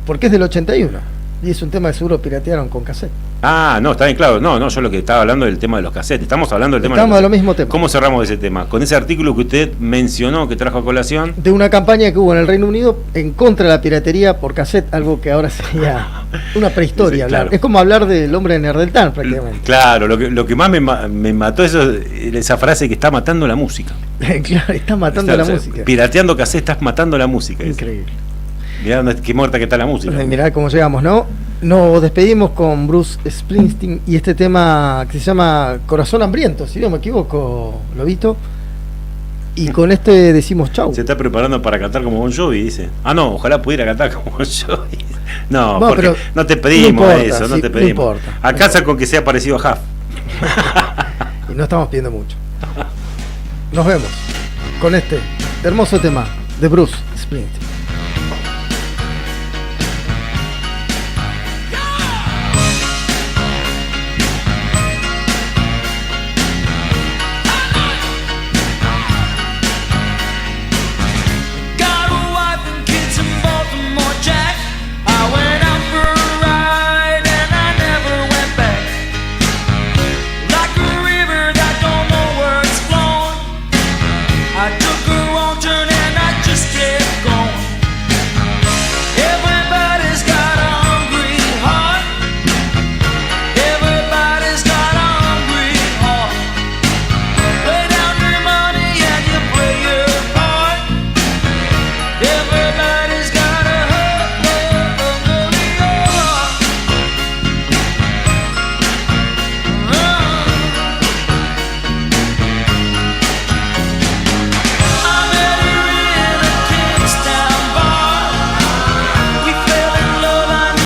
Porque es del 81. Y es un tema que seguro piratearon con cassette. No, está bien, claro. No, yo lo que estaba hablando del tema de los cassettes. Estamos hablando del tema Estamos de de lo mismo tema. ¿Cómo cerramos ese tema? Con ese artículo que usted mencionó, que trajo a colación. De una campaña que hubo en el Reino Unido en contra de la piratería por cassette, algo que ahora sería una prehistoria. Sí, hablar. claro. Es como hablar del hombre de Nerdeltán prácticamente. Claro, lo que más me mató esa frase que está matando la música. Claro, está matando la música. Pirateando cassette, estás matando la música. Increíble. Mirá qué muerta que está la música. Mirá cómo llegamos, ¿no? Nos despedimos con Bruce Springsteen y este tema que se llama Corazón Hambriento, si no me equivoco, Lobito. Y con este decimos chau. Se está preparando para cantar como Bon Jovi, dice. No, ojalá pudiera cantar como Bon Jovi. No, No, porque pero no te pedimos no importa, eso, no sí, te no pedimos. importa. Alcanza con que sea parecido a Huff. Y no estamos pidiendo mucho. Nos vemos con este hermoso tema de Bruce Springsteen.